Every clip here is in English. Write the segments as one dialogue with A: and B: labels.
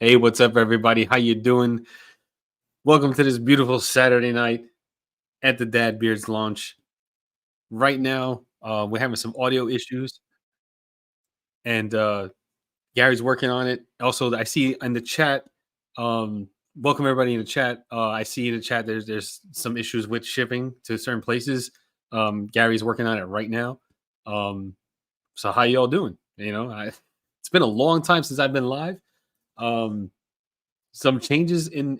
A: Hey, what's up, everybody? How you doing? Welcome to this beautiful Saturday night at the Dad Beards launch. Right now, we're having some audio issues, and Gary's working on it. Also, I see in the chat. Welcome everybody in the chat. I see in the chat there's some issues with shipping to certain places. Gary's working on it right now. Um, so how y'all doing? It's been a long time since I've been live. Um, some changes in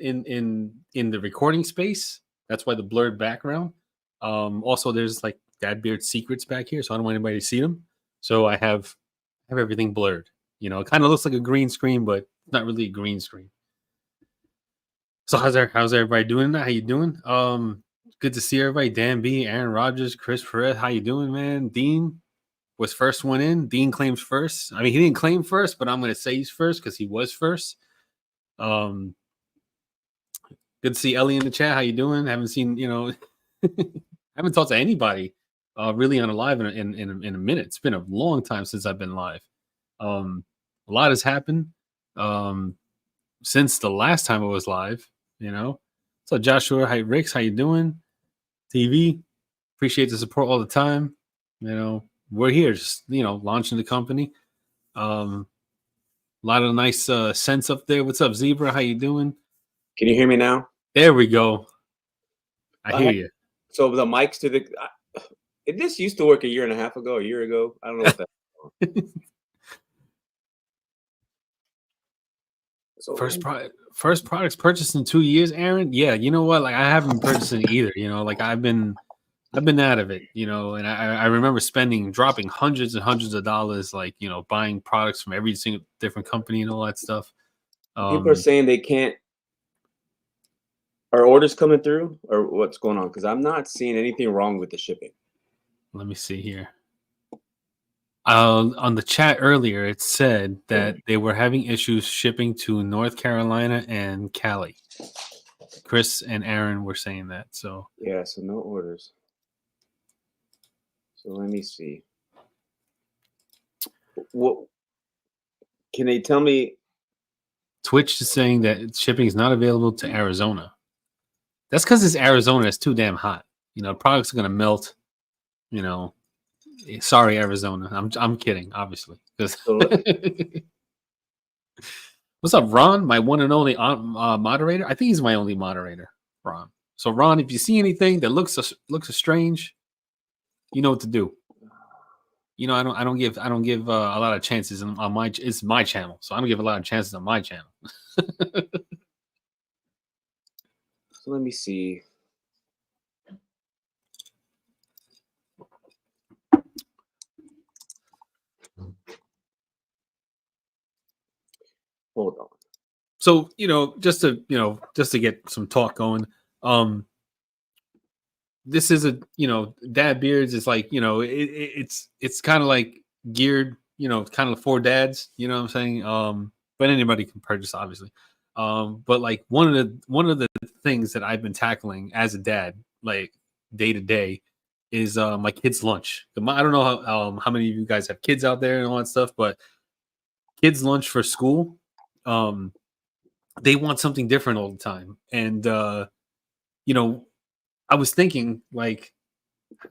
A: the recording space. That's why the blurred background. Also, there's like Dad Beard secrets back here, so I don't want anybody to see them. So I have everything blurred. It kind of looks like a green screen, but it's not really a green screen. So how's everybody doing? How you doing? Good to see everybody. Dan B, Aaron Rodgers, Chris Perez. How you doing, man? Dean was first one in. Dean claims first. I mean, he didn't claim first, but I'm gonna say he's first because he was first. Um, Good to see Ellie in the chat. How you doing? Haven't seen, haven't talked to anybody really on a live in a minute. It's been a long time since I've been live. A lot has happened since the last time I was live. So Joshua, hi Ricks, how you doing? TV, appreciate the support all the time. We're here, just launching the company. A lot of nice scents up there. What's up, Zebra? How you doing?
B: Can you hear me now?
A: There we go. I hear you.
B: So the mics to the. This used to work a year and a half ago, a year ago. I don't know what that.
A: So first products purchased in 2 years, Aaron. Yeah, you know what? Like I haven't purchased it either. Like I've been out of it. And I remember dropping hundreds and hundreds of dollars, like buying products from every single different company and all that stuff.
B: People are saying they can't. Are orders coming through, or what's going on? Because I'm not seeing anything wrong with the shipping.
A: Let me see here. On the chat earlier, it said that they were having issues shipping to North Carolina and Cali. Chris and Aaron were saying that. So
B: yeah, so no orders. So let me see. What can they tell me?
A: Twitch is saying that shipping is not available to Arizona. That's because it's Arizona. It's too damn hot. Products are gonna melt. Sorry, Arizona. I'm kidding, obviously. What's up, Ron? My one and only moderator. I think he's my only moderator, Ron. So, Ron, if you see anything that looks strange, you know what to do. I don't give a lot of chances on my. It's my channel, so I don't give a lot of chances on my channel.
B: So let me see. Hold on.
A: So just to get some talk going. This is Dad Beards is like it's kind of like geared kind of for dads. You know what I'm saying? But anybody can purchase, obviously. But like one of the things that I've been tackling as a dad, like day to day, is my kids' lunch. I don't know how many of you guys have kids out there and all that stuff, but kids' lunch for school, they want something different all the time. And I was thinking, like,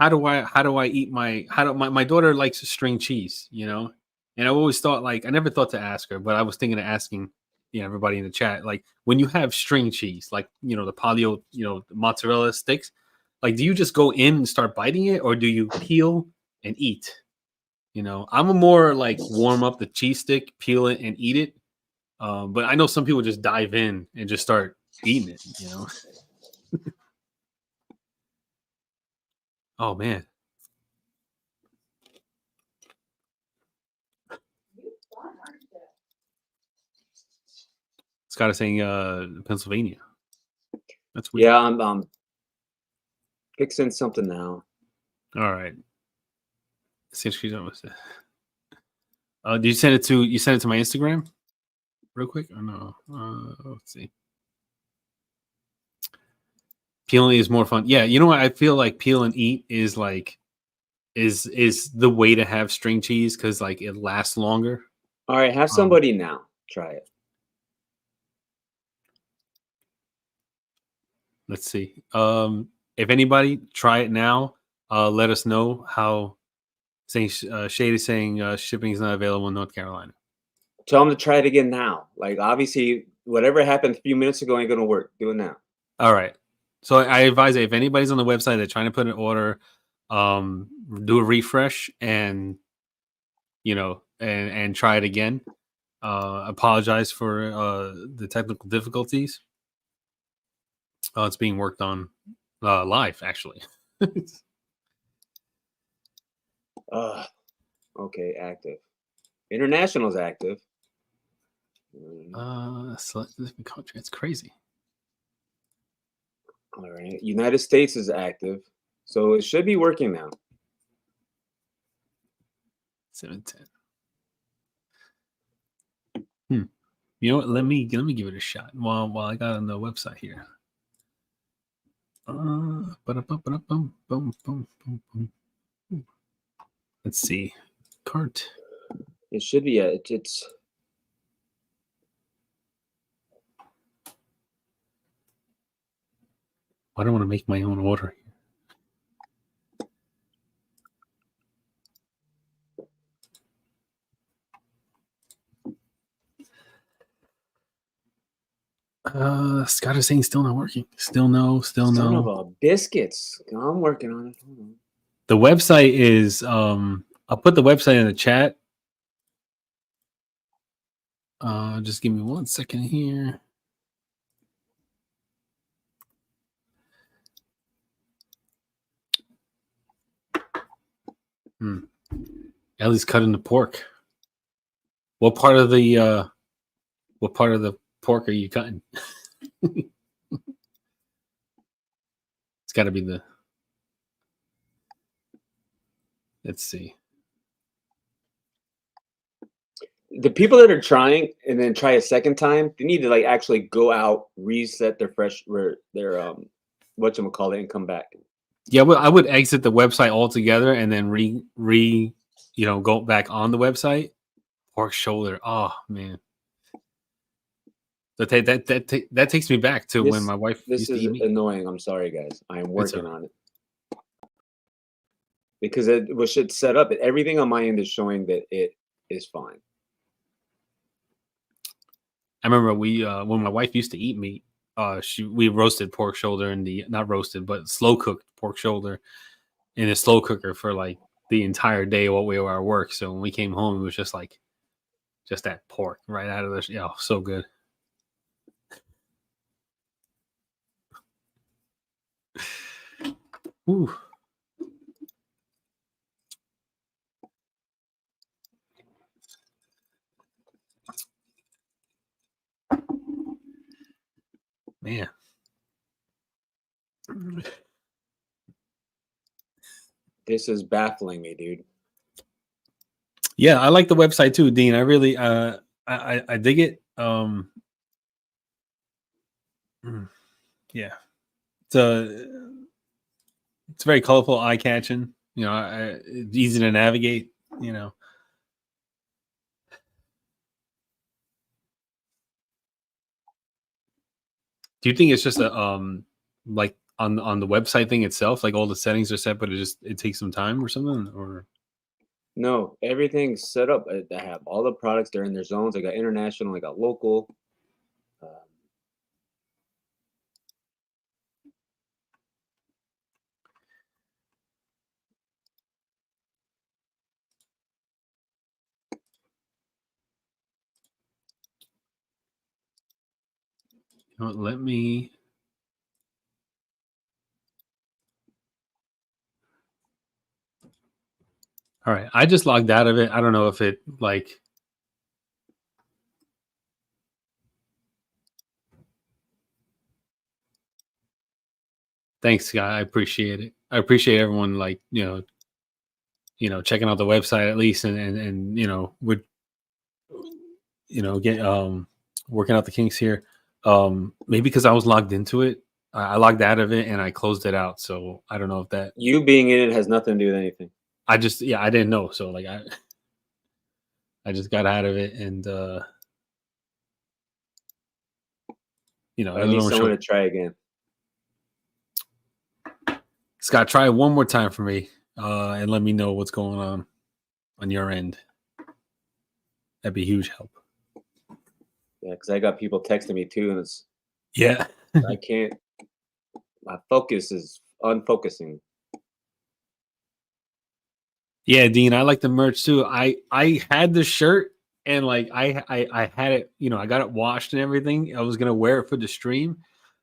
A: how do I eat my daughter likes string cheese, and I always thought, like, I never thought to ask her, but I was thinking of asking everybody in the chat, like, when you have string cheese, like the palio, the mozzarella sticks, like, do you just go in and start biting it, or do you peel and eat? I'm a more like warm up the cheese stick, peel it and eat it. But I know some people just dive in and just start eating it. Oh man. Scott is saying Pennsylvania. That's weird.
B: Yeah, I'm fixing something now.
A: All right. Since she's almost do you send it to my Instagram real quick or no? Let's see. Peeling is more fun. Yeah, you know what? I feel like peel and eat is like is the way to have string cheese because like it lasts longer.
B: All right, have somebody now try it.
A: Let's see. If anybody try it now, let us know how. Saying Shade is saying shipping is not available in North Carolina.
B: Tell them to try it again now. Like obviously, whatever happened a few minutes ago ain't gonna work. Do it now.
A: All right. So I advise that if anybody's on the website, they're trying to put an order, do a refresh and and try it again. Apologize for the technical difficulties. It's being worked on live, actually.
B: Okay, active. International's active.
A: Select different country. It's crazy.
B: All right. United States is active. So it should be working now.
A: 710. You know what? Let me give it a shot while I got on the website here. Let's see. Cart.
B: It should be it's
A: I don't want to make my own order. Scott is saying still not working. Still no.
B: Son of a biscuits. I'm working on it. Hold on.
A: The website is I'll put the website in the chat. Just give me 1 second here. Ellie's cutting the pork. What part of the pork are you cutting? It's got to be the. Let's see.
B: The people that are trying and then try a second time, they need to like actually go out, reset their whatchamacallit and come back.
A: Yeah, well, I would exit the website altogether and then go back on the website. Pork shoulder. Oh man. That takes me back to when my wife
B: This
A: used to eat meat.
B: annoying. I'm sorry, guys. I am working on it. Because it was set up. Everything on my end is showing that it is fine.
A: I remember when my wife used to eat meat, we roasted pork shoulder not roasted, but slow cooked pork shoulder in a slow cooker for like the entire day while we were at work. So when we came home, it was just that pork right out of the so good. Ooh. Man.
B: This is baffling me, dude.
A: Yeah, I like the website too, Dean. I really I dig it. Yeah. It's very colorful, eye-catching. It's easy to navigate, Do you think it's just a like on the website thing itself, like all the settings are set, but it takes some time or something? Or
B: no, everything's set up. I have all the products. They're in their zones. I got international. I got local.
A: let me. All right, I just logged out of it. I don't know if it like. Thanks, guy. I appreciate it. I appreciate everyone checking out the website at least and would get working out the kinks here. Maybe because I was logged into it. I logged out of it and I closed it out. So I don't know if that
B: you being in it has nothing to do with anything.
A: I didn't know. So like I just got out of it and
B: I need someone to try again.
A: Scott, try it one more time for me, and let me know what's going on your end. That'd be a huge help.
B: Yeah, because I got people texting me too, and it's
A: Yeah.
B: I can't. My focus is unfocusing.
A: Yeah, Dean, I like the merch too. I had the shirt and like I had it, I got it washed and everything. I was gonna wear it for the stream,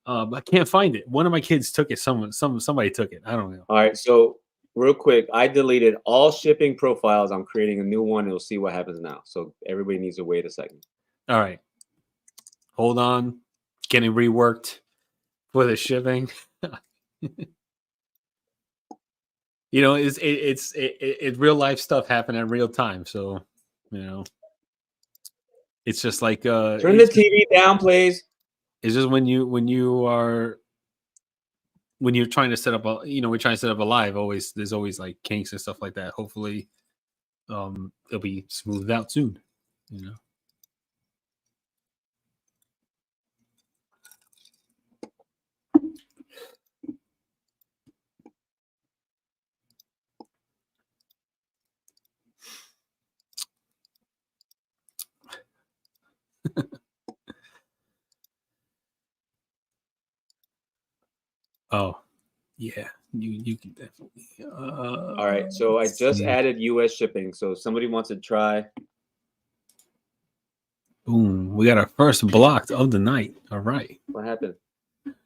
A: but I can't find it. One of my kids took it. Somebody took it. I don't know.
B: All right, so real quick, I deleted all shipping profiles. I'm creating a new one, and we'll see what happens now. So everybody needs to wait a second.
A: All right, hold on, getting reworked for the shipping. It's real life stuff happening in real time. So it's just like
B: Turn the TV down, please.
A: it's just when you're trying to set up we're trying to set up a live, there's always like kinks and stuff like that. Hopefully it'll be smoothed out soon. Oh yeah, you can definitely
B: All right, so I just added US shipping. So if somebody wants to try.
A: Boom, we got our first blocked of the night. All right.
B: What happened?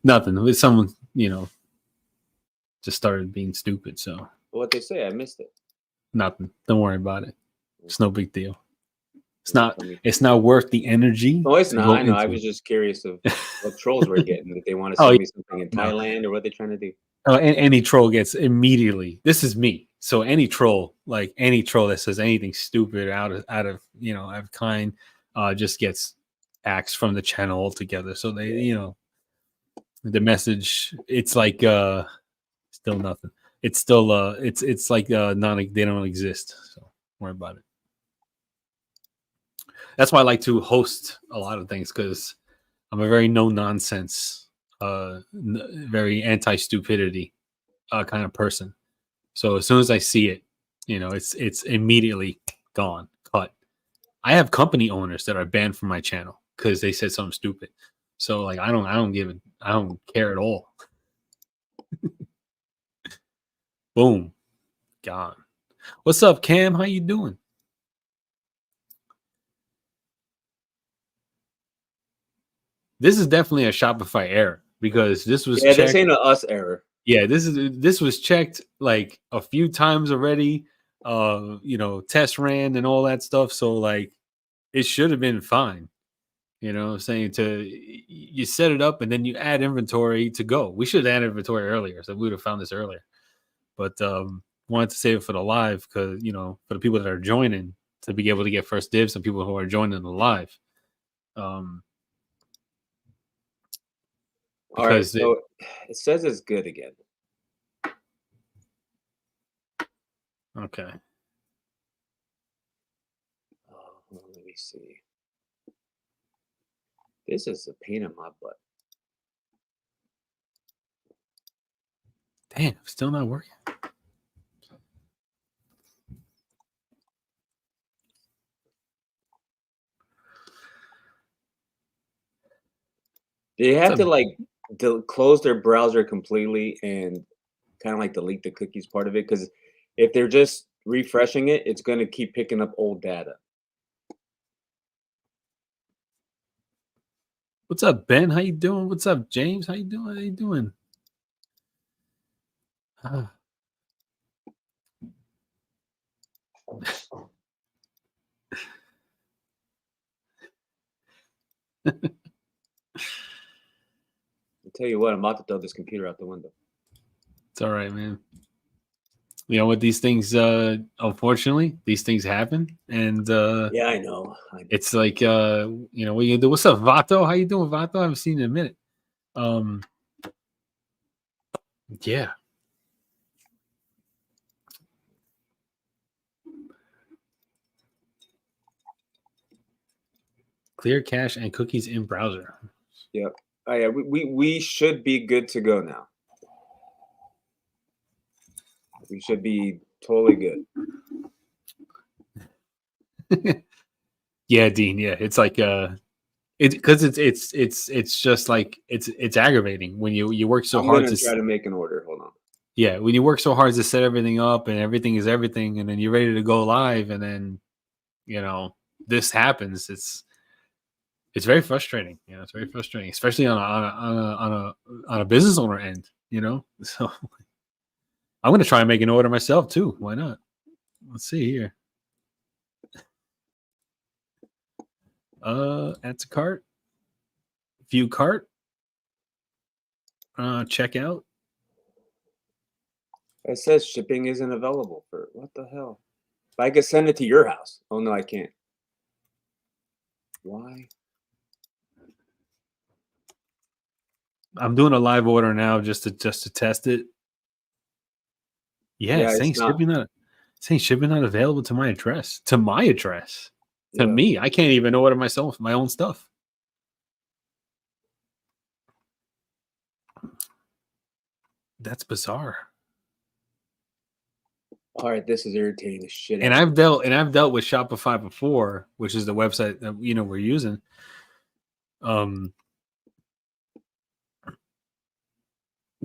A: Nothing. With someone, just started being stupid. So
B: What they say? I missed it.
A: nothing. Don't worry about it. It's no big deal. It's not worth the energy.
B: Oh, it's not. I know. I was just curious of what trolls we're getting. If they want to send me something in Thailand or what they're trying to do.
A: Any troll gets immediately. This is me. So any troll that says anything stupid out of kind, just gets axed from the channel altogether. So they, the message. It's like still nothing. It's still it's like they don't exist. So don't worry about it. That's why I like to host a lot of things, because I'm a very no nonsense, very anti stupidity kind of person. So as soon as I see it, it's immediately gone, cut. I have company owners that are banned from my channel because they said something stupid. So like I don't care at all. Boom, gone. What's up, Cam? How you doing? This is definitely a Shopify error, because this was
B: this ain't an us error.
A: Yeah, this was checked like a few times already. Test ran and all that stuff. So like it should have been fine. I'm saying you set it up and then you add inventory to go. We should have added inventory earlier, so we would have found this earlier. But wanted to save it for the live, because for the people that are joining, to be able to get first dibs and people who are joining the live.
B: All right, so it says it's good again.
A: Okay.
B: Let me see. This is a pain in my butt.
A: Damn, still not working.
B: They have to close their browser completely and kind of like delete the cookies part of it, because if they're just refreshing it, it's going to keep picking up old data.
A: What's up, Ben? How you doing? What's up, James? How you doing? How you doing?
B: I'll tell you what, I'm about to throw this computer out the window.
A: It's all right, man. With these things, unfortunately, these things happen, and
B: yeah, I know.
A: It's like what you do. What's up, Vato? How you doing, Vato? I haven't seen you in a minute. Yeah. Clear cache and cookies in browser.
B: Yep. Oh, yeah, we should be good to go now. We should be totally good.
A: Yeah, Dean. Yeah, it's like because it's just like it's aggravating when you work so
B: I'm
A: hard
B: gonna
A: to
B: try to make an order. Hold on.
A: yeah, when you work so hard to set everything up and everything is everything, and then you're ready to go live, and then you know this happens. It's very frustrating. You know, it's very frustrating, especially on a business owner end. You know, so I'm gonna try and make an order myself too. Why not? Let's see here. Add to cart, view cart, check out.
B: It says shipping isn't available for what the hell? But I could send it to your house. Oh no, I can't. Why?
A: I'm doing a live order now just to test it. Yeah,
B: Yeah,
A: it's
B: it's not.
A: saying shipping not available to my address. To my address. To
B: Yeah.
A: me. I can't even order myself my own stuff. That's bizarre.
B: All right, this is irritating the shit
A: And
B: out of me.
A: I've dealt with Shopify before, which is the website that we're using. Um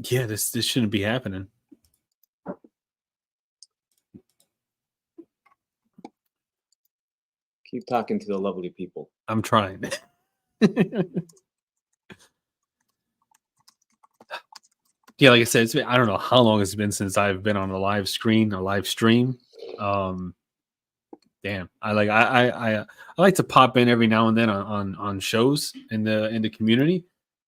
A: yeah, this shouldn't be happening.
B: Keep talking to the lovely people.
A: I'm trying. Yeah, like I said, I don't know how long it's been since I've been on a live screen, a live stream. Um Damn, I like to pop in every now and then on shows in the community,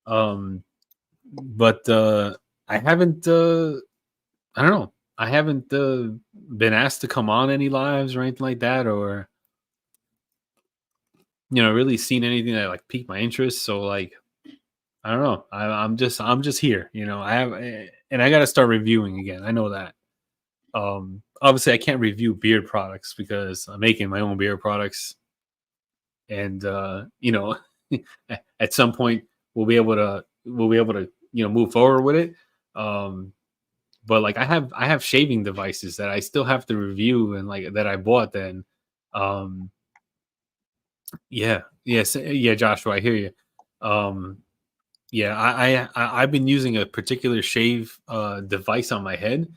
A: but I haven't. I don't know. I haven't been asked to come on any lives or anything like that, or really seen anything that like piqued my interest. So like, I don't know. I'm just here. I have, and I got to start reviewing again. I know that. Obviously, I can't review beard products because I'm making my own beard products and at some point we'll be able to move forward with it. But like I have shaving devices that I still have to review and like that I bought then. um yeah, Joshua, I hear you. um yeah, I've been using a particular shave device on my head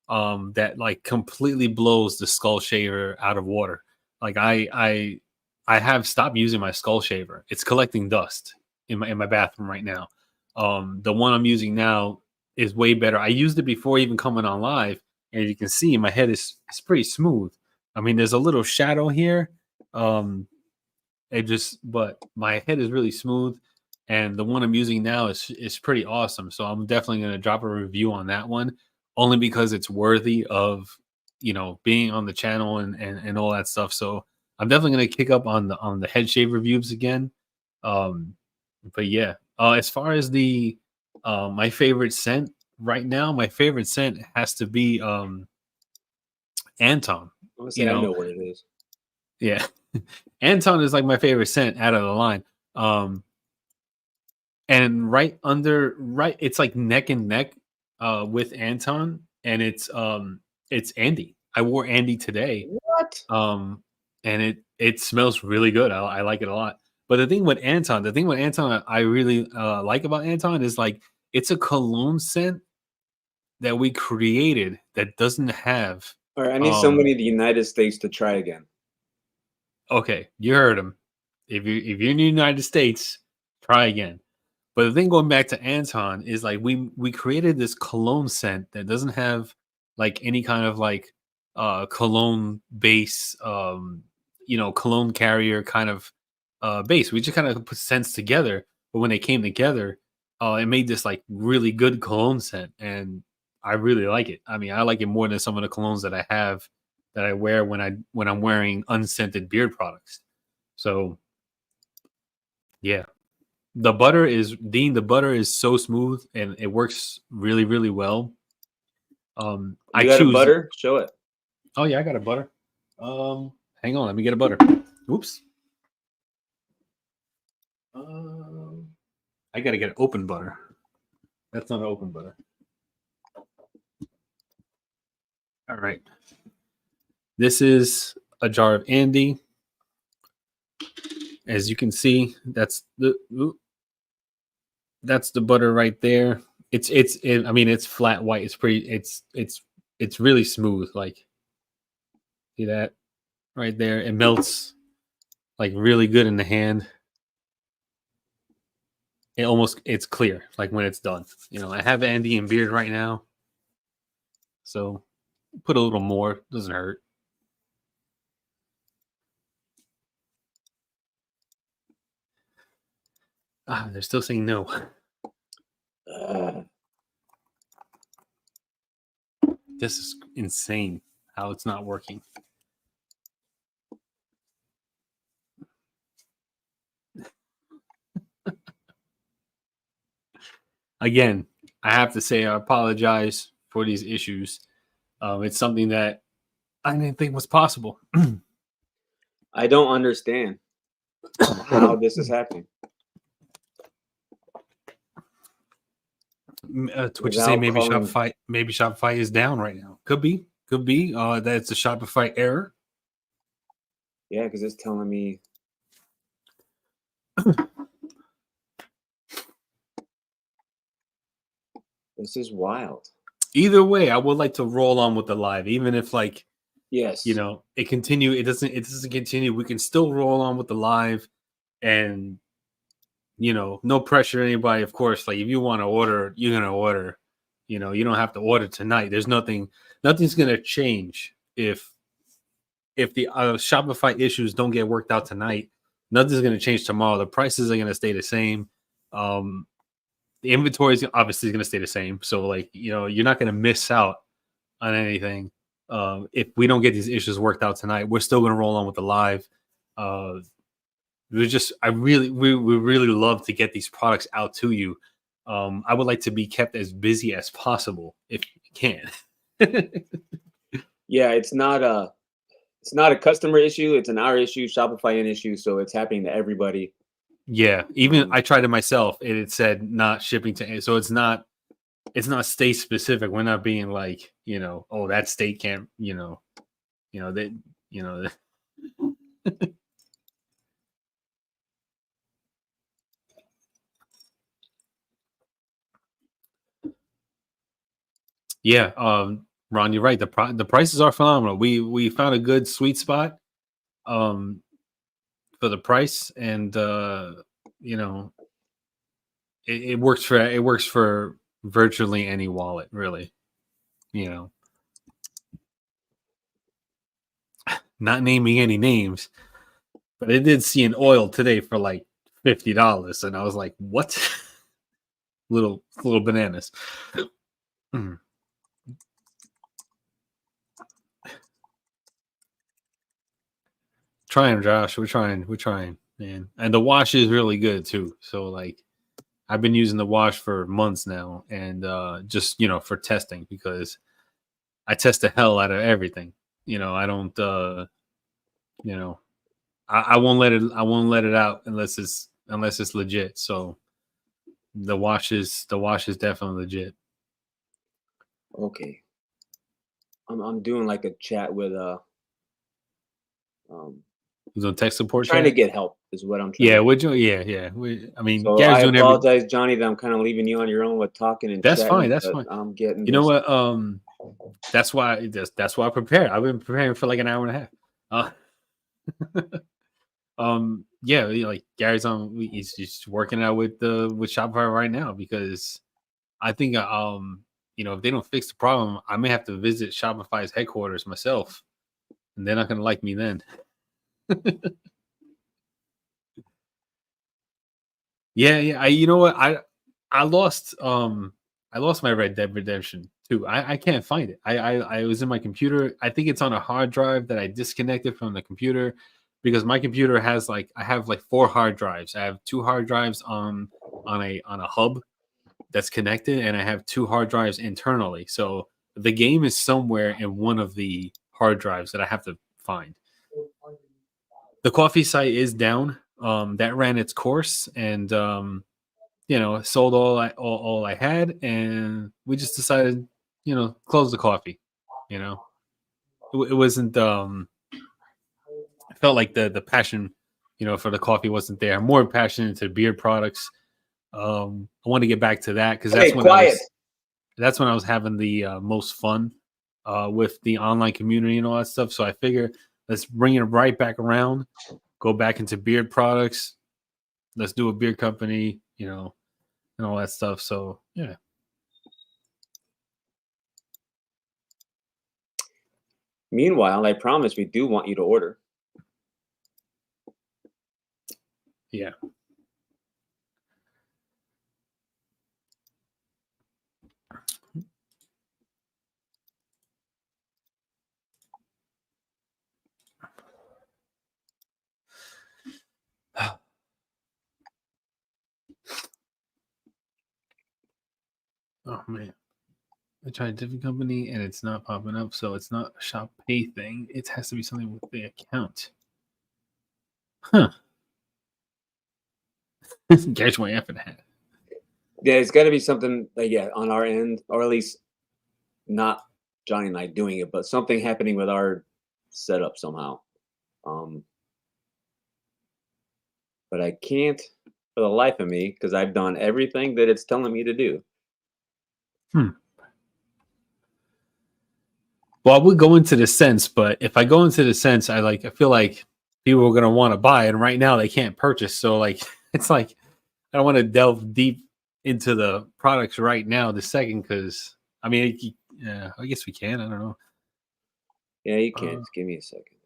A: that like completely blows the skull shaver out of water. Like I have stopped using my skull shaver. It's collecting dust in my bathroom right now. The one I'm using now is way better. I used it before even coming on live, and you can see my head is it's pretty smooth. I mean, there's a little shadow here. But my head is really smooth, and the one I'm using now is pretty awesome. So I'm definitely going to drop a review on that one, only because it's worthy of being on the channel and all that stuff. So I'm definitely going to kick up on the head shave reviews again. Um, but yeah, as far as the my favorite scent right now, my favorite scent has to be Anton.
B: I'm gonna
A: You
B: say I
A: know,
B: know what it is.
A: yeah. Anton is like my favorite scent out of the line. And right, it's like neck and neck with Anton, and it's Andy. I wore Andy today.
B: What?
A: And it smells really good. I like it a lot. But the thing with Anton I really like about Anton is like it's a cologne scent that we created that doesn't have
B: All right, I need
A: um
B: somebody in the United States to try again.
A: okay, you heard him. If you're in the United States, try again. But the thing going back to Anton is like we created this cologne scent that doesn't have like any kind of like cologne base cologne carrier kind of base. We just kind of put scents together, but when they came together, it made this like really good cologne scent, and I really like it. I mean, I like it more than some of the colognes that I have that I wear when I'm wearing unscented beard products. So yeah, the butter is so smooth and it works really, really well. I
B: You got a
A: choose
B: butter? Show it.
A: Oh yeah, I got a butter. Hang on, let me get a butter. Oops. Um, I gotta get open butter. That's not open butter. All right. This is a jar of Andy. As you can see, that's the butter right there. I mean, it's flat white. It's pretty. It's really smooth. Like, see that right there? It melts like really good in the hand. It's clear like when it's done. I have Andy and Beard right now, so put a little more. Doesn't hurt. They're still saying no. This is insane how it's not working. Again, I have to say I apologize for these issues. It's something that I didn't think was possible.
B: I don't understand how this is happening.
A: Twitch is saying maybe Shopify is down right now. Could be. That it's a Shopify error.
B: Yeah, because it's telling me. This is wild.
A: Either way, I would like to roll on with the live, even if
B: yes,
A: it doesn't continue. We can still roll on with the live, and no pressure to anybody. Of course, like if you want to order, you're gonna order. You don't have to order tonight. There's nothing's gonna change if the Shopify issues don't get worked out tonight. Nothing's gonna change tomorrow. The prices are gonna stay the same. The inventory is obviously going to stay the same. So you're not going to miss out on anything. If we don't get these issues worked out tonight, we're still going to roll on with the live. We really love to get these products out to you. I would like to be kept as busy as possible if you can.
B: Yeah, it's not a customer issue. It's an our issue, Shopify an issue. So it's happening to everybody.
A: Yeah, even I tried it myself, and it said not shipping to. So it's not state specific. We're not being like oh, that state can't that Yeah, Ron, you're right. The prices are phenomenal. We found a good sweet spot for the price, and it works for virtually any wallet, really. Not naming any names, but I did see an oil today for like $50, and I was like, "What?" little bananas. Trying, Josh. We're trying, man. And the wash is really good too. So I've been using the wash for months now, and just for testing, because I test the hell out of everything. I don't. I won't let it out unless it's legit. So the wash is definitely legit.
B: Okay. I'm doing like a chat with
A: Who's on tech support?
B: Trying to get help is what I'm trying.
A: Yeah, we're doing. Yeah. I mean,
B: so I apologize, Johnny, that I'm kind of leaving you on your own with talking and
A: that's
B: chatting,
A: fine. That's fine.
B: I'm getting.
A: What? That's why I prepared. I've been preparing for like an hour and a half. Yeah, like Gary's on. He's just working out with Shopify right now, because I think if they don't fix the problem, I may have to visit Shopify's headquarters myself, and they're not gonna like me then. Yeah. I lost my Red Dead Redemption 2. I can't find it. I was in my computer. I think it's on a hard drive that I disconnected from the computer, because my computer has I have 4 hard drives. I have 2 hard drives on a hub that's connected, and I have 2 hard drives internally. So the game is somewhere in one of the hard drives that I have to find. The coffee site is down. That ran its course, and sold all I had, and we just decided, close the coffee. it wasn't. I felt like the passion, for the coffee wasn't there. I'm more passionate into beer products. I want to get back to that because
B: Hey, quiet.
A: that's when I was having the most fun with the online community and all that stuff. So I figure let's bring it right back around, go back into beer products. Let's do a beer company, and all that stuff. So yeah.
B: Meanwhile, I promise we do want you to order.
A: Yeah. Oh man. I tried a different company and it's not popping up, so it's not a shop pay thing. It has to be something with the account. Huh. Catch my F in that.
B: Yeah, it's got to be something on our end, or at least not Johnny and I doing it, but something happening with our setup somehow. But I can't for the life of me because I've done everything that it's telling me to do.
A: Well, I would go into the sense, but if I go into the sense, I feel like people are gonna want to buy, and right now they can't purchase. So it's like I don't want to delve deep into the products right now, the second, because I mean, yeah, I guess we can. I don't know.
B: Yeah, you can. Just give me a second.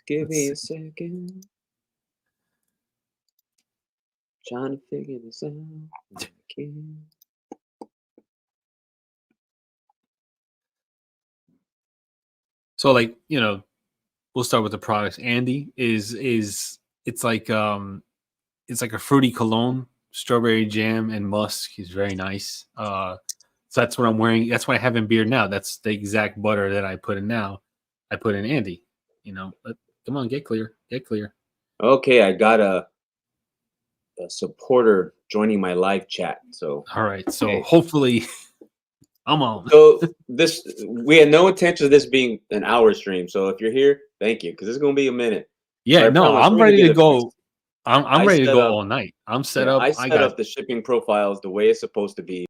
B: Give me a second. Trying to figure this out. I can.
A: So we'll start with the products. Andy is it's like a fruity cologne, strawberry jam and musk. Is very nice. So that's what I'm wearing. That's what I have in beer now. That's the exact butter that I put in now. I put in Andy. But come on, get clear, get clear.
B: Okay, I got a supporter joining my live chat. So
A: all right. So hopefully, I'm on.
B: So we had no intention of this being an hour stream. So if you're here, thank you, because it's gonna be a minute.
A: Yeah, no, I'm ready to go. I'm ready to go
B: up,
A: all night. I'm set up.
B: I set up the shipping profiles the way it's supposed to be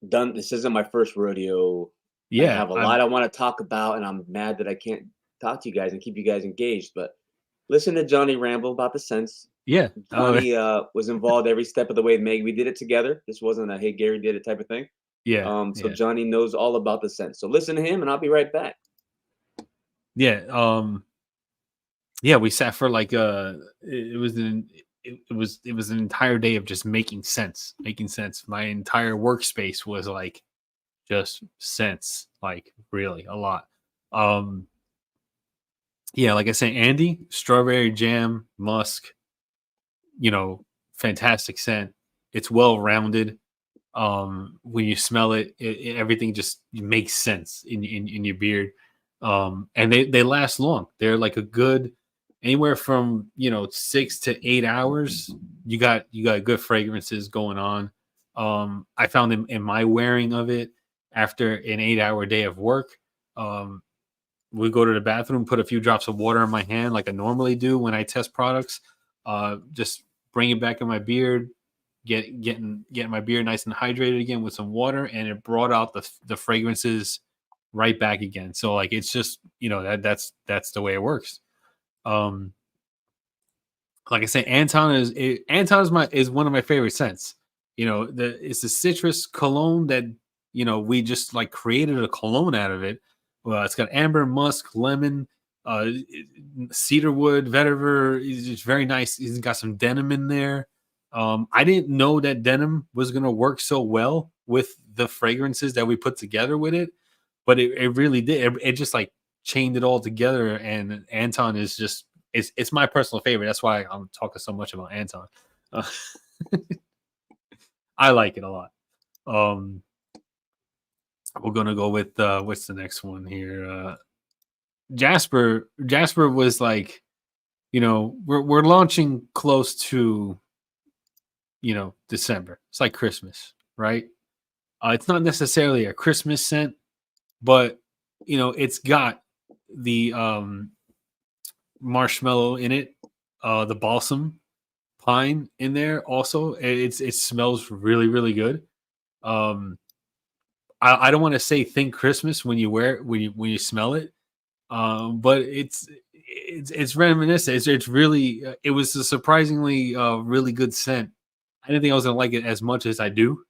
B: done. This isn't my first rodeo.
A: Yeah,
B: I have a lot I want to talk about, and I'm mad that I can't talk to you guys and keep you guys engaged. But listen to Johnny ramble about the sense.
A: Yeah,
B: Johnny was involved every step of the way. Meg, we did it together. This wasn't a hey Gary did it type of thing.
A: Yeah.
B: So Johnny knows all about the sense. So listen to him, and I'll be right back.
A: Yeah. Yeah, we sat for it was an entire day of just making sense. My entire workspace was just sense, really a lot. Yeah, like I said, Andy, strawberry jam, musk, fantastic scent. It's well rounded. When you smell it, everything just makes sense in your beard. And they last long. They're like a good anywhere from 6 to 8 hours. You got good fragrances going on. I found in my wearing of it after an 8-hour day of work. We go to the bathroom, put a few drops of water in my hand like I normally do when I test products. Just bring it back in my beard, getting my beard nice and hydrated again with some water, and it brought out the fragrances right back again. So it's just that's the way it works. Like I say, Anton is one of my favorite scents. It's the citrus cologne that we just created a cologne out of it. Well, it's got amber, musk, lemon, cedarwood, vetiver. It's very nice. It's got some denim in there. I didn't know that denim was gonna work so well with the fragrances that we put together with it, but it really did. It just chained it all together. And Anton is just it's my personal favorite. That's why I'm talking so much about Anton. I like it a lot. We're gonna go with what's the next one here? Jasper was we're launching close to December. It's like Christmas, right? It's not necessarily a Christmas scent, but it's got the marshmallow in it, the balsam pine in there. Also, it smells really really good. Um, I don't want to say think Christmas when you wear it, when you smell it, but it's reminiscent. It's really it was a surprisingly really good scent. I didn't think I was gonna like it as much as I do.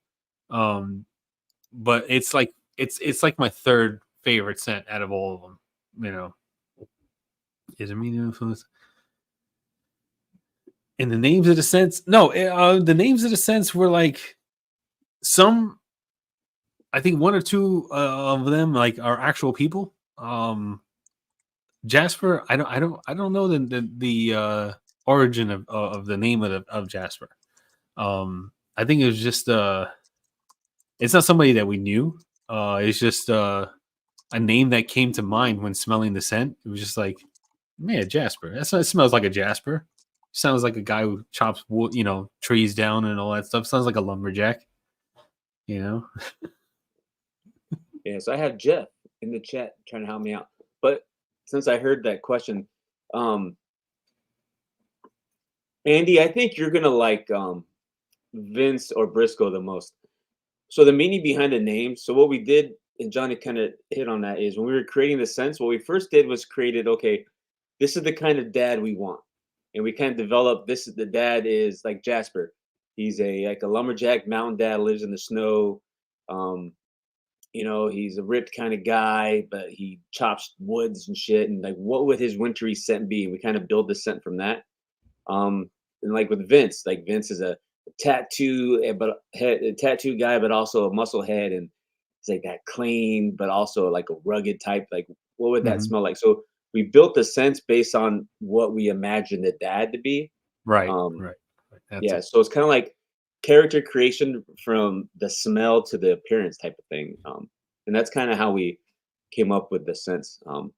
A: Um, but it's like my third favorite scent out of all of them. You know, is it medium influence? And the names of the scents? No, the names of the scents were like some. I think one or two of them like are actual people. Jasper, I don't know the origin of the name of Jasper. I think it was just it's not somebody that we knew. It's just a name that came to mind when smelling the scent. It was just like, man, Jasper. It smells like a Jasper. Sounds like a guy who chops wood, trees down and all that stuff. Sounds like a lumberjack. You know.
B: Yeah, so I have Jeff in the chat trying to help me out. But since I heard that question, um, Andy, I think you're gonna like Vince or Briscoe the most. So the meaning behind the name. So what we did, and Johnny kind of hit on that, is when we were creating the sense, what we first did was created, okay, this is the kind of dad we want. And we kind of developed this is the dad is like Jasper. He's like a lumberjack mountain dad, lives in the snow. Um, he's a ripped kind of guy, but he chops woods and shit. And like, what would his wintry scent be? And we kind of build the scent from that. And like with Vince, like Vince is a tattoo, a tattoo guy, but also a muscle head, and he's like that clean, but also like a rugged type. Like, what would that
A: Mhm.
B: smell like? So we built the sense based on what we imagined the dad to be.
A: Right,
B: Um,
A: right, right. That's
B: yeah,
A: it.
B: so it's kind of like character creation from the smell to the appearance type of thing. And that's kind of how we came up with the sense. And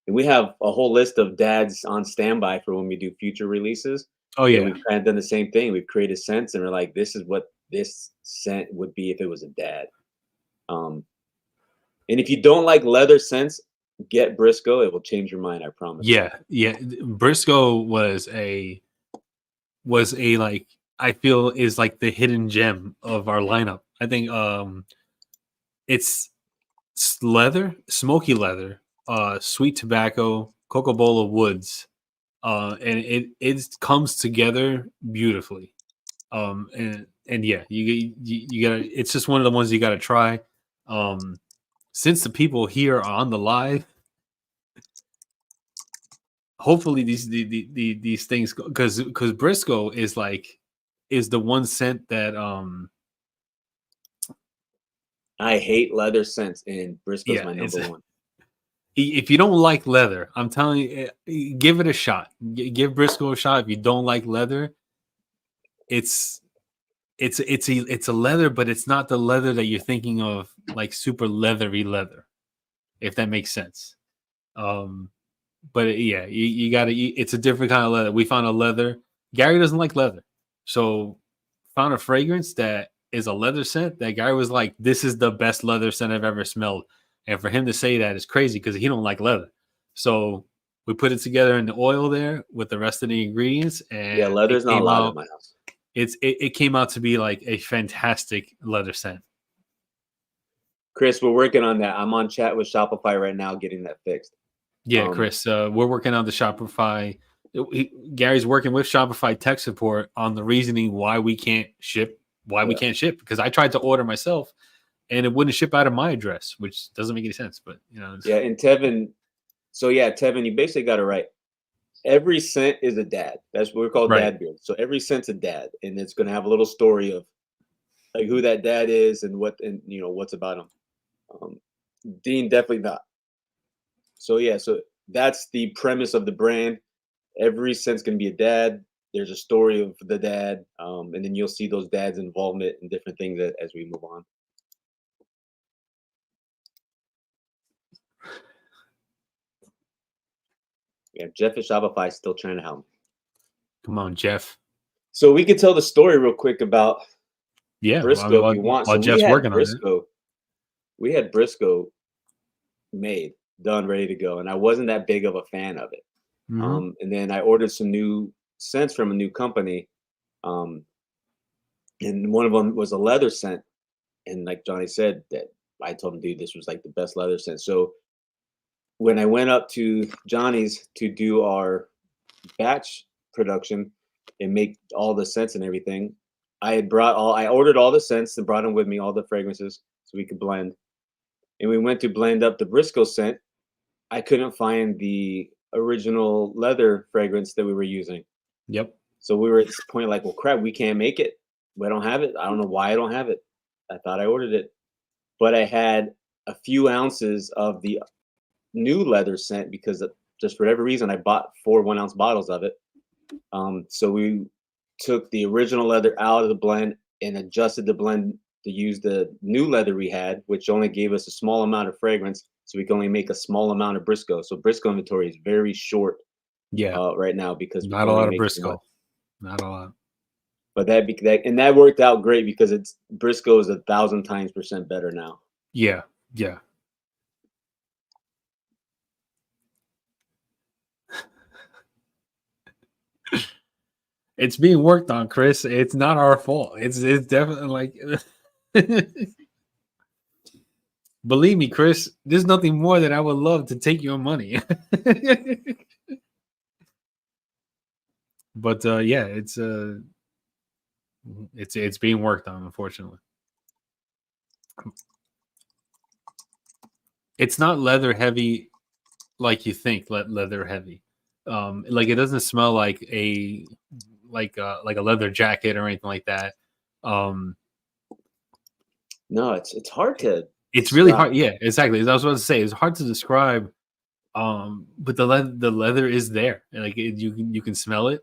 B: we have a whole list of dads on standby for when we do future releases
A: Oh
B: that
A: yeah,
B: we've kind of done the same thing. We've created scents and we're like, this is what this scent would be if it was a dad. Um, and if you don't like leather scents, get Briscoe. It will change your mind, I promise.
A: yeah, yeah. Briscoe was a like I feel is like the hidden gem of our lineup. I think it's leather, smoky leather, sweet tobacco, Coca-Cola woods, and it comes together beautifully. And yeah, you gotta. It's just one of the ones you gotta try. Um, since the people here are on the live, hopefully these things because Briscoe is the one scent that
B: I hate leather scents, and Briscoe's
A: yeah
B: my
A: it's
B: number one.
A: if you don't like leather, I'm telling you, give it a shot. Give Briscoe a shot. If you don't like leather, it's it's a leather, but it's not the leather that you're thinking of, like super leathery leather, if that makes sense. Um, but yeah, you got to. It's a different kind of leather. We found a leather. Gary doesn't like leather, so found a fragrance that is a leather scent. That Gary was like, "This is the best leather scent I've ever smelled." And for him to say that is crazy because he don't like leather. So we put it together in the oil there with the rest of the ingredients,
B: Yeah,
A: and it
B: leather's not
A: came
B: allowed at
A: out.
B: my house.
A: It came out to be like a fantastic leather scent.
B: Chris, we're working on that. I'm on chat with Shopify right now, getting that fixed.
A: Yeah,
B: Um,
A: Chris, we're working on the Shopify. Gary's working with Shopify tech support on the reasoning why we can't ship. Why we
B: yeah,
A: can't ship? Because I tried to order myself, and it wouldn't ship out of my address, which doesn't make any sense. But
B: yeah, and Tevin. So yeah, Tevin, you basically got it right. Every scent is a dad. That's what we're called
A: right.
B: dad beard. So every scent's a dad, and it's going to have a little story of like who that dad is and what and what's about him. Um, Dean definitely not. So yeah, so that's the premise of the brand. Every scent's going to be a dad. There's a story of the dad, and then you'll see those dads' involvement in different things as we move on. Yeah, Jeff at Shopify is still trying to help me.
A: Come on, Jeff.
B: So we could tell the story real quick about
A: Yeah, I mean,
B: Briscoe if you want.
A: while
B: So we
A: Jeff's
B: had
A: working on it.
B: Briscoe. we had Briscoe made, done, ready to go, and I wasn't that big of a fan of it.
A: Hmm.
B: And then I ordered some new scents from a new company, um, and one of them was a leather scent. And like Johnny said, that I told him, dude, this was like the best leather scent. So when I went up to Johnny's to do our batch production and make all the scents and everything, I ordered all the scents and brought them with me, all the fragrances, so we could blend. And we went to blend up the Briscoe scent. I couldn't find the original leather fragrance that we were using.
A: Yep.
B: So we were at this point like, well, crap, we can't make it. We don't have it. I don't know why I don't have it. I thought I ordered it, but I had a few ounces of the new leather scent because just for whatever reason, I bought 4 1-ounce bottles of it. So we took the original leather out of the blend and adjusted the blend to use the new leather we had, which only gave us a small amount of fragrance. So we can only make a small amount of Briscoe. So Briscoe inventory is very short
A: Yeah.
B: right now because we
A: Not
B: can
A: a
B: only
A: lot of
B: make so much.
A: Briscoe. Not a lot.
B: But that worked out great because it's Briscoe is 1,000 times percent better now.
A: Yeah. Yeah. It's being worked on, Chris. It's not our fault. It's definitely like believe me, Chris, there's nothing more that I would love to take your money. But yeah, it's being worked on, unfortunately. It's not leather heavy like you think, leather heavy. Like it doesn't smell like a leather jacket or anything like that. Um
B: No, it's hard to
A: it's really
B: describe.
A: hard. Yeah, exactly. As I was about to say, it's hard to describe. But the leather is there. Like you can smell it.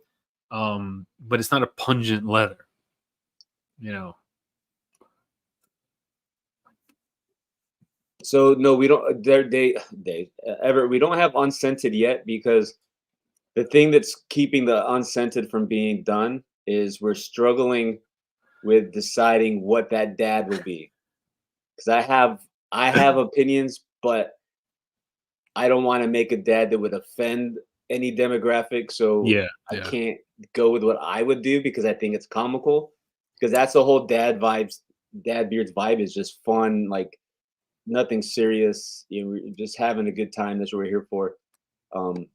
A: But it's not a pungent leather. You know.
B: So no, we don't. They ever we don't have unscented yet because the thing that's keeping the unscented from being done is we're struggling with deciding what that dad will be. Because I have opinions, but I don't want to make a dad that would offend any demographic. So
A: Yeah.
B: I
A: Yeah.
B: can't go with what I would do because I think it's comical. Because that's the whole dad beards vibe is just fun, like nothing serious. We're just having a good time. That's what we're here for. Um,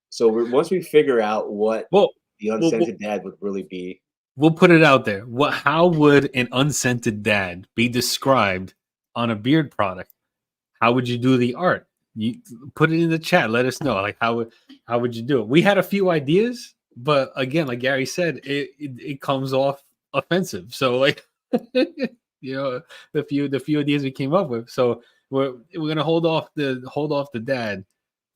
B: so once we figure out what
A: Well,
B: the
A: we'll, we'll
B: unscented dad would really be,
A: we'll put it out there. What? How would an unscented dad be described on a beard product? How would you do the art? You put it in the chat. Let us know. Like how would you do it? We had a few ideas, but again, like Gary said, it comes off offensive. So like you know the few ideas we came up with. So we're gonna hold off the dad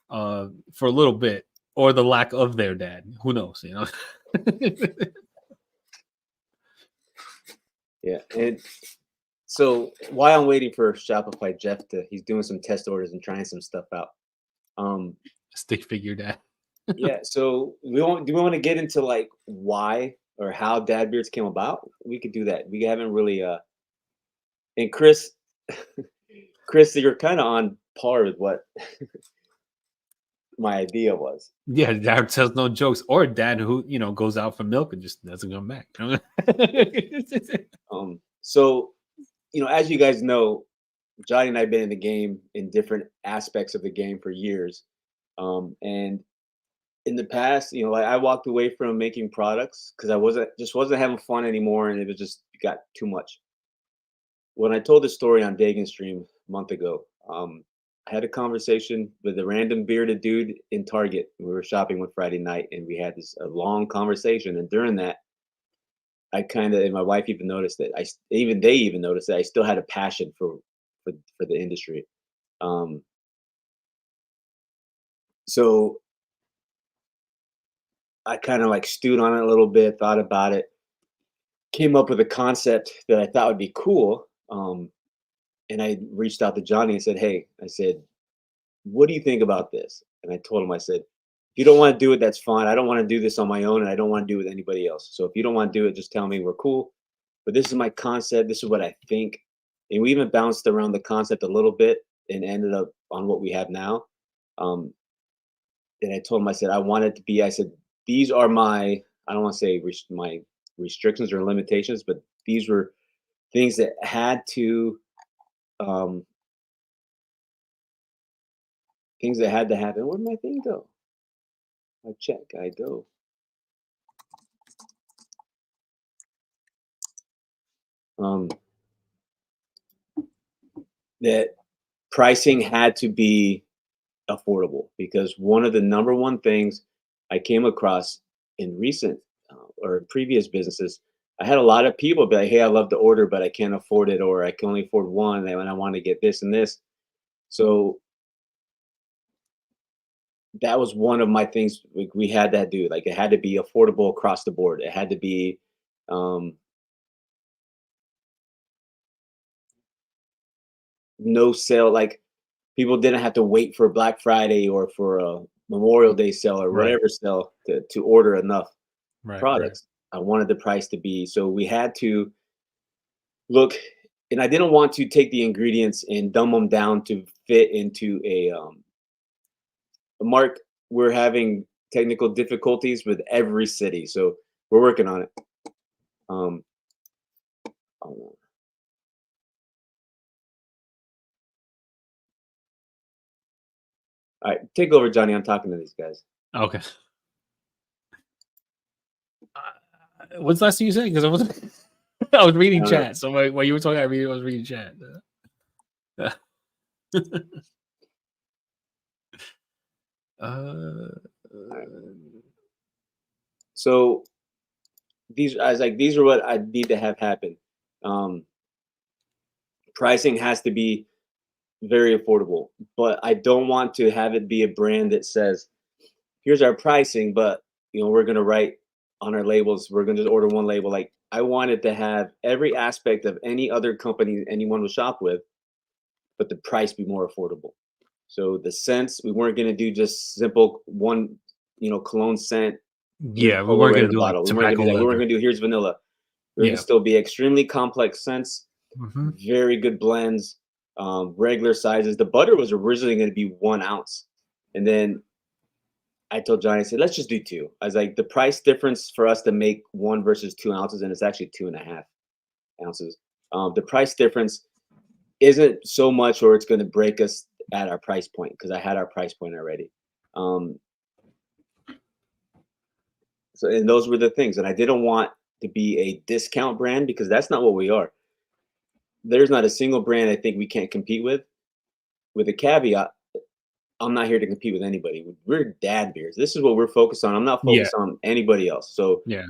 A: for a little bit, or the lack of their dad. Who knows?
B: yeah. And so while I'm waiting for Shopify Jeff he's doing some test orders and trying some stuff out. Um,
A: Stick figure dad.
B: yeah. So do we want to get into like why or how dad beards came about? We could do that. We haven't really. And Chris, you're kind of on par with what my idea was.
A: Yeah, dad tells no jokes, or dad who goes out for milk and just doesn't come back.
B: So as you guys know, Johnny and I've been in the game in different aspects of the game for years. And in the past, like I walked away from making products because I wasn't having fun anymore, and it got too much. When I told the story on Dagon Stream a month ago, I had a conversation with a random bearded dude in Target. We were shopping one Friday night, and we had a long conversation. And during that, and my wife even noticed that they even noticed that I still had a passion for the industry. Um, so I kind of like stewed on it a little bit, thought about it, came up with a concept that I thought would be cool. And I reached out to Johnny and said, "Hey," I said, "what do you think about this?" And I told him, I said, "If you don't want to do it, that's fine. I don't want to do this on my own, and I don't want to do it with anybody else. So if you don't want to do it, just tell me. We're cool. But this is my concept. This is what I think. and we even bounced around the concept a little bit and ended up on what we have now. Um, and I told him, I said, I want it to be, I said, these are my, I don't want to say my restrictions or limitations, but these were things that had to, um, things that had to happen. Where'd my thing go? I check, I go. Um, that pricing had to be affordable because one of the number one things I came across in recent or previous businesses, I had a lot of people be like, "Hey, I love to order, but I can't afford it, or I can only afford one, and I want to get this and this." So that was one of my things we had to do. Like, it had to be affordable across the board. It had to be um, no sale. Like, people didn't have to wait for Black Friday or for a Memorial Day sale or
A: Right.
B: whatever sale to order enough
A: Right. Right.
B: products. I wanted the price to be, so we had to look, and I didn't want to take the ingredients and dumb them down to fit into a mark. We're having technical difficulties with every city, so we're working on it. Um, all right, take over, Johnny. I'm talking to these guys.
A: Okay. What's the last thing you said? Because I was I was
B: I
A: reading
B: don't know.
A: chat. So while you were talking, I was reading chat. Uh,
B: All right. So these, I was like, these are what I need to have happen. Um, Pricing has to be very affordable, but I don't want to have it be a brand that says, "Here's our pricing," but we're gonna write on our labels, we're gonna just order one label. Like, I wanted to have every aspect of any other company anyone will shop with, but the price be more affordable. So the scents, we weren't gonna do just simple one, cologne scent. Here's
A: yeah, we
B: polo
A: weren't
B: red
A: gonna
B: in the
A: do like
B: bottle. We weren't gonna
A: tobacco
B: do that. We weren't
A: leather.
B: gonna do here's vanilla. We're gonna
A: Yeah.
B: still be extremely complex scents,
A: Hmm.
B: very good blends, regular sizes. The butter was originally gonna be 1 ounce, and then I told Johnny, I said, let's just do two. I was like, the price difference for us to make 1 versus 2 ounces, and it's actually 2.5 ounces. The price difference isn't so much, or it's going to break us at our price point because I had our price point already. Um, so, and those were the things, and I didn't want to be a discount brand because that's not what we are. There's not a single brand I think we can't compete with. With a caveat, I'm not here to compete with anybody. We're dad beers. This is what we're focused on. I'm not
A: Yeah.
B: focused on anybody else. So
A: Yeah.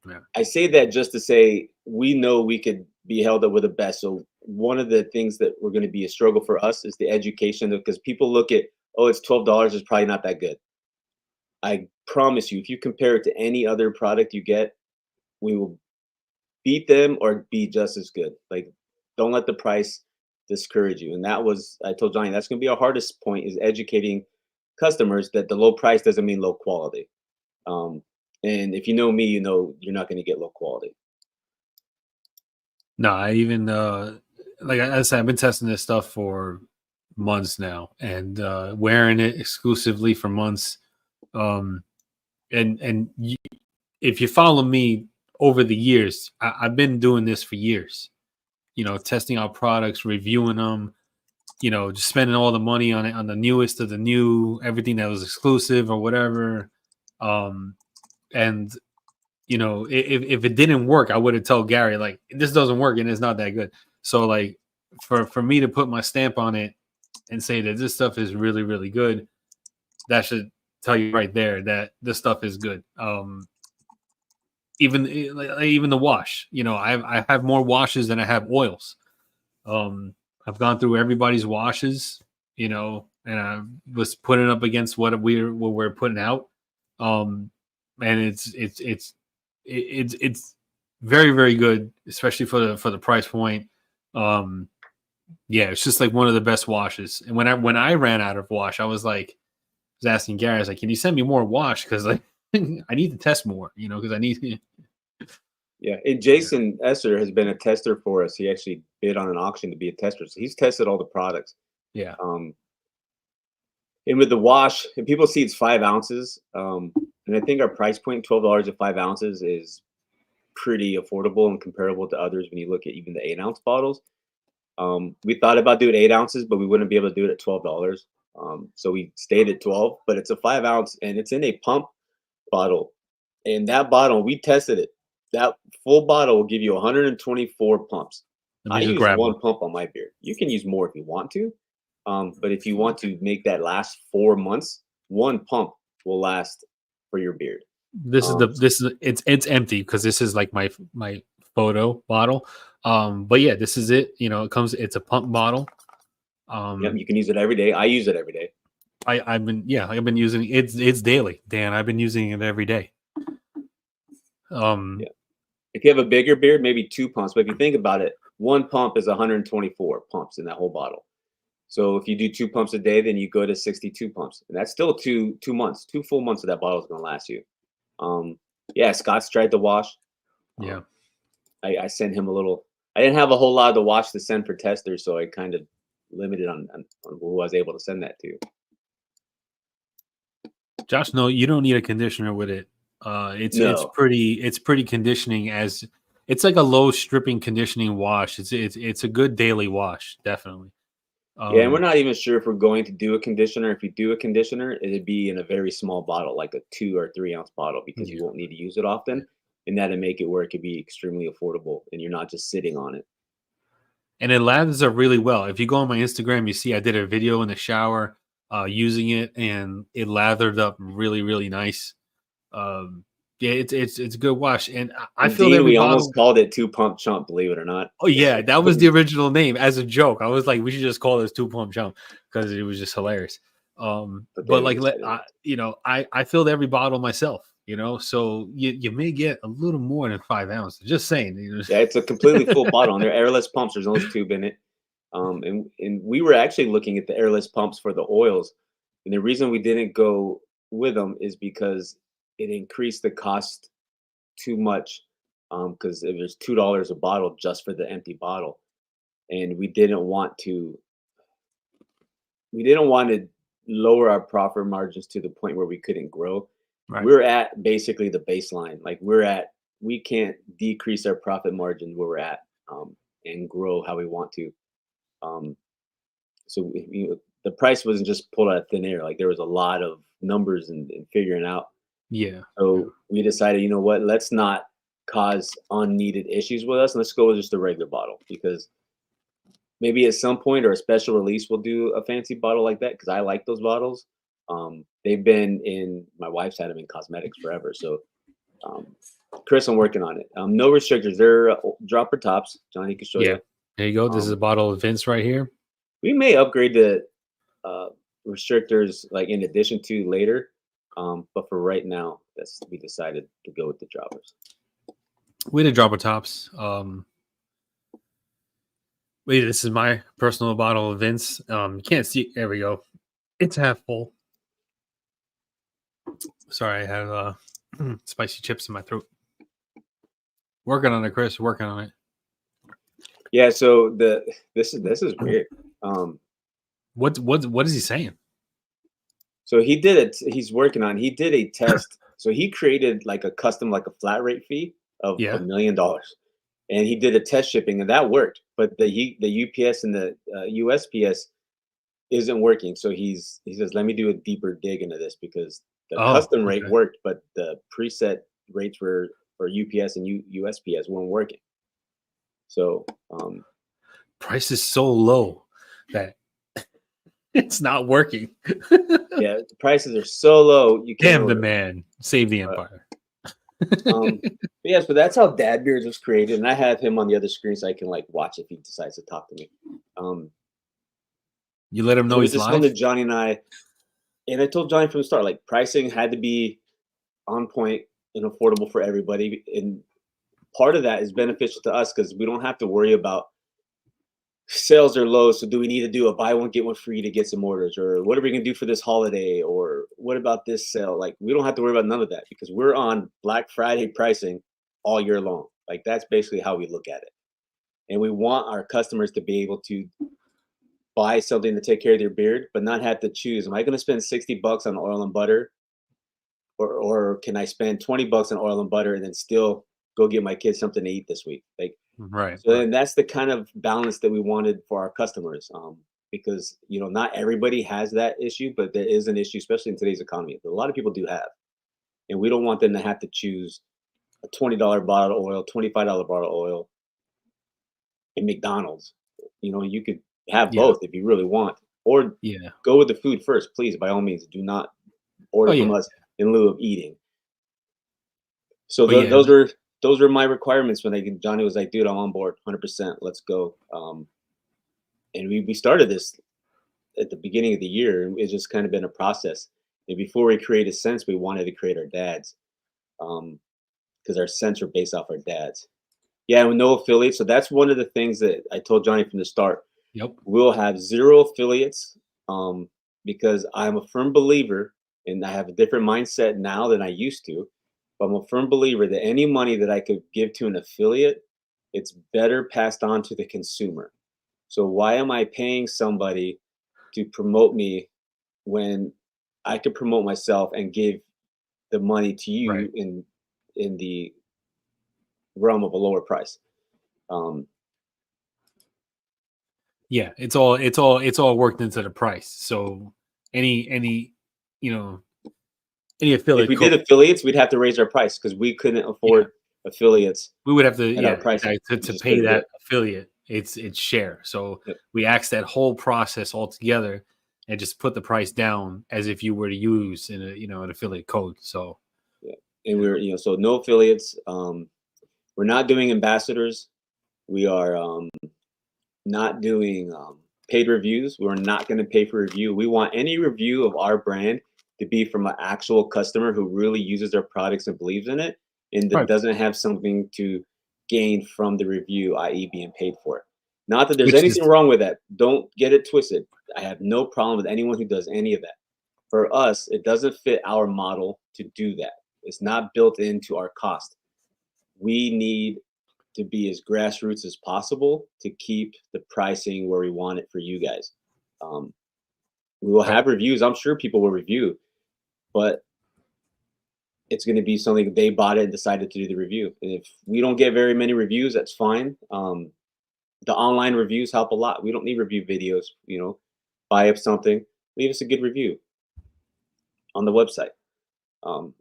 A: Yeah.
B: I say that just to say we know we could be held up with the best. So one of the things that we're going to be a struggle for us is the education, because people look at, oh, it's $12, it's probably not that good. I promise you, if you compare it to any other product you get, we will beat them or be just as good. Like, don't let the price discourage you. And that was, I told Johnny, that's going to be our hardest point, is educating customers that the low price doesn't mean low quality. Um, and if you know me, you know you're not going to get low quality.
A: No, I even like I said, I've been testing this stuff for months now and wearing it exclusively for months. Um, and if you follow me over the years, I've been doing this for years. Testing out products, reviewing them. Just spending all the money on it, on the newest of the new, everything that was exclusive or whatever. Um, and if it didn't work, I would have told Gary, like, this doesn't work and it's not that good. So like for me to put my stamp on it and say that this stuff is really, really good, that should tell you right there that this stuff is good. Even the wash, I have more washes than I have oils. Um, I've gone through everybody's washes, and I was putting up against what we're putting out. Um, and it's very, very good, especially for the price point. Um, yeah, it's just like one of the best washes. And when I ran out of wash, I was asking Gary, I was like, can you send me more wash? Because like I need to test more, because I need.
B: Yeah, and
A: Yeah.
B: Jason Esser has been a tester for us. He actually bid on an auction to be a tester. So he's tested all the products.
A: Yeah.
B: Um, and with the wash, and people see it's 5 ounces. And I think our price point, $12 at 5 ounces, is pretty affordable and comparable to others when you look at even the 8 ounce bottles. We thought about doing 8 ounces, but we wouldn't be able to do it at $12. So we stayed at 12, but it's a 5 ounce and it's in a pump bottle. And that bottle, we tested it. That full bottle will give you 124 pumps.
A: Let
B: I
A: me just
B: use
A: grab one.
B: one pump on my beer. You can use more if you want to. But if you want to make that last 4 months, one pump will last for your beard.
A: It's empty because this is like my photo bottle. But yeah, this is it. It's a pump bottle.
B: Yep, you can use it every day. I use it every day.
A: I've been using it's daily, Dan. I've been using it every day.
B: Yeah. If you have a bigger beard, maybe 2 pumps. But if you think about it, one pump is 124 pumps in that whole bottle. So if you do 2 pumps a day, then you go to 62 pumps, and that's still 2 months, 2 full months of that bottle is going to last you. Yeah, Scott's tried to wash.
A: Yeah.
B: I sent him a little. I didn't have a whole lot of the wash to send for testers, so I kind of limited on who I was able to send that to.
A: Josh, no, you don't need a conditioner with it. It's
B: No.
A: pretty conditioning, as it's like a low stripping conditioning wash. It's a good daily wash, definitely.
B: Yeah, and we're not even sure if we're going to do a conditioner. If we do a conditioner, it'd be in a very small bottle, like a 2 or 3 ounce bottle, because
A: Yeah.
B: you won't need to use it often, and that'd make it where it could be extremely affordable, and you're not just sitting on it.
A: And it lathers up really well. If you go on my Instagram, you see I did a video in the shower using it, and it lathered up really, really nice. Yeah, it's a good wash, and I filled
B: Indeed,
A: every
B: we
A: bottle.
B: almost called it 2 pump chump, believe it or not.
A: Oh yeah, that was the original name as a joke. I was like, we should just call this 2 pump jump because it was just hilarious.
B: But
A: But
B: then we
A: like,
B: decided not to.
A: I filled every bottle myself. So you may get a little more than 5 ounces. Just saying.
B: Yeah, it's a completely full bottle, and they're airless pumps. There's no tube in it. And we were actually looking at the airless pumps for the oils, and the reason we didn't go with them is because it increased the cost too much. Because it was $2 a bottle just for the empty bottle, and we didn't want to lower our profit margins to the point where we couldn't grow.
A: Right.
B: We're at basically the baseline. Like we can't decrease our profit margin where we're at, and grow how we want to. Um, so the price wasn't just pulled out of thin air. Like there was a lot of numbers and figuring out.
A: Yeah.
B: So we decided, you know what, let's not cause unneeded issues with us. Let's go with just a regular bottle, because maybe at some point or a special release we'll do a fancy bottle like that, because I like those bottles. They've been in my wife's had them in cosmetics forever. So Chris, I'm working on it. No restrictors. They're dropper tops. Johnny can show
A: Yeah.
B: you.
A: There you go. This is a bottle of Vince right here.
B: We may upgrade the restrictors like in addition to later, but for right now, we decided to go with the droppers.
A: We did dropper tops. Wait, this is my personal bottle of Vince. You can't see. There we go. It's half full. Sorry, I have spicy chips in my throat. Working on it, Chris. Working on it.
B: Yeah. So this is weird.
A: What is he saying?
B: So he did it. He did a test. So he created like a custom, like a flat rate fee of $1 million, and he did a test shipping, and that worked. But the UPS and the USPS isn't working. So he says, let me do a deeper dig into this, because the custom rate worked, but the preset rates were for UPS and USPS weren't working. So
A: price is so low that it's not working.
B: Yeah, the prices are so low. You can't.
A: Damn the man, save the empire.
B: Yeah, so that's how Dad Beards was created, and I have him on the other screen so I can like watch if he decides to talk to me.
A: You let him know he's
B: just
A: live.
B: To Johnny and I told Johnny from the start, like pricing had to be on point and affordable for everybody, and part of that is beneficial to us because we don't have to worry about sales are low. So do we need to do a buy one get one free to get some orders, or what are we gonna do for this holiday, or what about this sale? Like we don't have to worry about none of that because we're on Black Friday pricing all year long. Like that's basically how we look at it. and we want our customers to be able to buy something to take care of their beard, but not have to choose. Am I going to spend $60 on oil and butter, or can I spend $20 on oil and butter and then still go get my kids something to eat this week? Like,
A: Right.
B: so then that's the kind of balance that we wanted for our customers. Because not everybody has that issue, but there is an issue, especially in today's economy, that a lot of people do have, and we don't want them to have to choose a $20 bottle of oil, $25 bottle of oil in McDonald's. You could have
A: Yeah.
B: both if you really want, or
A: Yeah.
B: go with the food first, please. By all means, do not
A: Oh
B: order from
A: yeah.
B: us in lieu of eating. So
A: But yeah.
B: those were my requirements when Johnny was like, "Dude, I'm on board, 100%. Let's go." And we started this at the beginning of the year, and it's just kind of been a process. And before we created Sense, we wanted to create our dads, because our scents are based off our dads. Yeah, with no affiliates. So that's one of the things that I told Johnny from the start.
A: Yep.
B: We'll have 0 affiliates, because I'm a firm believer, and I have a different mindset now than I used to. But I'm a firm believer that any money that I could give to an affiliate, it's better passed on to the consumer. So why am I paying somebody to promote me when I could promote myself and give the money to
A: Right.
B: you in the realm of a lower price? Um,
A: Yeah. It's all worked into the price. So any you know any
B: if
A: affiliate
B: we
A: code,
B: did affiliates, we'd have to raise our price because we couldn't
A: yeah,
B: afford affiliates
A: we would have to,
B: at our
A: yeah,
B: pricing.
A: exactly,
B: We
A: to
B: just
A: pay
B: couldn't do
A: that
B: it.
A: affiliate its share. So
B: Yep.
A: we asked that whole process all together and just put the price down as if you were to use in an affiliate code. So
B: Yeah. And
A: yeah.
B: so no affiliates. We're not doing ambassadors. We are not doing paid reviews. We're not going to pay for review. We want any review of our brand to be from an actual customer who really uses our products and believes in it, and that
A: Right.
B: doesn't have something to gain from the review, i.e., being paid for it. Not that there's
A: Which is
B: anything wrong with that. Don't get it twisted. I have no problem with anyone who does any of that. For us, it doesn't fit our model to do that. It's not built into our cost. We need to be as grassroots as possible to keep the pricing where we want it for you guys. Um, we will
A: right.
B: have reviews. I'm sure people will review, but it's going to be something they bought it and decided to do the review. And if we don't get very many reviews, that's fine. The online reviews help a lot. We don't need review videos. Buy up something, leave us a good review on the website.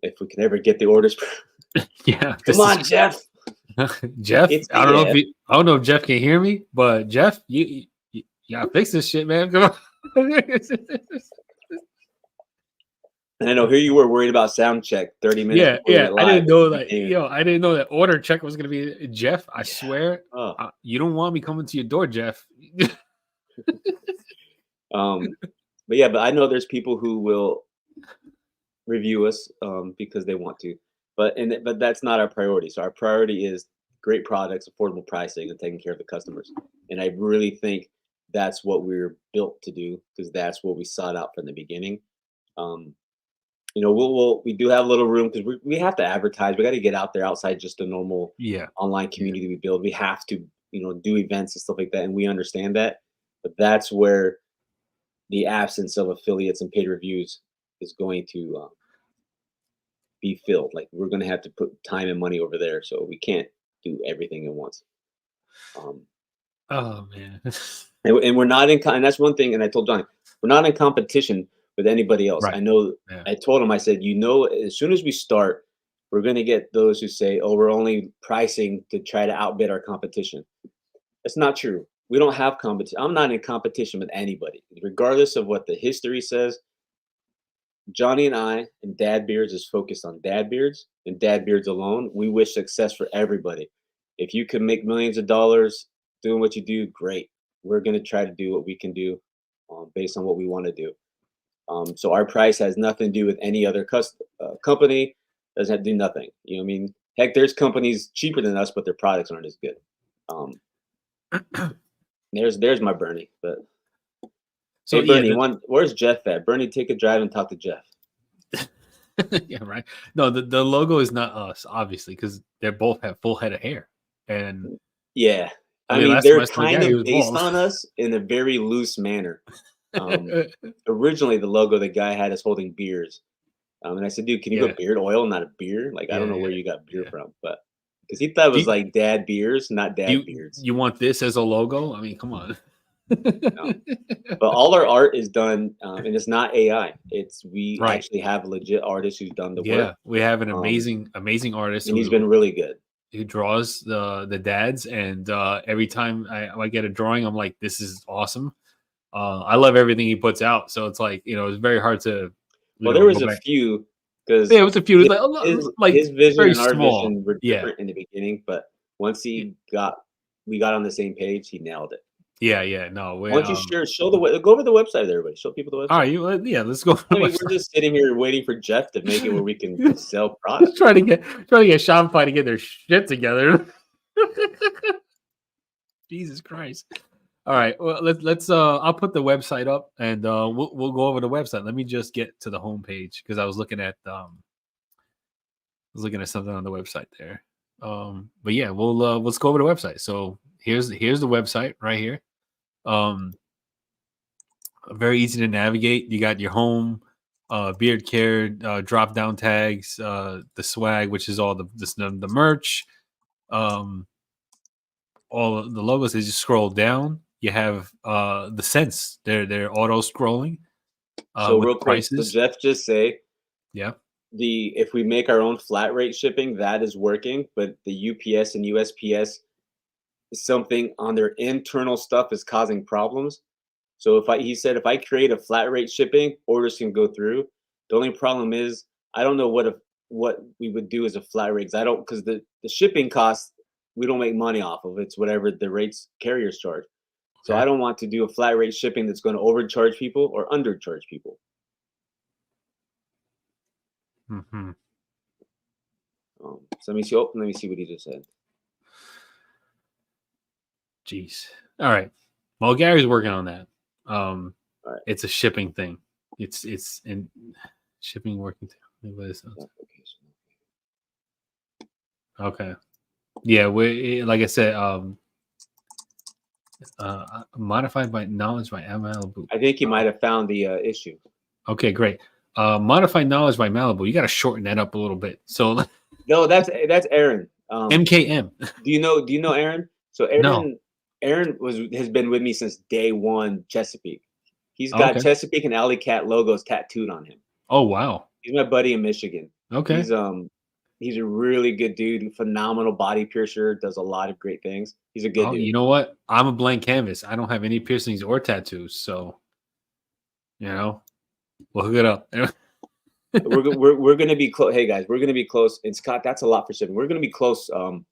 B: If we can ever get the orders.
A: Yeah.
B: Come on, Jeff.
A: Jeff,
B: It's
A: I don't know
B: Jeff.
A: I don't know if Jeff can hear me, but Jeff, you gotta fix this shit, man. Come on.
B: And I know here you were worried about sound check 30 minutes
A: Yeah,
B: before we
A: yeah.
B: went
A: I
B: live.
A: didn't know
B: And you
A: that.
B: came in.
A: I didn't know that order check was gonna be Jeff. I
B: Yeah.
A: swear,
B: Oh.
A: you don't want me coming to your door, Jeff.
B: But I know there's people who will review us because they want to, but that's not our priority. So our priority is great products, affordable pricing, and taking care of the customers. And I really think that's what we're built to do, because that's what we sought out from the beginning. Um, we do have a little room because we have to advertise. We got to get out there outside just the normal
A: Yeah,
B: online
A: yeah,
B: community we build. We have to do events and stuff like that, and we understand that. But that's where the absence of affiliates and paid reviews is going to be filled. Like, we're going to have to put time and money over there, so we can't do everything at once. Um,
A: oh man.
B: and we're not and that's one thing. And I told Johnny, we're not in competition with anybody else.
A: Right.
B: I know.
A: Yeah.
B: I told him, I said, as soon as we start, we're going to get those who say, "Oh, we're only pricing to try to outbid our competition." That's not true. We don't have competition. I'm not in competition with anybody, regardless of what the history says. Johnny and I and Dad Beards is focused on Dad Beards and Dad Beards alone. We wish success for everybody. If you can make millions of dollars doing what you do, great. We're going to try to do what we can do based on what we want to do. So our price has nothing to do with any other company. Doesn't have to do nothing. You know what I mean? Heck, there's companies cheaper than us, but their products aren't as good. There's my Bernie. But
A: So
B: hey,
A: yeah,
B: Bernie, where's Jeff at? Bernie, take a drive and talk to Jeff.
A: yeah, right. No, the logo is not us, obviously, because they both have full head of hair, and
B: Yeah,
A: I
B: I
A: mean,
B: mean,
A: last time
B: they're
A: I saw
B: kind
A: Gary, he
B: of
A: was
B: based
A: bald.
B: on us in a very loose manner. Originally, the logo the guy had us holding beers. And I said, "Dude, can you
A: Yeah,
B: put beard oil, not a beer? Like, I don't
A: yeah,
B: know
A: yeah,
B: where you got beer
A: yeah.
B: from, but because he thought it
A: Do
B: was
A: you,
B: like dad beers, not
A: do
B: dad
A: you
B: beards.
A: you want this as a logo? I mean, come on.
B: No. But all our art is done, and it's not AI. It's we
A: Right.
B: actually have a legit artist who's done the
A: Yeah,
B: work,
A: we have an
B: um,
A: amazing artist
B: and he's been really good.
A: who draws the dads, and every time I get a drawing, I'm like, this is awesome. I love everything he puts out, so it's like, it's very hard to
B: Well, there was
A: go
B: a
A: back.
B: few because
A: Yeah, it was a few. It was
B: his
A: like
B: his vision
A: very
B: and our
A: small.
B: vision were
A: Yeah,
B: different in the beginning, but once we got on the same page, he nailed it.
A: yeah, yeah. No, we
B: Why don't you show go over the website, everybody. Show people the
A: all
B: website.
A: right. Yeah, let's go.
B: I mean, we're just sitting here waiting for Jeff to make it where we can sell
A: Just
B: product.
A: trying to get Shopify to get their shit together. Jesus Christ. All right. Well, let's I'll put the website up, and we'll go over the website. Let me just get to the homepage because I was looking at something on the website there. But yeah, let's go over the website. So here's the website right here. Very easy to navigate. You got your home, beard care, drop down tags, the swag, which is all the merch, all of the logos. As you scroll down, you have the cents. They're auto scrolling
B: So
A: with
B: real
A: the
B: quick, so
A: prices.
B: Jeff just say
A: Yeah.
B: if we make our own flat rate shipping, that is working, but the UPS and USPS something on their internal stuff is causing problems. So he said if I create a flat rate shipping, orders can go through. The only problem is I don't know what we would do as a flat rate. 'Cause I don't because the shipping costs we don't make money off of. It's whatever the rates carriers charge. So I
A: Okay.
B: don't want to do a flat rate shipping that's going to overcharge people or undercharge people.
A: Hmm.
B: So let me see. Oh, let me see what he just said.
A: Jeez. All right. Well, Gary's working on that.
B: All right.
A: It's a shipping thing. It's in shipping working. What is that? Okay. Yeah, we like I said, modified by knowledge by Malibu.
B: I think he might have found the issue.
A: Okay, great. Modified knowledge by Malibu. You got to shorten that up a little bit. So
B: No, that's Aaron.
A: MKM.
B: Do you know Aaron? So
A: No.
B: Aaron has been with me since day one. Chesapeake. He's got
A: Okay.
B: Chesapeake and Alley Cat logos tattooed on him.
A: Oh wow.
B: He's my buddy in Michigan.
A: Okay.
B: He's a really good dude. Phenomenal body piercer. Does a lot of great things. He's a good
A: Oh,
B: dude.
A: you know what? I'm a blank canvas. I don't have any piercings or tattoos, so we'll hook it up.
B: We're gonna be close. Hey guys, we're gonna be close. And Scott, that's a lot for shipping. We're gonna be close to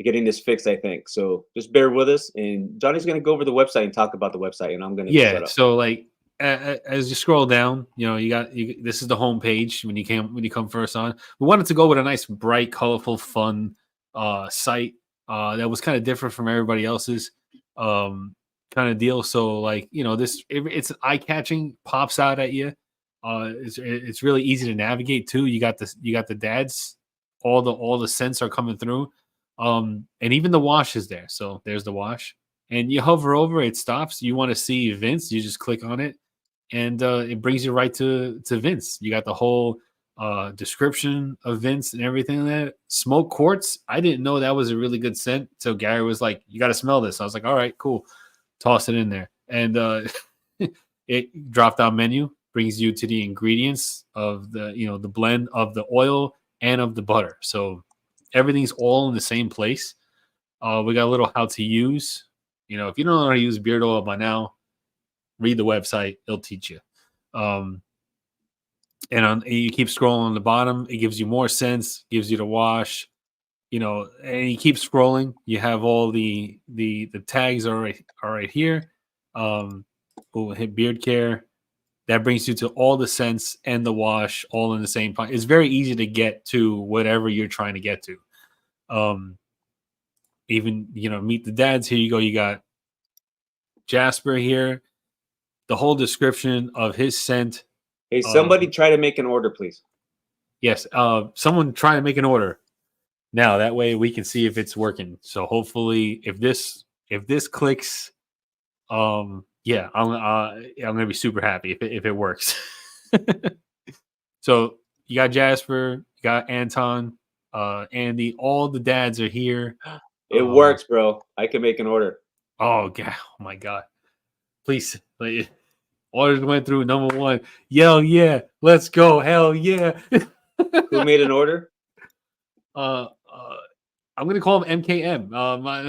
B: getting this fixed, I think. So just bear with us. And Johnny's gonna go over the website and talk about the website, and I'm gonna
A: Yeah.
B: shut up.
A: So like as you scroll down, this is the home page when you come first on. We wanted to go with a nice, bright, colorful, fun site that was kind of different from everybody else's kind of deal. So like it's eye catching, pops out at you. It's really easy to navigate too. You got the dads, all the scents are coming through, and even the wash is there. So there's the wash, and you hover over it, stops. You want to see Vince, you just click on it, and it brings you right to Vince. You got the whole description of Vince and everything. That smoke quartz, I didn't know that was a really good scent. So Gary was like, "You got to smell this." I was like, "All right, cool." Toss it in there, and it drop down menu brings you to the ingredients of the blend of the oil and of the butter. So everything's all in the same place. We got a little how to use. If you don't know how to use beard oil by now, read the website. It'll teach you. And you keep scrolling on the bottom. It gives you more scents, gives you the wash, and you keep scrolling. You have all the tags are right here. We'll hit beard care. That brings you to all the scents and the wash all in the same point. It's very easy to get to whatever you're trying to get to. Even, meet the dads. Here you go. You got Jasper here. The whole description of his scent.
B: Hey, somebody try to make an order, please.
A: Yes. Someone try to make an order now. That way we can see if it's working. So hopefully if if this clicks, yeah, I'm gonna be super happy if it works. So you got Jasper, you got Anton, Andy, all the dads are here.
B: It works, bro. I can make an order.
A: Oh god, oh my god. Please, like, orders went through. Number one, yell yeah, let's go, hell yeah.
B: Who made an order?
A: uh, I'm gonna call him MKM.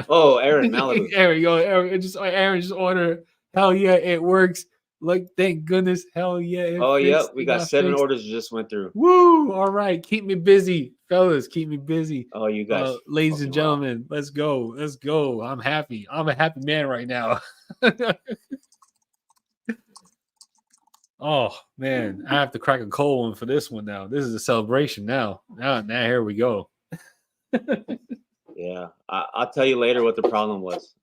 B: Oh, Aaron Malibu.
A: Aaron, just order. Hell yeah, it works. Like, thank goodness, hell yeah, it
B: Oh,
A: fixed.
B: yep. We
A: It
B: got 7
A: fixed.
B: orders that just went through.
A: Woo! All right, keep me busy, fellas. Keep me busy.
B: Oh, you guys.
A: Ladies and
B: fucking rock.
A: gentlemen, let's go. Let's go. I'm happy. I'm a happy man right now. Oh man, I have to crack a cold one for this one now. This is a celebration now. Now here we go.
B: Yeah. I'll tell you later what the problem was.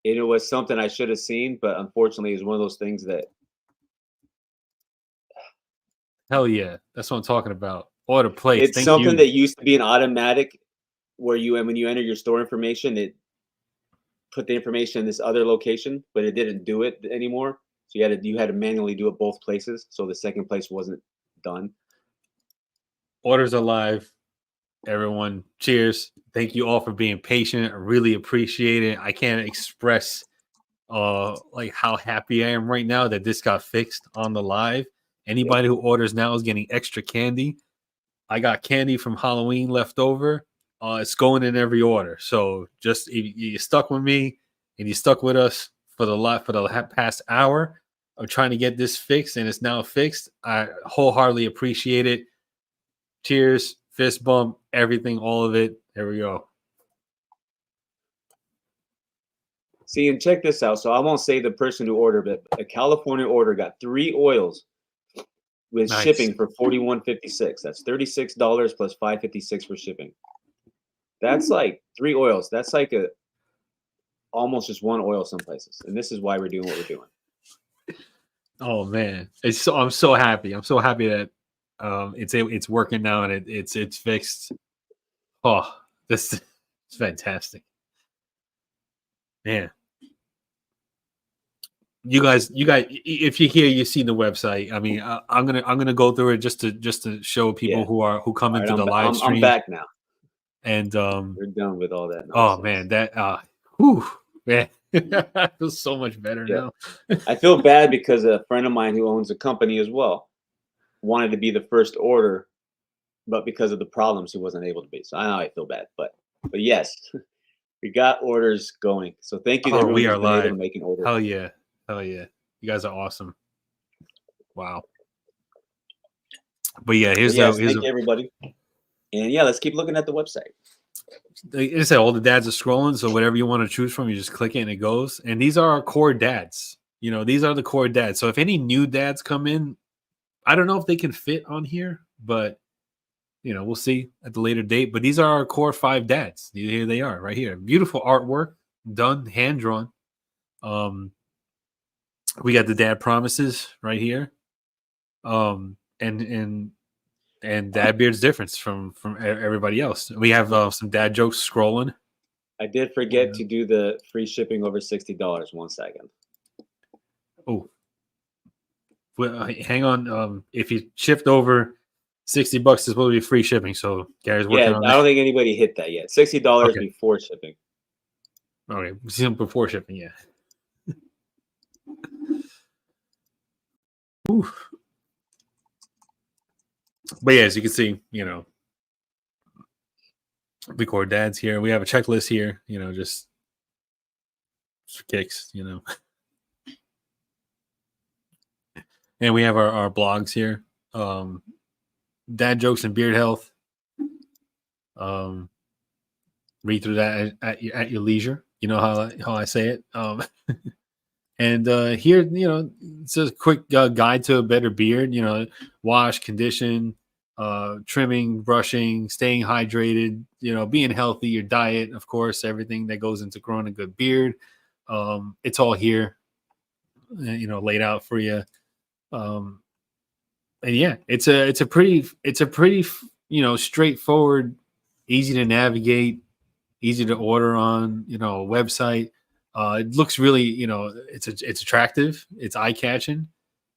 B: It was something I should have seen, but unfortunately, it's one of those things that
A: Hell yeah, that's what I'm talking about. Order place.
B: it's
A: Thank
B: something
A: you.
B: that used to be an automatic where when you enter your store information, it put the information in this other location, but it didn't do it anymore. So you had to manually do it both places. So the second place wasn't done.
A: Orders are live. Everyone, cheers. Thank you all for being patient. I really appreciate it. I can't express like how happy I am right now that this got fixed on the live. Anybody who orders now is getting extra candy. I got candy from Halloween left over. It's going in every order. So just if you stuck with me and you stuck with us for the past hour of trying to get this fixed, and it's now fixed, I wholeheartedly appreciate it. Cheers, fist bump, everything, all of it. There we go.
B: See, and check this out. So I won't say the person who ordered, but a California order got 3 oils with
A: Nice.
B: shipping for $41.56. That's $36 plus $5.56 for shipping. That's like 3 oils. That's like almost just 1 oil some places. And this is why we're doing what we're doing.
A: Oh man, I'm so happy. I'm so happy that it's working now and it's fixed. Oh, this is fantastic, man. You guys, if you hear, you see the website. I mean, I'm gonna go through it just to show people who come into the live stream.
B: I'm back now,
A: and
B: we're done with all that nonsense.
A: Oh man, whew, man, I feel so much better now.
B: I feel bad because a friend of mine who owns a company as well wanted to be the first order, but because of the problems, he wasn't able to be. So I know I feel bad, but yes, we got orders going. So thank you to everyone
A: We
B: who's
A: are
B: been able to
A: live.
B: make an order.
A: Hell yeah. Hell yeah. You guys are awesome. Wow. But yeah, here's
B: thank you, everybody. And yeah, let's keep looking at the website.
A: Like I said, all the dads are scrolling, so whatever you want to choose from, you just click it and it goes. And these are our core dads. You know, these are the core dads. So if any new dads come in, I don't know if they can fit on here, but you know, we'll see at the later date. But these are our core 5 dads. Here they are, right here. Beautiful artwork, done, hand drawn. We got the dad promises right here. And Dad Beard's difference from everybody else. We have some dad jokes scrolling.
B: I did forget to do the free shipping over $60. 1 second.
A: Oh, well, hang on. If you shift over $60, it's supposed to be free shipping. So Gary's working on that.
B: I don't think anybody hit that yet. $60 before shipping.
A: Okay, see him before shipping. Yeah. Oof. But yeah, as you can see, you know, we core dads here. We have a checklist here, you know, just for kicks, you know. And we have our blogs here. Dad jokes and beard health. Read through that at your leisure. You know how I say it. And here, you know, it's a quick guide to a better beard. You know, wash, condition, trimming, brushing, staying hydrated. You know, being healthy, your diet, of course, everything that goes into growing a good beard. It's all here, you know, laid out for you. And yeah, it's a pretty, you know, straightforward, easy to navigate, easy to order on, a website. It looks really, it's attractive, it's eye catching,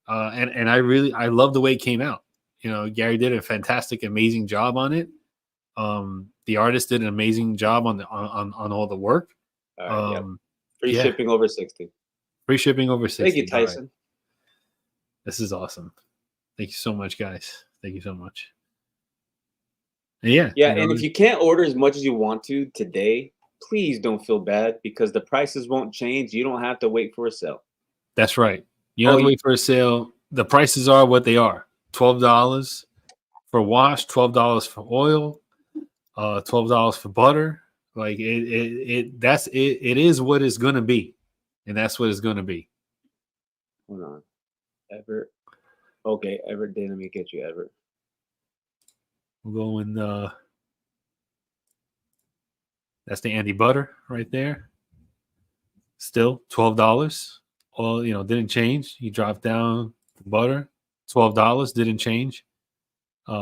A: and I love the way it came out. Gary did a fantastic, amazing job on it. The artist did an amazing job on all the work.
B: All right, yep. Free
A: Yeah.
B: shipping over 60.
A: Free shipping over 60.
B: Thank you,
A: All right.
B: Tyson.
A: This is awesome. Thank you so much, guys. Thank you so much. And yeah.
B: And if you can't order as much as you want to today, please don't feel bad because the prices won't change. You don't have to wait for a sale.
A: That's right. You don't have to wait for a sale. The prices are what they are. $12 for wash, $12 for oil, $12 for butter. Like it is what it's gonna be. And that's what it's gonna be.
B: Hold on. Everett. Okay, Everett, let me get you, Everett.
A: We'll go in that's the Andy Butter right there. Still $12. Oil, didn't change. You drop down the butter, $12, didn't change. Yeah.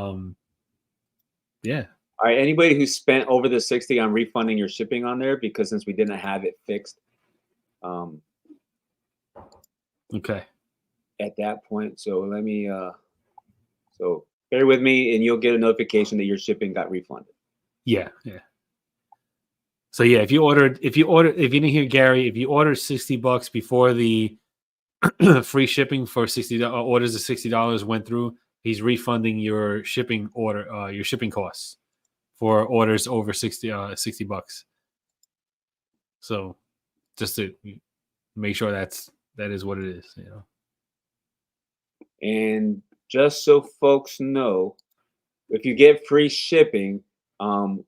B: All right, anybody who spent over the 60, I'm refunding your shipping on there because since we didn't have it fixed.
A: Okay.
B: At that point, so let me so bear with me and you'll get a notification that your shipping got refunded.
A: Yeah. So yeah, if you didn't hear Gary, if you ordered $60 before the free shipping for orders of $60 went through, he's refunding your shipping your shipping costs for orders over $60. So just to make sure that is what it is,
B: And just so folks know, if you get free shipping,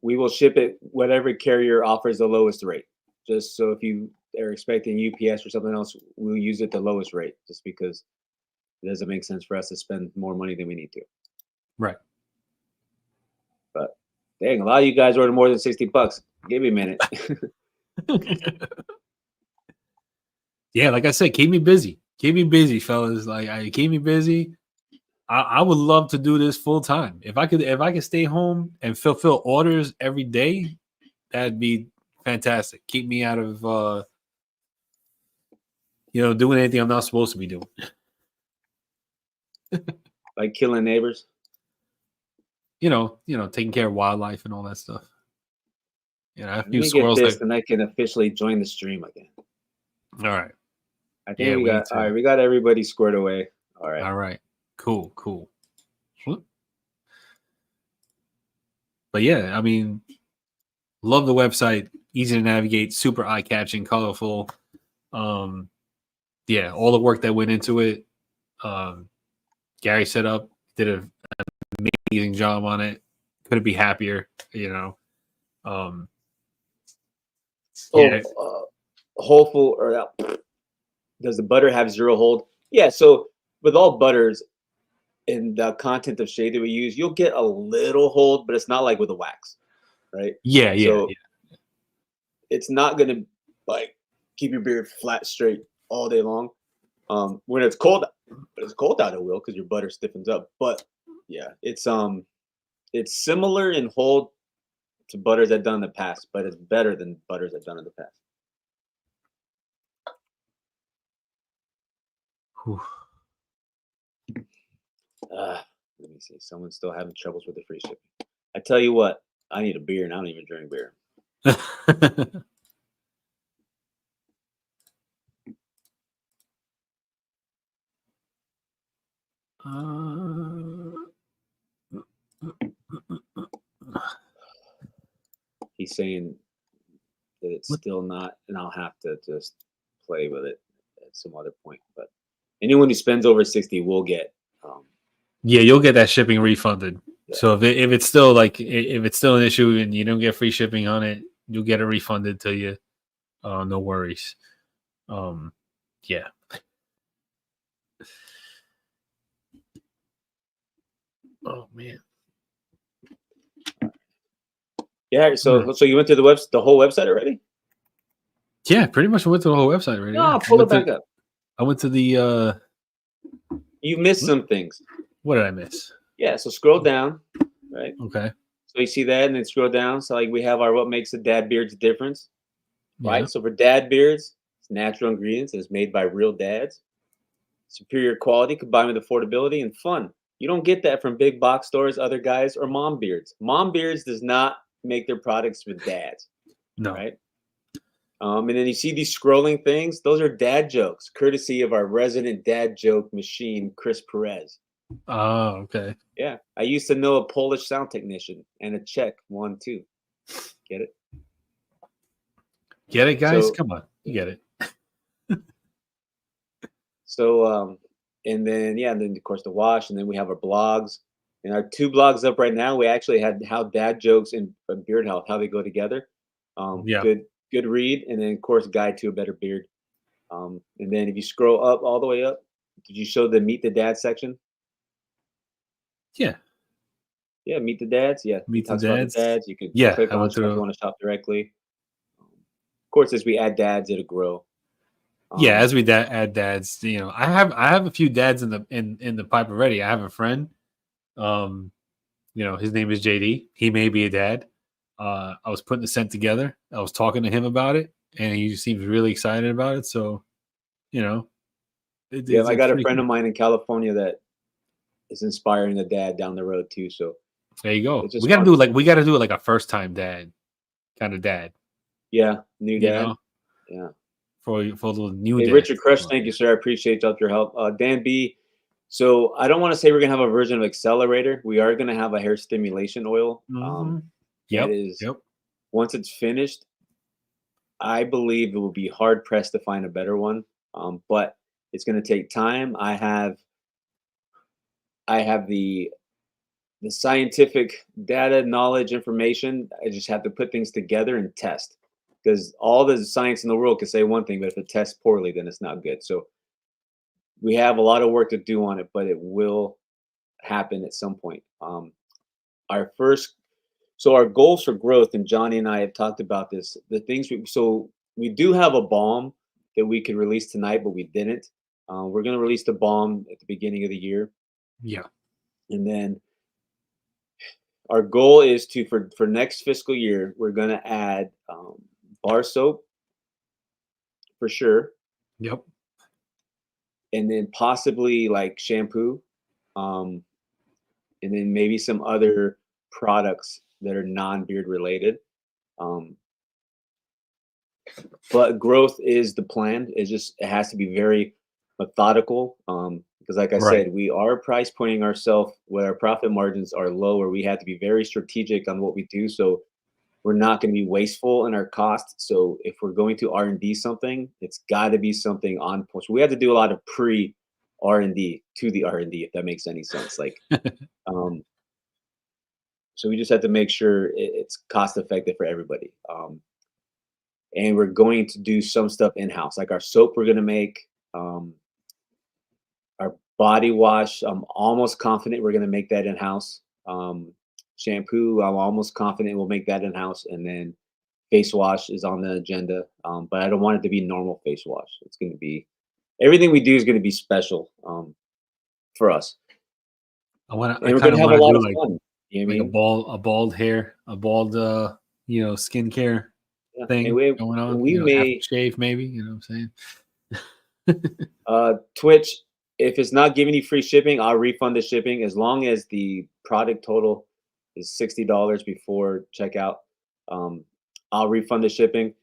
B: we will ship it whatever carrier offers the lowest rate. Just so if you are expecting UPS or something else, we'll use it the lowest rate just because it doesn't make sense for us to spend more money than we need to.
A: Right.
B: But dang, a lot of you guys order more than $60. Give me a minute.
A: Yeah, like I said, keep me busy. Keep me busy, fellas. Keep me busy. I would love to do this full time. If I could stay home and fulfill orders every day, that'd be fantastic. Keep me out of doing anything I'm not supposed to be doing.
B: Like killing neighbors.
A: Taking care of wildlife and all that stuff. A few
B: Let me
A: squirrels
B: get this, and I can officially join the stream again.
A: All right.
B: I think we got all right. We got everybody squared away. All right.
A: All right. Cool. But yeah, I mean, love the website. Easy to navigate, super eye-catching, colorful. Yeah, all the work that went into it. Gary set up, did an amazing job on it. Couldn't be happier,
B: Hopeful or does the butter have zero hold? Yeah. So with all butters in the content of shade that we use, you'll get a little hold, but it's not like with a wax, right?
A: Yeah.
B: So it's not gonna keep your beard flat straight all day long. When it's cold, out it will because your butter stiffens up. But yeah, it's similar in hold to butters I've done in the past, but it's better than butters I've done in the past. Let me see. Someone's still having troubles with the free shipping. I tell you what, I need a beer, and I don't even drink beer. He's saying that it's still not, and I'll have to just play with it at some other point. But anyone who spends over 60 will get.
A: Yeah, you'll get that shipping refunded. Yeah. So if it's still if it's still an issue and you don't get free shipping on it, you'll get it refunded to you. No worries. Yeah. Oh man.
B: Yeah. So you went to the whole website already?
A: Yeah, pretty much went to the whole website already.
B: No, pull it back up.
A: I went to the.
B: You missed some things.
A: What did I miss?
B: Yeah. So scroll down. Right.
A: Okay.
B: So you see that, and then scroll down. So like we have our what makes a dad beards difference,
A: Yeah.
B: right? So for dad beards, it's natural ingredients. It's made by real dads. Superior quality combined with affordability and fun. You don't get that from big box stores, other guys, or mom beards. Mom beards does not make their products with dads,
A: No.
B: right? And then you see these scrolling things. Those are dad jokes, courtesy of our resident dad joke machine, Chris Perez.
A: Oh, okay.
B: Yeah, I used to know a Polish sound technician and a Czech one too. Get it?
A: Get it, guys?
B: So
A: Come on. You get it.
B: So, and then yeah, and then of course the wash, and then we have our blogs, and our two blogs up right now. We actually had how dad jokes and beard health, how they go together.
A: Yeah.
B: Good read, and then of course guide to a better beard. And then if you scroll up all the way up, did you show the meet the dad section?
A: Yeah.
B: Yeah, meet the dads. Yeah, he
A: Meet the
B: talks about the
A: dads.
B: dads. You can
A: Yeah.
B: click
A: I
B: on
A: went
B: stuff you
A: through.
B: want to shop directly. Of course, as we add dads, it'll grow.
A: Yeah,
B: Um,
A: as we add dads, I have a few dads in the pipe already. I have a friend. Um, his name is JD. He may be a dad. I was putting the scent together. I was talking to him about it, and he seems really excited about it. So, you know,
B: yeah, I
A: it's
B: got a
A: pretty
B: friend
A: cool.
B: of mine in California that is inspiring a dad down the road too. So
A: There you go.
B: it's just fun.
A: We got to do it like a first time dad kind of dad.
B: Yeah, new
A: You
B: dad.
A: know,
B: Yeah.
A: for the new
B: Hey,
A: dads.
B: Richard Crush, thank you, sir. I appreciate your help. Dan B. So I don't want to say we're gonna have a version of Accelerator. We are gonna have a hair stimulation oil.
A: Hmm.
B: That
A: Yep.
B: is
A: Yep.
B: once it's finished, I believe it will be hard pressed to find a better one. But it's gonna take time. I have the scientific data, knowledge, information. I just have to put things together and test. Because all the science in the world can say one thing, but if it tests poorly, then it's not good. So we have a lot of work to do on it, but it will happen at some point. Our first, so our goals for growth, and Johnny and I have talked about this. The things we do have a balm that we could release tonight, but we didn't. We're going to release the balm at the beginning of the year,
A: Yeah.
B: and then our goal is to for next fiscal year, we're going to add bar soap for sure,
A: Yep.
B: and then possibly like shampoo. Um, and then maybe some other products that are non-beard related. Um, but growth is the plan. It has to be very methodical. Because like I
A: Right.
B: said, we are price pointing ourselves where our profit margins are lower. We have to be very strategic on what we do. So we're not going to be wasteful in our costs. So if we're going to R&D something, it's got to be something on point. So we have to do a lot of pre R&D to the R&D, if that makes any sense. Like, um, so we just have to make sure it's cost effective for everybody. And we're going to do some stuff in house, like our soap. We're going to make um, our body wash. I'm almost confident we're going to make that in house. Shampoo. I'm almost confident we'll make that in house, and then face wash is on the agenda. But I don't want it to be normal face wash. It's going to be everything we do is going to be special for us,
A: I
B: and we're
A: kind
B: going
A: of
B: to have a
A: want to
B: lot
A: do
B: of fun. You know what I mean?
A: a bald hair, a bald skincare
B: Yeah, and
A: thing
B: we
A: going on,
B: we may
A: aftershave maybe, you know what I'm saying?
B: Twitch, if it's not giving you free shipping, I'll refund the shipping as long as the product total is $60 before checkout. Um, I'll refund the shipping.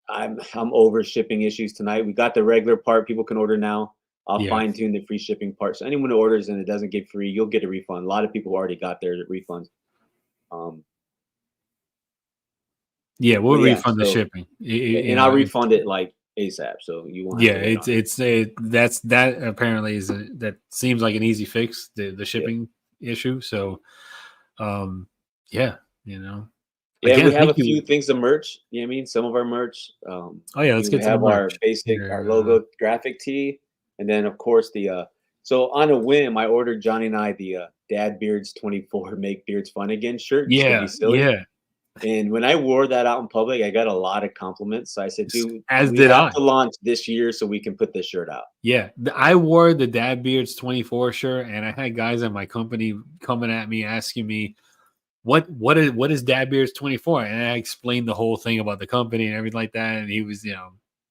B: I'm over shipping issues tonight. We got the regular part people can order now. I'll
A: Yeah.
B: fine tune the free shipping part. So anyone who orders and it doesn't get free, you'll get a refund. A lot of people already got their refunds. Um,
A: Yeah, we'll
B: but yeah,
A: refund the
B: so
A: shipping. You
B: and I'll
A: know,
B: refund it like ASAP, so you won't have
A: yeah,
B: to wait on it.
A: that apparently that seems like an easy fix, the
B: Yeah.
A: shipping issue. So, um, yeah, you know,
B: Yeah, we
A: again,
B: have
A: thank
B: a few
A: you.
B: things of merch. You know what I mean? Some of our merch.
A: Oh yeah, let's
B: You
A: get to the
B: have our
A: merch.
B: basic, our
A: Here,
B: logo graphic tee, and then of course the. So on a whim, I ordered Johnny and I the Dad Beards 24 Make Beards Fun Again shirt just to be
A: yeah,
B: silly.
A: yeah.
B: And when I wore that out in public, I got a lot of compliments. So I said, "Dude,
A: As
B: we
A: did
B: have
A: I.
B: to launch this year so we can put this shirt out."
A: Yeah, I wore the Dad Beards 24 shirt, and I had guys at my company coming at me asking me, what is Dad Beards 24? And I explained the whole thing about the company and everything like that. And he was, they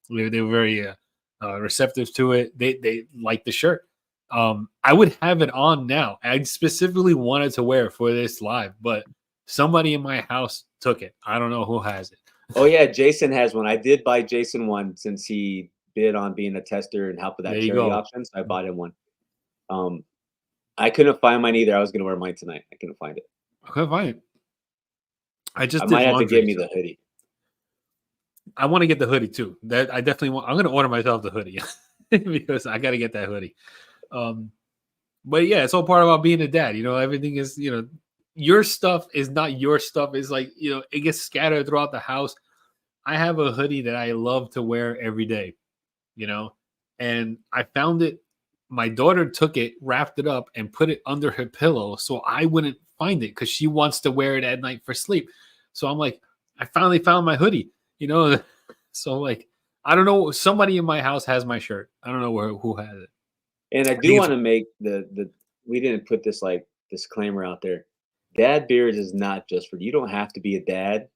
A: were very receptive to it. They liked the shirt. I would have it on now. I specifically wanted to wear it for this live, but somebody in my house took it. I don't know who has it.
B: Oh yeah, Jason has one. I did buy Jason one since he bid on being a tester and help with that
A: There you
B: charity
A: go.
B: option. So I bought him one. I couldn't find mine either. I was gonna wear mine tonight. I couldn't find it.
A: I couldn't find it. I just
B: I
A: did
B: might have to
A: laundry,
B: give me
A: so
B: the hoodie.
A: I want to get the hoodie too. That I definitely want. I'm going to order myself the hoodie because I got to get that hoodie. But yeah, it's all part about being a dad. Everything is, your stuff is not your stuff. It's like, it gets scattered throughout the house. I have a hoodie that I love to wear every day, and I found it. My daughter took it, wrapped it up, and put it under her pillow so I wouldn't find it because she wants to wear it at night for sleep. So I'm like, I finally found my hoodie, So like, I don't know. Somebody in my house has my shirt. I don't know who has it.
B: And I do want to make the we didn't put this like disclaimer out there. Dad Beards is not just for you. Don't have to be a dad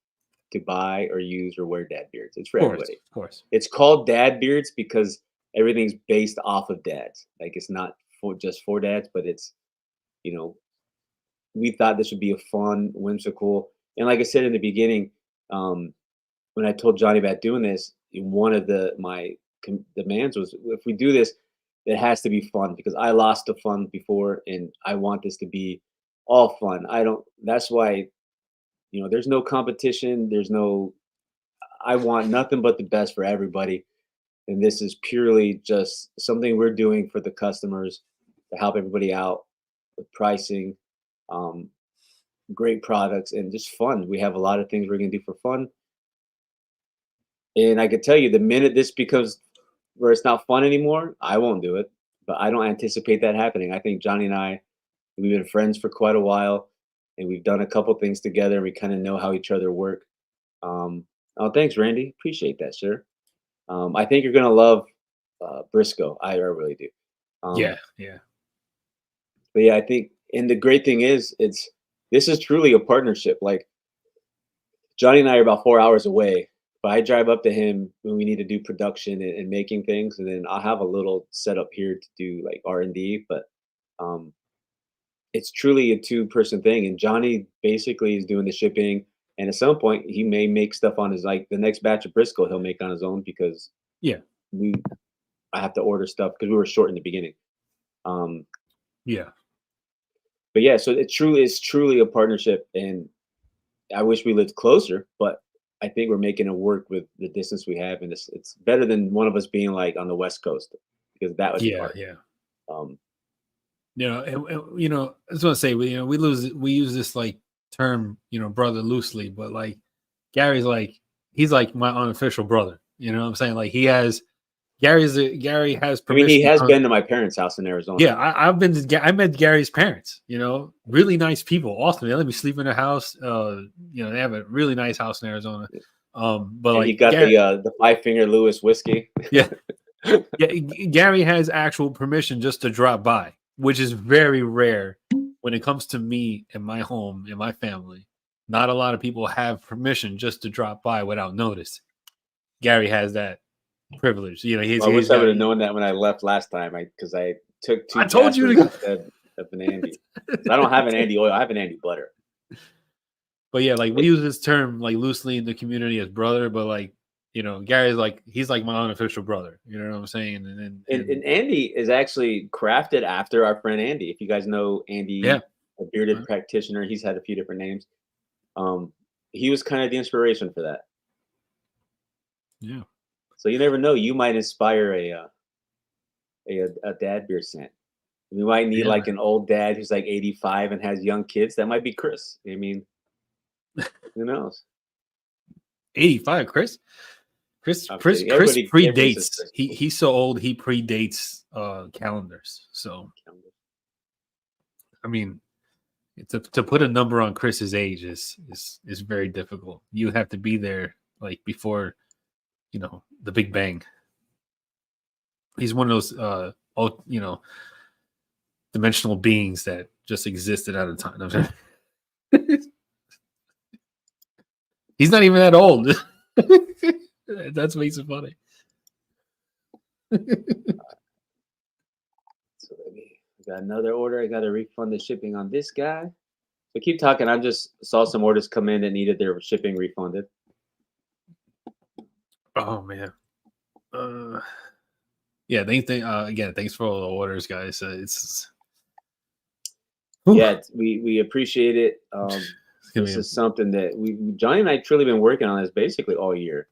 B: to buy or use or wear Dad Beards. It's for everybody.
A: Of course.
B: It's called Dad Beards because everything's based off of dads. Like it's not just for dads, but it's, we thought this would be a fun, whimsical, and like I said in the beginning, when I told Johnny about doing this, one of my demands was if we do this, it has to be fun because I lost the fun before, and I want this to be all fun. That's why, there's no competition. I want nothing but the best for everybody. And this is purely just something we're doing for the customers to help everybody out with pricing, great products, and just fun. We have a lot of things we're going to do for fun. And I could tell you the minute this becomes where it's not fun anymore, I won't do it. But I don't anticipate that happening. I think Johnny and I, we've been friends for quite a while, and we've done a couple things together, and we kind of know how each other work. Oh, thanks, Randy. Appreciate that, sir. I think you're gonna love Briscoe. I really do.
A: Yeah.
B: But yeah, I think, and the great thing is, this is truly a partnership. Like Johnny and I are about 4 hours away, but I drive up to him when we need to do production and making things, and then I'll have a little setup here to do like R&D. But it's truly a two-person thing, and Johnny basically is doing the shipping. And at some point, he may make stuff on his like the next batch of Briscoe he'll make on his own because I have to order stuff because we were short in the beginning.
A: Yeah.
B: But yeah, so it's truly a partnership, and I wish we lived closer, but I think we're making it work with the distance we have, and it's better than one of us being like on the West Coast because that would be hard.
A: Yeah. I was gonna say we use this like term, brother loosely, but like Gary's like he's like my unofficial brother. You know what I'm saying? Like Gary has permission.
B: I mean, he has been to my parents' house in Arizona.
A: Yeah, I met Gary's parents, really nice people. Awesome. They let me sleep in their house. They have a really nice house in Arizona. But
B: and
A: like
B: he got the 5-Finger Lewis whiskey.
A: Yeah. Gary has actual permission just to drop by, which is very rare when it comes to me and my home and my family. Not a lot of people have permission just to drop by without notice. Gary has that privilege.
B: I wish I would have known that when I left last time. Because I took two.
A: I told you to go
B: instead of an Andy. I don't have an Andy oil. I have an Andy butter.
A: But yeah, like we use this term like loosely in the community as brother, but like Gary's like he's like my unofficial brother. You know what I'm saying?
B: And Andy is actually crafted after our friend Andy. If you guys know Andy, a bearded practitioner, he's had a few different names. He was kind of the inspiration for that.
A: Yeah.
B: So you never know. You might inspire a dad beard scent. We might need like an old dad who's like 85 and has young kids. That might be Chris. I mean, who knows?
A: 85, Chris predates. He's so old he predates calendars. So I mean, to put a number on Chris's age is very difficult. You have to be there like before the Big Bang. He's one of those dimensional beings that just existed at a time. He's not even that old. That's what makes it funny.
B: So I got another order. I got to refund the shipping on this guy. So keep talking. I just saw some orders come in that needed their shipping refunded.
A: Oh man. Yeah, again, thanks for all the orders, guys. It's
B: Yeah, we appreciate it. This
A: be
B: is something that Johnny and I truly been working on this basically all year.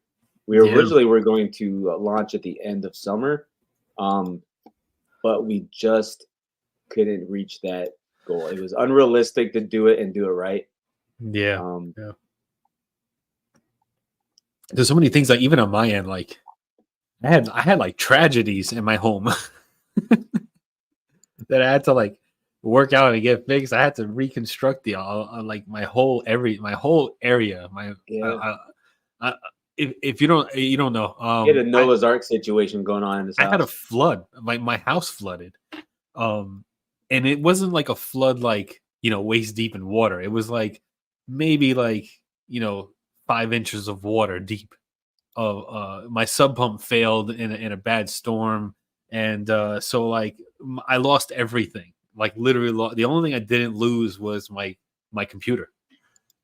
B: We originally were going to launch at the end of summer, but we just couldn't reach that goal. It was unrealistic to do it and do it right.
A: yeah. There's so many things, like even on my end, like I had like tragedies in my home that I had to like work out and get fixed. I had to reconstruct the like my whole area. If you don't know,
B: You had a Noah's Ark situation going on in this house.
A: I had a flood. My house flooded, and it wasn't like a flood like waist deep in water. It was like maybe like 5 inches of water deep. My sub pump failed in a bad storm, and so like I lost everything. Like literally, the only thing I didn't lose was my computer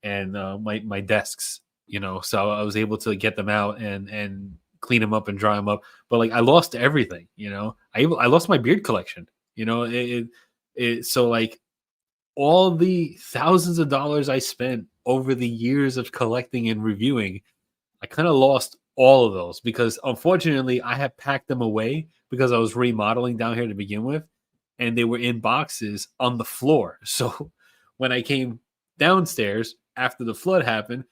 A: and my desks. So I was able to get them out and clean them up and dry them up. But like I lost everything. I lost my beard collection. So like all the thousands of dollars I spent over the years of collecting and reviewing, I kind of lost all of those because unfortunately I had packed them away because I was remodeling down here to begin with, and they were in boxes on the floor. So when I came downstairs after the flood happened,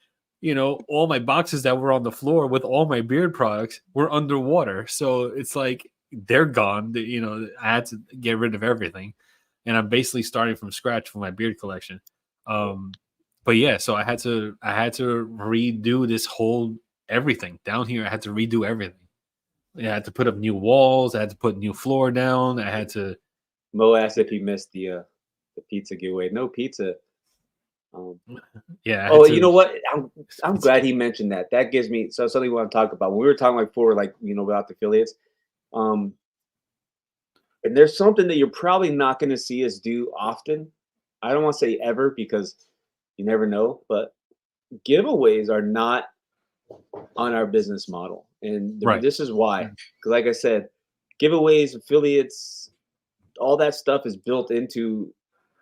A: all my boxes that were on the floor with all my beard products were underwater. So it's like they're gone. I had to get rid of everything, and I'm basically starting from scratch for my beard collection. But yeah, so I had to redo this whole everything down here. I had to redo everything. I had to put up new walls. I had to put new floor down. I had to.
B: Mo asked if he missed the pizza giveaway. No pizza.
A: Yeah.
B: Oh, you know what? I'm glad he mentioned that. That gives me something we want to talk about. When we were talking like before, like about the affiliates. And there's something that you're probably not going to see us do often. I don't want to say ever because you never know, but giveaways are not on our business model. And this is why. Because like I said, giveaways, affiliates, all that stuff is built into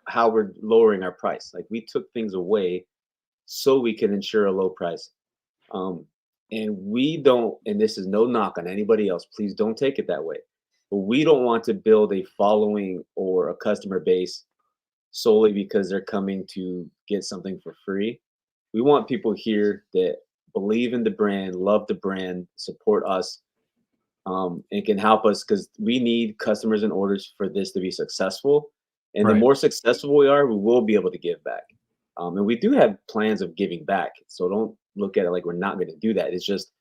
B: how we're lowering our price. Like we took things away so we can ensure a low price. And we don't, and this is no knock on anybody else, please don't take it that way. But we don't want to build a following or a customer base solely because they're coming to get something for free. We want people here that believe in the brand, love the brand, support us, and can help us because we need customers and orders for this to be successful. And the more successful we are, we will be able to give back. And we do have plans of giving back. So don't look at it like we're not going to do that. It's just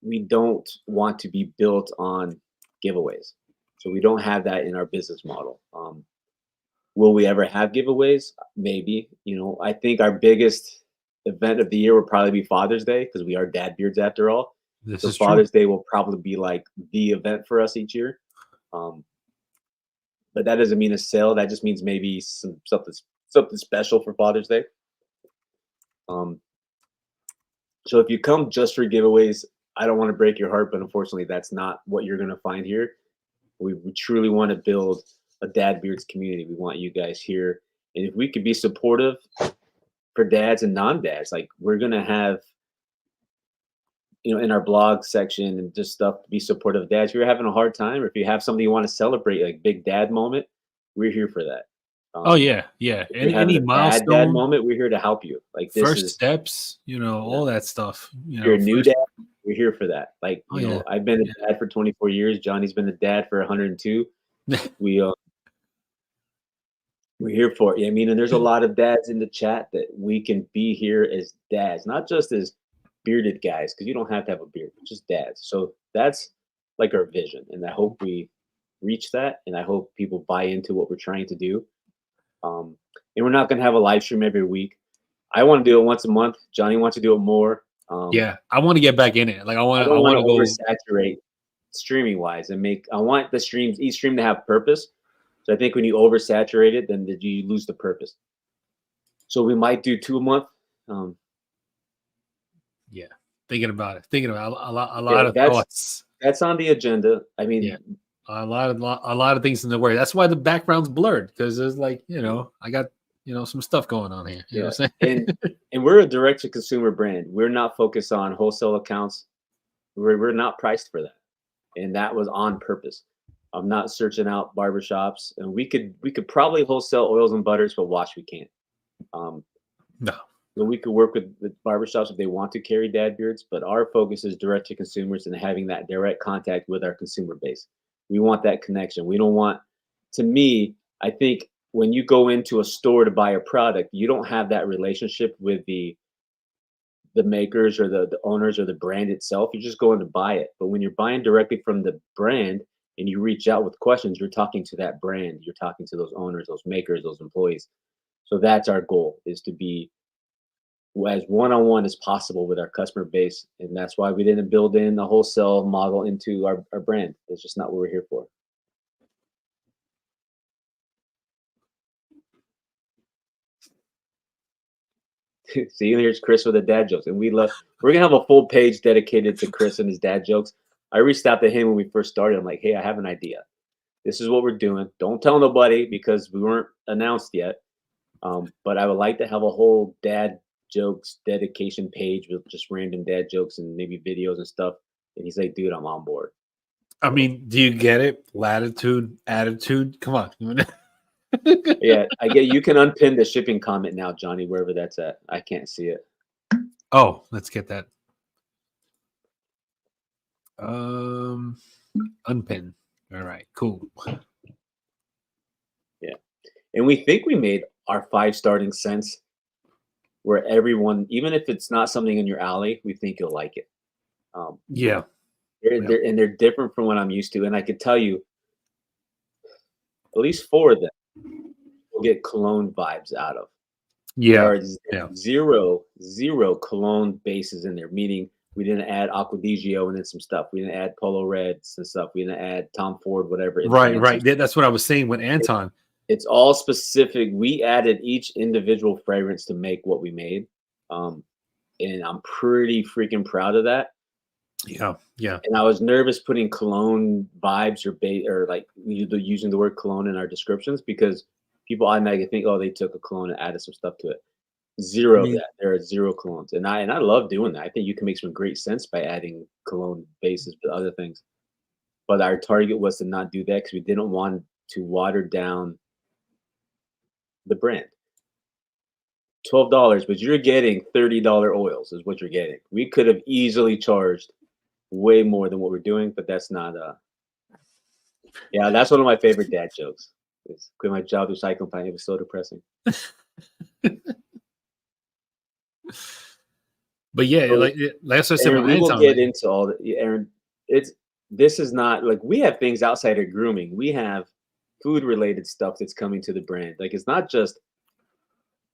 B: we don't want to be built on giveaways. So we don't have that in our business model. Will we ever have giveaways? Maybe. I think our biggest event of the year will probably be Father's Day because we are dad beards after all. So Father's Day will probably be like the event for us each year. But that doesn't mean a sale. That just means maybe something special for Father's Day. So if you come just for giveaways, I don't want to break your heart, but unfortunately, that's not what you're going to find here. We truly want to build a Dad Beards community. We want you guys here. And if we could be supportive for dads and non-dads, like we're going to have, in our blog section and just stuff to be supportive of dads. If you're having a hard time or if you have something you want to celebrate, like big dad moment, we're here for that.
A: Oh yeah. Any milestone,
B: dad moment, we're here to help you. Like this
A: first steps, all that stuff.
B: You're a new dad, we're here for that. Like I've been a dad for 24 years. Johnny's been a dad for 102. We're here for it. I mean, and there's a lot of dads in the chat that we can be here as dads, not just as bearded guys, because you don't have to have a beard, just dads. So that's like our vision, and I hope we reach that, and I hope people buy into what we're trying to do. And we're not going to have a live stream every week. I want to do it once a month. Johnny wants to do it more.
A: Yeah, I want to get back in it. Like I
B: I
A: want, I
B: don't want
A: want
B: to
A: to go.
B: oversaturate streaming wise and make. I want the streams, each stream to have purpose. So I think when you oversaturate it, then you lose the purpose. So we might do 2 a month. Um,
A: Yeah, thinking about it, thinking about a
B: yeah,
A: lot of thoughts.
B: that's on the agenda. I
A: Yeah,
B: mean,
A: a lot of things in the way. That's why the background's blurred because there's like I got some stuff going on here. You know
B: yeah,
A: what I'm saying?
B: and we're a direct to consumer brand. We're not focused on wholesale accounts. We're not priced for that, and that was on purpose. I'm not searching out barbershops, and we could probably wholesale oils and butters, but wash we can't. Um,
A: No.
B: so we could work with barbershops if they want to carry dad beards, but our focus is direct to consumers and having that direct contact with our consumer base. We want that connection. We don't want, to me, I think when you go into a store to buy a product, you don't have that relationship with the makers or the owners or the brand itself. You're just going to buy it. But when you're buying directly from the brand and you reach out with questions, you're talking to that brand. You're talking to those owners, those makers, those employees. So that's our goal, is to be as one-on-one as possible with our customer base. And that's why we didn't build in the wholesale model into our brand. It's just not what we're here for. See, and here's Chris with the dad jokes. And we're gonna have a full page dedicated to Chris and his dad jokes. I reached out to him when we first started. I'm like, hey, I have an idea. This is what we're doing. Don't tell nobody because we weren't announced yet. But I would like to have a whole dad jokes dedication page with just random dad jokes and maybe videos and stuff. And he's like, dude, I'm on board.
A: I mean, do you get it? Latitude, attitude. Come on.
B: Yeah, I get. You can unpin the shipping comment now, Johnny, wherever that's at. I can't see it.
A: Oh, let's get that. Unpin. All right, cool.
B: Yeah, and we think we made our 5 starting scents where everyone, even if it's not something in your alley, we think you'll like it.
A: Yeah.
B: They're different from what I'm used to, and I could tell you, at least 4 of them will get cologne vibes out of.
A: Yeah.
B: There are zero cologne bases in there, meaning we didn't add Aqua di Gio and then some stuff. We didn't add Polo Reds and stuff. We didn't add Tom Ford, whatever.
A: Right. That's what I was saying with Anton.
B: It's all specific. We added each individual fragrance to make what we made. And I'm pretty freaking proud of that.
A: Yeah.
B: And I was nervous putting cologne vibes or like using the word cologne in our descriptions because people automatically think, oh, they took a cologne and added some stuff to it. Zero of that. There are 0 colognes, and I love doing that. I think you can make some great sense by adding cologne bases with other things. But our target was to not do that because we didn't want to water down the brand. $12, but you're getting $30 oils is what you're getting. We could have easily charged way more than what we're doing, but that's not. Yeah, that's one of my favorite dad jokes. It's quit my job recycling plant. It was so depressing.
A: But yeah,
B: So,
A: like I said,
B: Aaron, we will
A: Anton,
B: get into all the Aaron. This is not like we have things outside of grooming. We have food related stuff that's coming to the brand. Like it's not just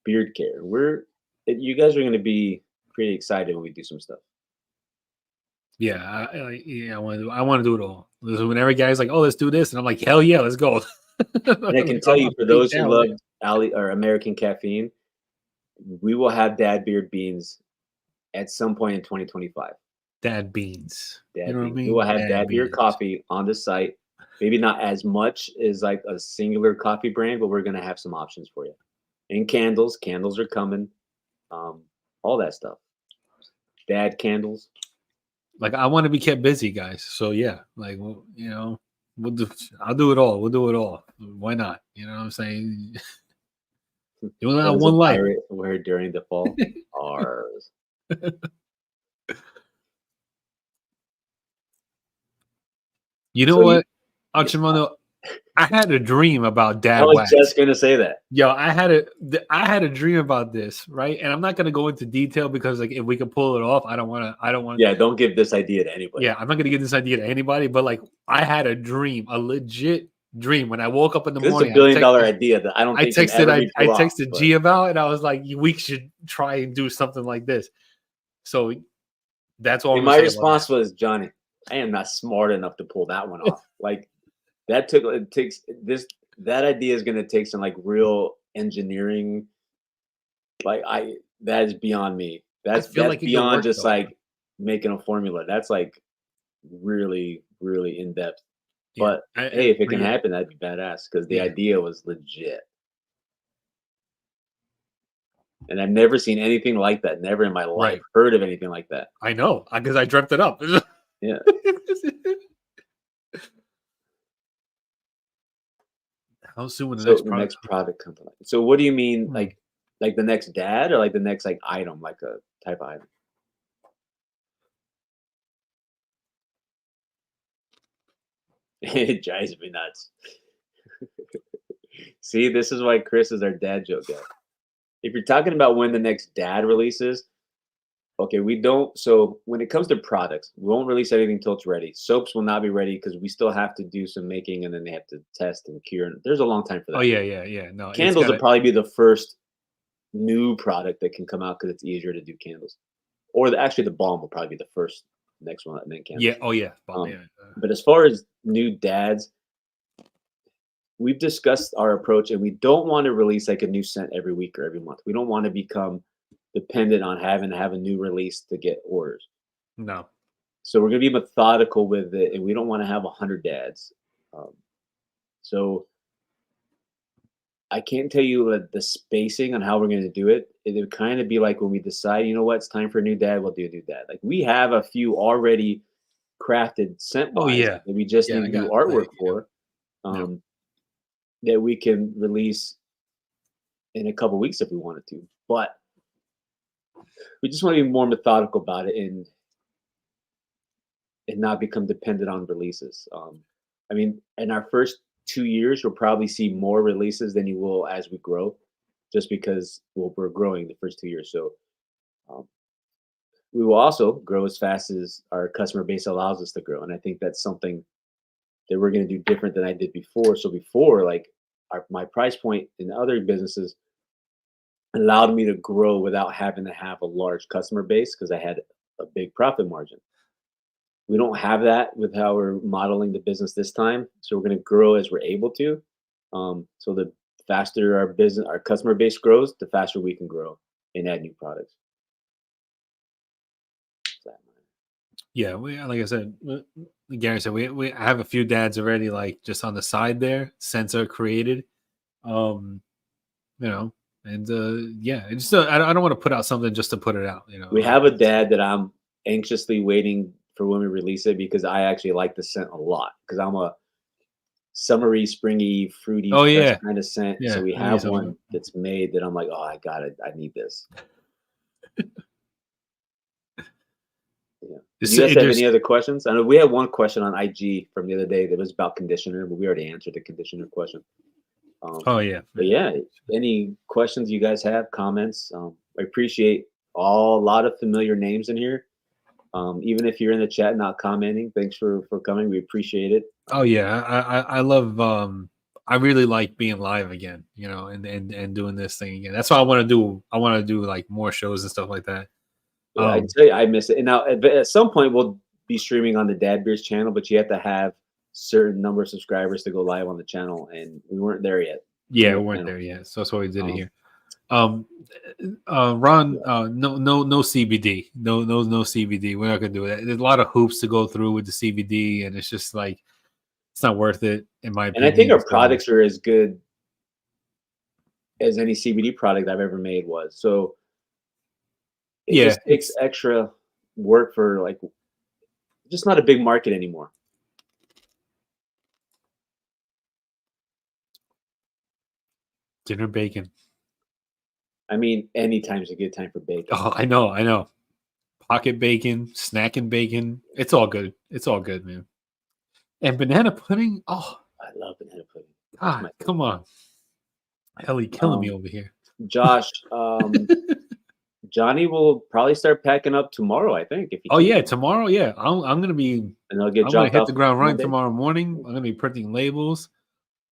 B: beard care. You guys are going to be pretty excited when we do some stuff.
A: Yeah, I want to do it all. Whenever guys like, oh, let's do this, and I'm like, hell yeah, let's go.
B: And I can tell you, for those who love American Caffeine, we will have dad beard beans at some point in 2025.
A: Dad beans.
B: Dad
A: You know what I
B: beans.
A: mean?
B: We will have
A: Dad
B: dad beard
A: beans.
B: coffee on the site. Maybe not as much as like a singular coffee brand, but we're going to have some options for you. And candles. Candles are coming. All that stuff. Dad candles.
A: Like I want to be kept busy, guys. So yeah, like I'll do it all. We'll do it all. Why not? You know what I'm saying? You only have one life.
B: Where during the fall, ours.
A: You know what, Archimono? I had a dream about dad
B: I was
A: wax.
B: just gonna say that.
A: Yo, I had a dream about this, right? And I'm not gonna go into detail because like if we can pull it off, I don't want to.
B: Yeah, don't give this idea to anybody.
A: Yeah, I'm not gonna give this idea to anybody. But like, I had a dream, a legit dream. When I woke up in the
B: This is a
A: morning,
B: billion-dollar idea that I don't think can ever be
A: I
B: pulled off.
A: texted G about it, and I was like, we should try and do something like this. So that's all I'm
B: My
A: gonna say about that.
B: response was, Johnny, I am not smart enough to pull that one off. Like that that idea is gonna take some like real engineering. That is beyond me. That's
A: feel like it could
B: beyond
A: work
B: just
A: though.
B: like making a formula. That's like really, really in depth.
A: Yeah.
B: But hey, if it can
A: Yeah.
B: happen, that'd be badass because the
A: Yeah.
B: idea was legit. And I've never seen anything like that. Never in my life
A: Right.
B: heard of anything like that.
A: I know, because I dreamt it up.
B: Yeah.
A: How soon will the
B: So
A: next
B: the
A: product?
B: next product comes out. So what do you mean,
A: Hmm.
B: like the next dad or like the next like item, like a type of item? It drives me nuts. See, this is why Chris is our dad joke guy. If you're talking about when the next dad releases, okay, we don't. So when it comes to products, we won't release anything until it's ready. Soaps will not be ready because we still have to do some making and then they have to test and cure. And there's a long time for
A: Oh
B: that.
A: yeah. No, it's
B: Candles will
A: gotta.
B: probably be the first new product that can come out because it's easier to do candles. Or actually, the balm will probably be the first next one, and then candles.
A: Yeah. Oh yeah.
B: Um,
A: Yeah.
B: But as far as new dads, we've discussed our approach, and we don't want to release like a new scent every week or every month. We don't want to become dependent on having to have a new release to get orders.
A: No.
B: So we're going to be methodical with it, and we don't want to have 100 dads. Um, so I can't tell you the spacing on how we're going to do it. It would kind of be like when we decide, you know what, it's time for a new dad, we'll do a new dad. Like we have a few already crafted scent
A: Oh
B: wise
A: yeah.
B: that we just
A: Yeah.
B: need
A: I
B: to do
A: got.
B: artwork
A: Yeah.
B: for. That we can release in a couple weeks if we wanted to. But we just want to be more methodical about it and not become dependent on releases. I mean, in our first 2 years, you'll probably see more releases than you will as we grow, just because we're growing the first 2 years. So um, we will also grow as fast as our customer base allows us to grow, and I think that's something that we're going to do different than I did before. So before, like my price point in other businesses allowed me to grow without having to have a large customer base because I had a big profit margin. We don't have that with how we're modeling the business this time. So we're going to grow as we're able to. So the faster our customer base grows, the faster we can grow and add new products.
A: Yeah. Like I said, Gary said, we I have a few dads already, like just on the side there, sensor created. You know, and yeah, it's I don't want to put out something just to put it out. You know,
B: We have a dad that I'm anxiously waiting for when we release it because I actually like the scent a lot because I'm a summery, springy, fruity,
A: Oh
B: fresh
A: yeah.
B: kind of scent.
A: Yeah.
B: So we
A: I need
B: have
A: something.
B: one that's made that I'm like, oh, I got it. I need this. Yeah. Do you guys have
A: There's
B: any other questions? I know we had one question on IG from the other day that was about conditioner, but we already answered the conditioner question.
A: Oh yeah.
B: But yeah, any questions you guys have, comments? I appreciate a lot of familiar names in here. Even if you're in the chat not commenting, thanks for coming. We appreciate it.
A: Oh yeah, I love I really like being live again, you know, and doing this thing again. That's what I want to do. I want to do like more shows and stuff like that.
B: Yeah, I tell you, I miss it. And now at some point we'll be streaming on the Dad Beers channel, but you have to have certain number of subscribers to go live on the channel, and we weren't there yet.
A: Yeah, we
B: No
A: weren't
B: channel.
A: there yet, so that's why we did it
B: Um,
A: here. Ron, no CBD, no CBD. We're not gonna do that. There's a lot of hoops to go through with the CBD, and it's just like it's not worth it in my
B: And
A: opinion.
B: I think our
A: So,
B: products are as good as any CBD product I've ever made was. So it
A: yeah,
B: just takes extra work for like just not a big market anymore.
A: dinner bacon.
B: I mean, anytime's a good time for bacon.
A: Oh, I know. Pocket bacon, snacking bacon. It's all good. It's all good, man. And banana pudding. Oh,
B: I love banana pudding.
A: God, come on. Ellie killing me
B: Um,
A: over here.
B: Josh, Johnny will probably start packing up tomorrow, I think. If he
A: Oh
B: can.
A: yeah, tomorrow. Yeah, I'm gonna be.
B: And they'll get
A: I'm gonna
B: dropped
A: hit
B: off
A: the ground running
B: Monday.
A: tomorrow morning. I'm gonna be printing labels.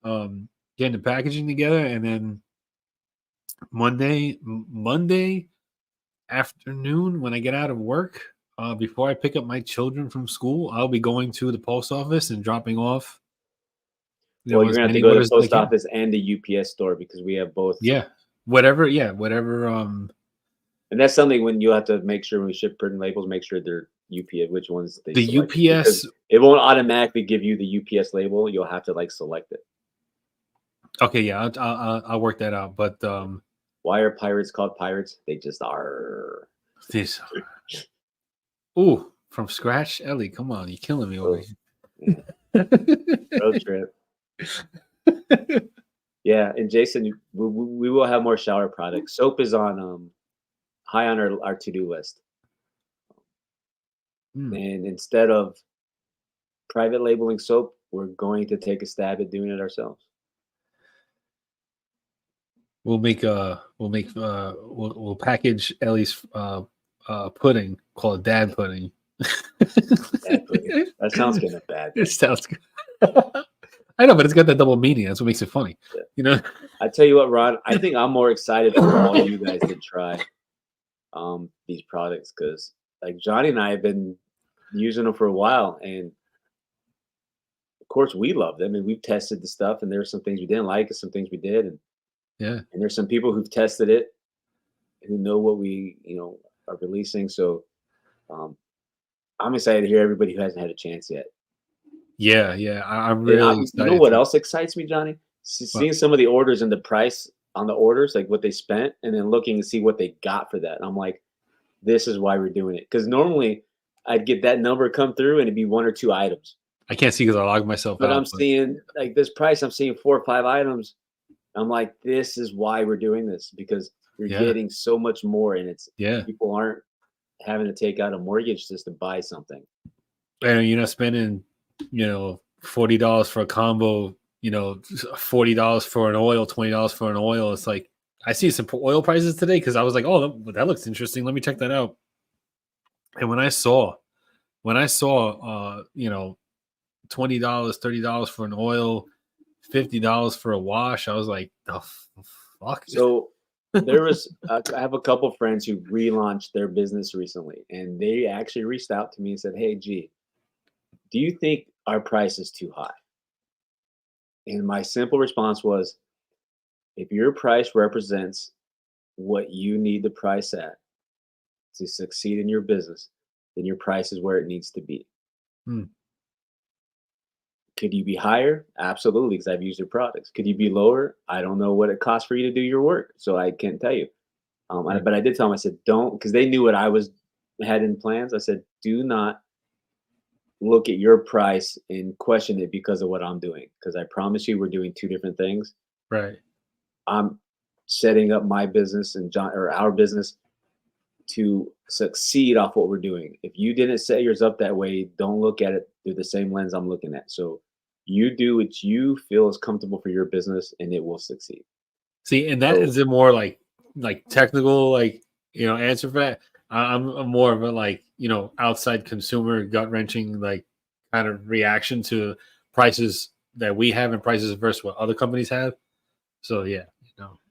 A: getting the packaging together, and then Monday afternoon when I get out of work, before I pick up my children from school, I'll be going to the post office and dropping off,
B: Well, you're
A: as
B: gonna have to
A: many
B: go to the
A: orders as I
B: post
A: can.
B: office and the UPS store because we have both.
A: Yeah, whatever. Yeah, whatever.
B: And that's something when you have to make sure when we ship print labels, make sure they're UPS, which ones they
A: The
B: selected, because
A: UPS.
B: it won't automatically give you the UPS label. You'll have to like select it.
A: Okay, yeah, I'll work that out. But
B: Why are pirates called pirates? They just are.
A: this. Ooh, from scratch, Ellie. Come on, you're killing me over
B: Oh, yeah. Road trip. Yeah, and Jason, we will have more shower products. Soap is on high on our to-do list.
A: Hmm.
B: And instead of private labeling soap, we're going to take a stab at doing it ourselves.
A: We'll package Ellie's pudding called dad pudding.
B: Bad pudding. That sounds kind of bad.
A: It sounds good. I know, but it's got that double meaning. That's what makes it funny.
B: Yeah.
A: You know?
B: I tell you what, Ron, I think I'm more excited for all you guys to try these products because like Johnny and I have been using them for a while, and of course we love them and we've tested the stuff, and there's some things we didn't like and some things we did,
A: Yeah.
B: and there's some people who've tested it who know what we are releasing. So um, I'm excited to hear everybody who hasn't had a chance yet.
A: Yeah, yeah. I'm
B: And
A: really
B: you know
A: excited
B: what
A: to.
B: else excites me, Johnny?
A: Well,
B: Seeing some of the orders and the price on the orders, like what they spent, and then looking to see what they got for that. And I'm like, this is why we're doing it. Because normally I'd get that number come through and it'd be one or two items.
A: I can't see because I logged myself
B: But I'm
A: out. But
B: seeing like this price, I'm seeing 4 or 5 items. I'm like, this is why we're doing this because you're
A: yeah,
B: getting so much more, and it's
A: yeah.
B: people aren't having to take out a mortgage just to buy something.
A: And you're not spending, $40 for a combo. $40 for an oil, $20 for an oil. It's like I see some oil prices today because I was like, oh, that looks interesting. Let me check that out. And when I saw, $20, $30 for an oil, $50 for a wash, I was like, the fuck.
B: So there was I have a couple friends who relaunched their business recently, and they actually reached out to me and said, "Hey, G, do you think our price is too high?" And my simple response was, if your price represents what you need the price at to succeed in your business, then your price is where it needs to be.
A: Hmm.
B: Could you be higher? Absolutely, because I've used your products. Could you be lower? I don't know what it costs for you to do your work, so I can't tell you.
A: Right.
B: But I did tell them, I said, don't, because they knew what I was had in plans. I said, do not look at your price and question it because of what I'm doing. Because I promise you, we're doing two different things.
A: Right.
B: I'm setting up my business and John or our business to succeed off what we're doing. If you didn't set yours up that way, don't look at it through the same lens I'm looking at. So you do what you feel is comfortable for your business, and it will succeed.
A: See, and that
B: So
A: is a more like technical answer for that. I'm more of a outside consumer gut wrenching kind of reaction to prices that we have and prices versus what other companies have. So yeah,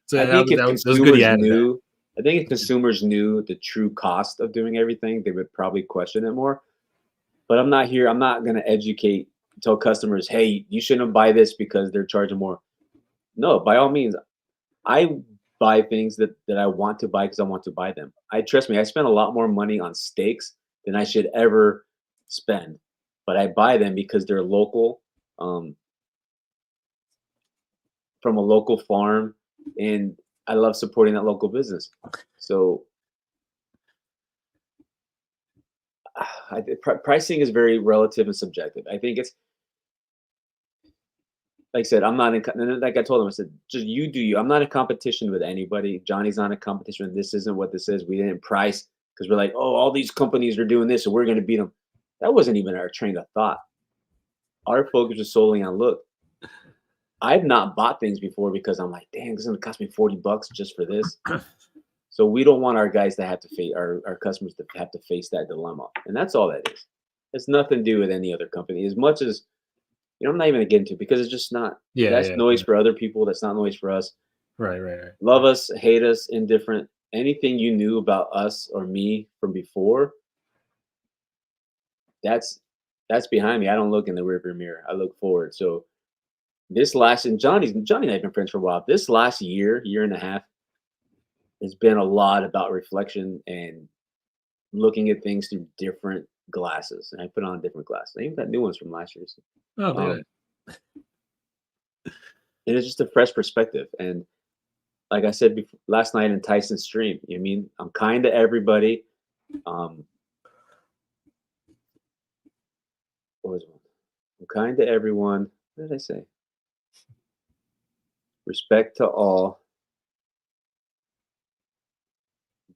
A: so
B: I
A: that
B: think
A: was,
B: if
A: that was good. You
B: consumers
A: added that.
B: knew, I think if consumers knew the true cost of doing everything, they would probably question it more. But I'm not here. I'm not going to educate, tell customers, hey, you shouldn't buy this because they're charging more. No, by all means, I buy things that I want to buy because I want to buy them. I trust me, I spend a lot more money on steaks than I should ever spend, but I buy them because they're local, um, from a local farm, and I love supporting that local business. So pricing is very relative and subjective. I think it's like I said, I'm not in. And like I told him, I said, just you do you. I'm not in competition with anybody. Johnny's not in competition. This isn't what this is. We didn't price because we're like, oh, all these companies are doing this, and we're going to beat them. That wasn't even our train of thought. Our focus was solely on look. I've not bought things before because I'm like, dang, this is going to cost me $40 just for this. So we don't want our guys to have to face our customers to have to face that dilemma, and that's all that is. It's nothing to do with any other company. As much as I'm not even gonna get into it because it's just not.
A: Yeah,
B: That's
A: yeah,
B: noise
A: yeah.
B: for other people. That's not noise for us.
A: Right, right, right.
B: Love us, hate us, indifferent. Anything you knew about us or me from before, that's that's behind me. I don't look in the rearview mirror. I look forward. So this last and Johnny and I have been friends for a while. This last year and a half, has been a lot about reflection and looking at things through different glasses. And I put on different glasses. I even got new ones from last year.
A: Oh, look at
B: Um, and it's just a fresh perspective. And like I said before, last night in Tyson's stream, you know what I mean, I'm kind to everybody. Um, what was one? I'm kind to everyone. What did I say? Respect to all,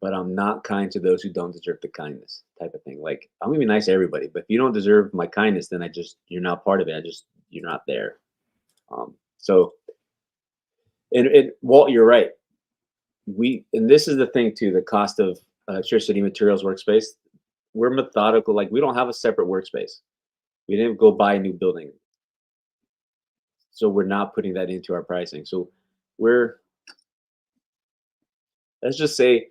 B: but I'm not kind to those who don't deserve the kindness, type of thing. Like I'm gonna be nice to everybody, but if you don't deserve my kindness, then you're not part of it. You're not there. So and Walt, you're right. And this is the thing too, the cost of electricity, materials, workspace. We're methodical. Like we don't have a separate workspace. We didn't go buy a new building, so we're not putting that into our pricing. So we're let's just say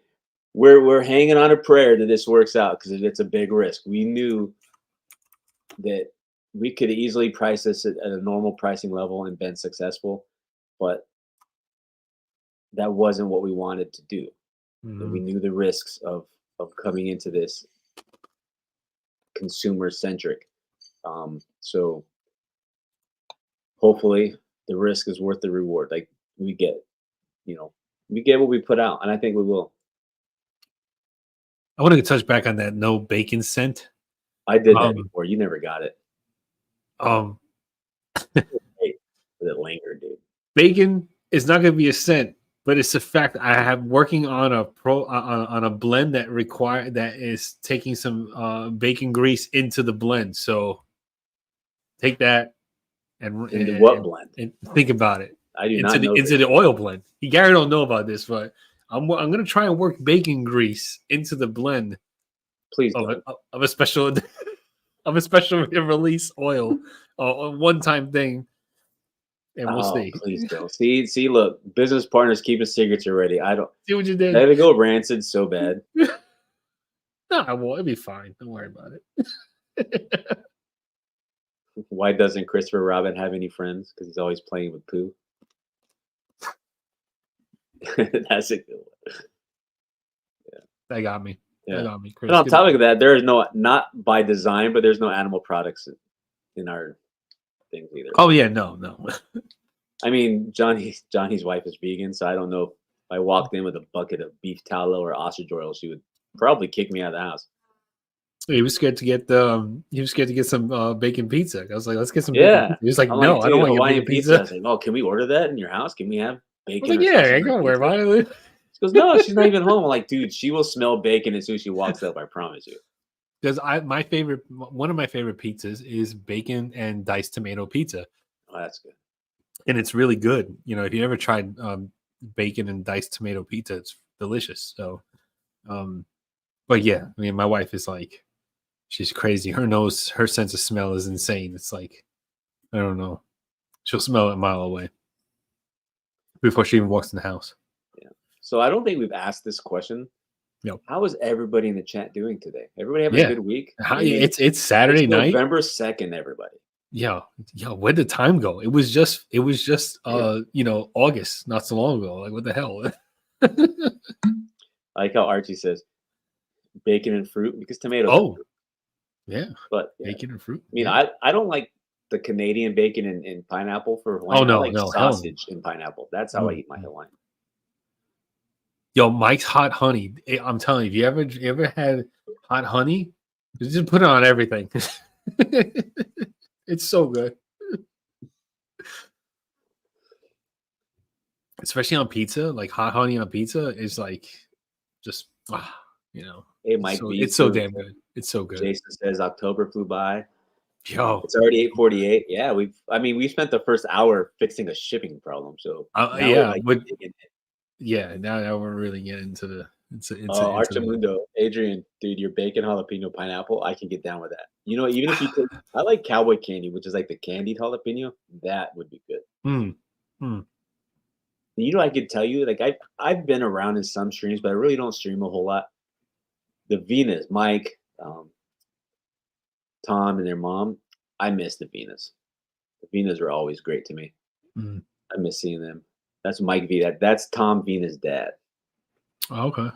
B: we're hanging on a prayer that this works out because it's a big risk. We knew that we could easily price this at a normal pricing level and been successful, but that wasn't what we wanted to do. And we
A: Mhm.
B: knew the risks of coming into this consumer centric. So hopefully the risk is worth the reward. Like we get, you know, we get what we put out, and I think we will.
A: I wanted to touch back on that no bacon scent.
B: I did that
A: Um,
B: before. You never got it.
A: um,
B: Hey, but it lingered, dude.
A: bacon is not going to be a scent, but it's a fact. I have working on a on a blend that is taking some bacon grease into the blend. So take that and
B: Into what
A: and,
B: blend?
A: and think about it
B: I do not know
A: into
B: this.
A: the oil blend. Gary don't know about this, but I'm gonna try and work bacon grease into the blend
B: Please
A: of
B: don't.
A: a special of a special release oil, a one time thing, and we'll
B: Oh,
A: see.
B: please don't. See, look, business partners keeping secrets already. I don't
A: See what you did?
B: let it go rancid so bad.
A: No, I will. It'll be fine. Don't worry about it.
B: Why doesn't Christopher Robin have any friends? Because he's always playing with poo. That's a good one.
A: That got me. That
B: Yeah.
A: got me,
B: And
A: Chris.
B: on
A: Good.
B: topic of that, there is no not by design, but there's no animal products in our things either.
A: Oh yeah, no.
B: I mean, Johnny's wife is vegan, so I don't know if I walked in with a bucket of beef tallow or ostrich oil, she would probably kick me out of the house.
A: He was scared to get he was scared to get some bacon pizza. I was like, let's get some bacon
B: Yeah.
A: pizza. He was like,
B: I'm like,
A: no, I don't
B: dude,
A: want to get
B: Hawaiian
A: bacon
B: pizza. I
A: pizza.
B: was like, oh, can we order that in your house? Can we have
A: I was
B: bacon
A: like,
B: or
A: yeah,
B: sausage
A: ain't
B: on our
A: gonna worry
B: pizza?
A: about it.
B: She goes, no, she's not even home. I'm like, dude, she will smell bacon as soon as she walks up. I promise you.
A: Because one of my favorite pizzas is bacon and diced tomato pizza,
B: Oh, that's good.
A: and it's really good. You know, if you ever tried bacon and diced tomato pizza, it's delicious. So, um, but yeah, I mean, my wife is like, she's crazy. Her sense of smell is insane. It's like, I don't know, she'll smell it a mile away before she even walks in the house.
B: Yeah. So I don't think we've asked this question.
A: No,
B: How is everybody in the chat doing today? Everybody having a
A: yeah,
B: good week?
A: how,
B: I mean,
A: it's
B: it's
A: Saturday night.
B: November 2nd, everybody.
A: Yeah, yeah. Where did time go? It was just August, not so long ago. Like what the hell?
B: I like how Archie says bacon and fruit because tomatoes are
A: Oh,
B: fruit.
A: yeah,
B: But yeah,
A: bacon and fruit.
B: I mean,
A: Yeah.
B: I don't like the Canadian bacon and pineapple for
A: Oh
B: Hawaiian. I
A: no,
B: like
A: no, hell no.
B: sausage and pineapple. That's how I
A: Mm,
B: eat my
A: mm.
B: Hawaiian.
A: Yo, Mike's hot honey. I'm telling you, if you ever had hot honey, just put it on everything. It's so good, especially on pizza. Like hot honey on pizza is like just
B: Hey, Mike V.
A: it's so damn good. It's so good.
B: Jason says October flew by.
A: Yo,
B: It's already 8:48. Yeah, we spent the first hour fixing a shipping problem. So now we're
A: yeah,
B: like
A: but
B: digging in.
A: yeah, now we're really getting into It's a
B: Archimundo, Adrian, dude, your bacon jalapeno pineapple, I can get down with that. You know, even if you take, I like cowboy candy, which is like the candied jalapeno. That would be good.
A: mm, mm.
B: You know, I could tell you, like I've been around in some streams, but I really don't stream a whole lot. The Venus, Mike, Tom, and their mom, I miss the Venus. The Venus are always great to me.
A: Mm.
B: I miss seeing them. That's Mike V. That's Tom Vena's dad.
A: Oh, okay.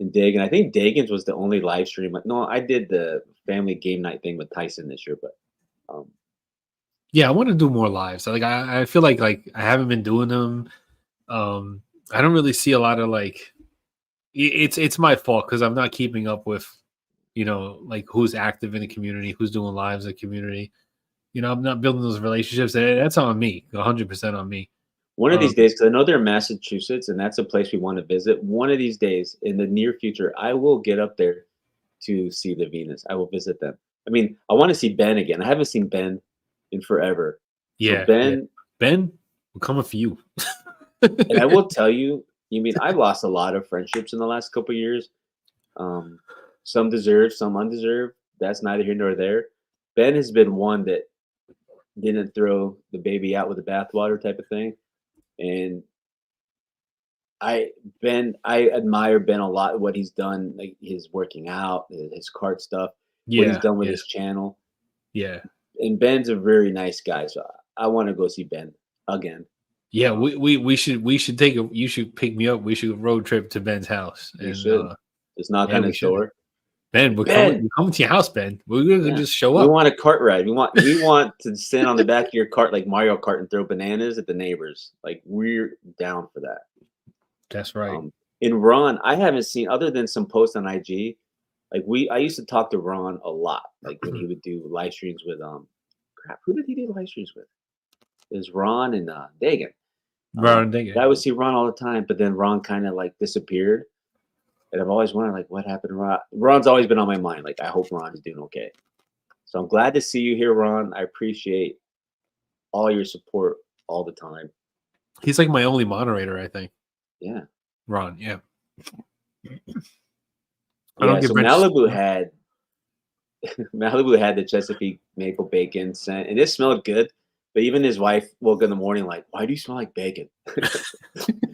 B: And Dagan, I think Dagan's was the only live stream. No, I did the family game night thing with Tyson this year, but um,
A: Yeah, I want to do more lives. Like I feel like I haven't been doing them. Um, I don't really see a lot of like. It's my fault because I'm not keeping up with, like who's active in the community, who's doing lives in the community. I'm not building those relationships. And that's on me, 100% on me.
B: one of
A: Um,
B: these days, because I know they're in Massachusetts, and that's a place we want to visit. One of these days, in the near future, I will get up there to see the Venus. I will visit them. I mean, I want to see Ben again. I haven't seen Ben in forever. So
A: yeah.
B: Ben,
A: Ben, we're coming for you.
B: and I will tell you, I've lost a lot of friendships in the last couple of years. Um, some deserved, some undeserved. That's neither here nor there. Ben has been one that didn't throw the baby out with the bathwater type of thing. And I admire Ben a lot, what he's done, like his working out, his cart stuff, what he's
A: Yeah,
B: done with
A: yeah,
B: his channel.
A: yeah,
B: And Ben's a very nice guy, so I want to go see Ben again.
A: yeah.
B: Um,
A: We should take a. You should pick me up. We should road trip to Ben's house,
B: we
A: and
B: should just knock
A: yeah,
B: on
A: we
B: his
A: should.
B: door.
A: Ben,
B: Like, Ben,
A: we're coming to your house, Ben. We're gonna
B: yeah,
A: just show
B: we
A: up.
B: want a cart ride. We want to stand on the back of your cart like Mario Kart and throw bananas at the neighbors. Like we're down for that.
A: That's right.
B: In Ron, I haven't seen other than some posts on IG. Like I used to talk to Ron a lot. Like when he would do live streams with crap, who did he do live streams with? It was Ron and Dagan.
A: Ron Diggins.
B: I would see Ron all the time, but then Ron kind of like disappeared. And I've always wondered like what happened to Ron. Ron's always been on my mind. Like I hope Ron is doing okay. So I'm glad to see you here, Ron. I appreciate all your support all the time.
A: He's like my only moderator, I think.
B: Yeah.
A: Ron, yeah. I
B: Yeah.
A: don't get
B: So
A: Brent.
B: Malibu had the Chesapeake maple bacon scent, and it smelled good. But even his wife woke in the morning like, "Why do you smell like bacon?"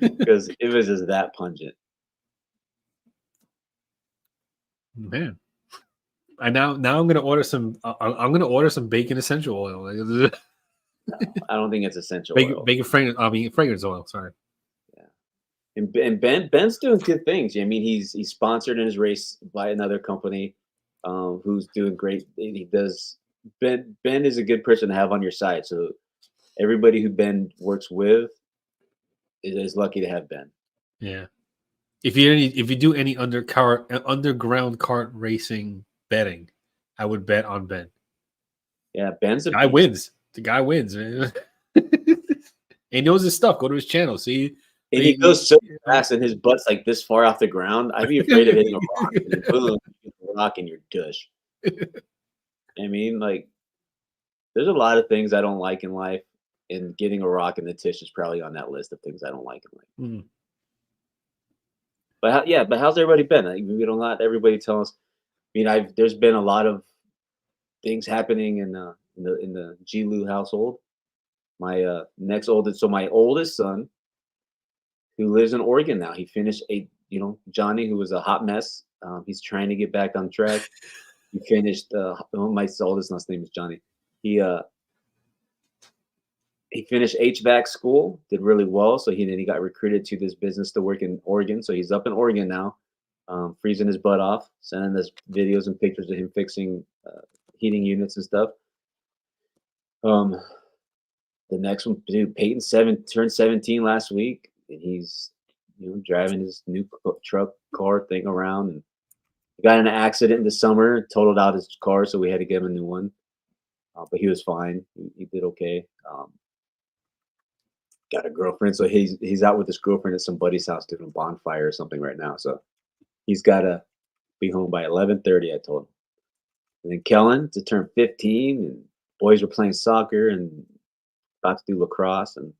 B: Because it was just that pungent.
A: Man, I now I'm gonna order some. I'm gonna order some bacon essential oil.
B: I don't think it's essential
A: bacon,
B: oil.
A: bacon fragrance. I mean fragrance oil. Sorry.
B: Yeah. And Ben's doing good things. I mean, he's sponsored in his race by another company, who's doing great. He does. Ben is a good person to have on your side. So everybody who Ben works with is lucky to have Ben.
A: Yeah. If you do any underground kart racing betting, I would bet on Ben.
B: Yeah, Ben's a
A: Guy
B: beast.
A: wins. The guy wins, man. He knows his stuff. Go to his channel. See,
B: And he goes so fast, and his butt's like this far off the ground. I'd be afraid of hitting a rock. And then boom, you hit a rock in your tush. I mean, like, there's a lot of things I don't like in life, and getting a rock in the tush is probably on that list of things I don't like in life.
A: Mm.
B: But how's everybody been? Like, we don't let everybody tell us. I mean, there's been a lot of things happening in the Gilu household. My my oldest son, who lives in Oregon now, he finished Johnny, who was a hot mess. He's trying to get back on track. He finished. My oldest son's name is Johnny. He finished HVAC school, did really well. So he got recruited to this business to work in Oregon. So he's up in Oregon now, freezing his butt off, sending us videos and pictures of him fixing heating units and stuff. The next one, dude, Peyton turned 17 last week, and he's driving his new truck car thing around, and got in an accident in the summer, totaled out his car, so we had to give him a new one. But he was fine. He did okay. Got a girlfriend, so he's out with his girlfriend at somebody's house doing a bonfire or something right now. So he's got to be home by 11:30. I told him. And then Kellen to turn 15, and boys were playing soccer and about to do lacrosse, and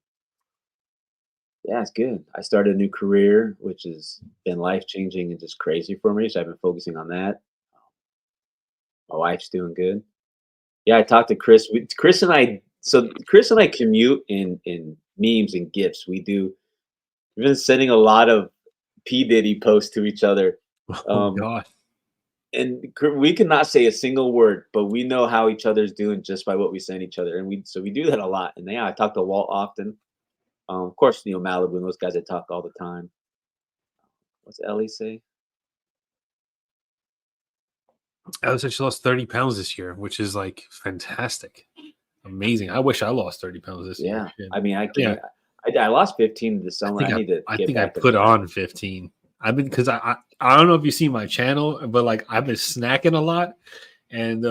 B: Yeah, it's good. I started a new career, which has been life changing and just crazy for me. So I've been focusing on that. My wife's doing good. Yeah, I talked to Chris. Chris and I. So Chris and I commute in memes and gifs. We've been sending a lot of P Diddy posts to each other.
A: Oh
B: Um,
A: God.
B: and we cannot say a single word, but we know how each other's doing just by what we send each other, and we do that a lot. And yeah, I talk to Walt often. Of course, Malibu and those guys I talk all the time. What's Ellie say?
A: I was actually lost 30 pounds this year, which is like fantastic. Amazing. I wish I lost 30 pounds this year.
B: Yeah,
A: Shit.
B: I mean, I
A: Yeah.
B: can't. I lost 15 this
A: I
B: summer.
A: think
B: I
A: I
B: need to
A: I
B: get
A: think I
B: back to
A: put
B: that.
A: on 15. I've been because I don't know if you see my channel, but like I've been snacking a lot, and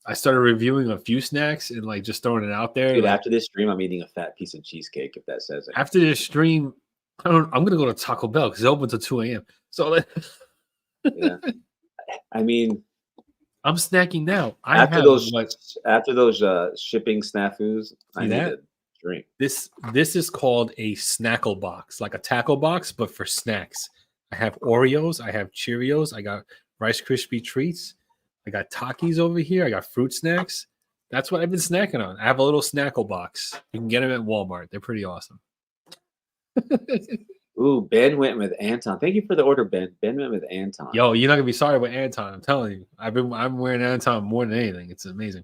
A: I started reviewing a few snacks and like just throwing it out there.
B: Dude,
A: Like
B: after this stream, I'm eating a fat piece of cheesecake, if that says
A: after
B: anything.
A: this stream, I'm gonna go to Taco Bell because it opens at 2 a.m. So like,
B: Yeah. I mean,
A: I'm snacking now. I
B: after
A: have
B: those
A: what
B: after those shipping snafus, I
A: see
B: need
A: that
B: a drink.
A: this is called a snackle box, like a tackle box, but for snacks. I have Oreos, I have Cheerios, I got Rice Krispie treats, I got Takis over here, I got fruit snacks. That's what I've been snacking on. I have a little snackle box. You can get them at Walmart. They're pretty awesome.
B: Ooh, Ben went with Anton. Thank you for the order, Ben. Ben went with Anton.
A: Yo, you're not gonna be sorry with Anton. I'm telling you. I'm wearing Anton more than anything. It's amazing.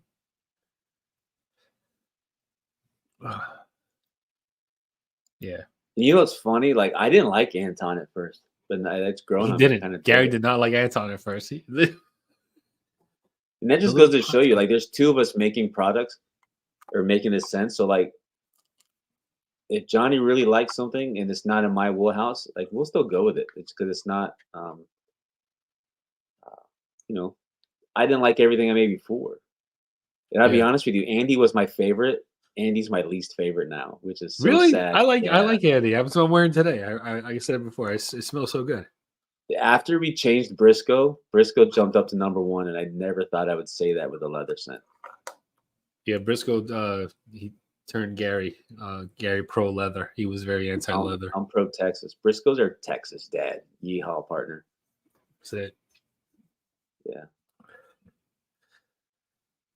A: Yeah.
B: You know what's funny? Like I didn't like Anton at first, but it's grown
A: He
B: on me. I
A: didn't.
B: kind of dig
A: Gary
B: it.
A: did not like Anton at first. The
B: And that just
A: little
B: goes to show you,
A: content.
B: like, there's two of us making products or making a sense. So like if Johnny really likes something and it's not in my wheelhouse, like we'll still go with it. It's because it's not uh, you know, I didn't like everything I made before. And I'll be
A: Yeah.
B: honest with you, Andy was my favorite. Andy's my least favorite now, which is so
A: Really?
B: sad.
A: I
B: Yeah.
A: like Andy. That's what I'm wearing today. Like I said it before. It smells so good.
B: After we changed Briscoe, Briscoe jumped up to number one, and I never thought I would say that with a leather scent.
A: Yeah, Briscoe. He turned Gary pro leather. He was very anti leather.
B: I'm pro Texas. Briscoes are Texas, Dad. Yeehaw, partner.
A: That's it.
B: Yeah,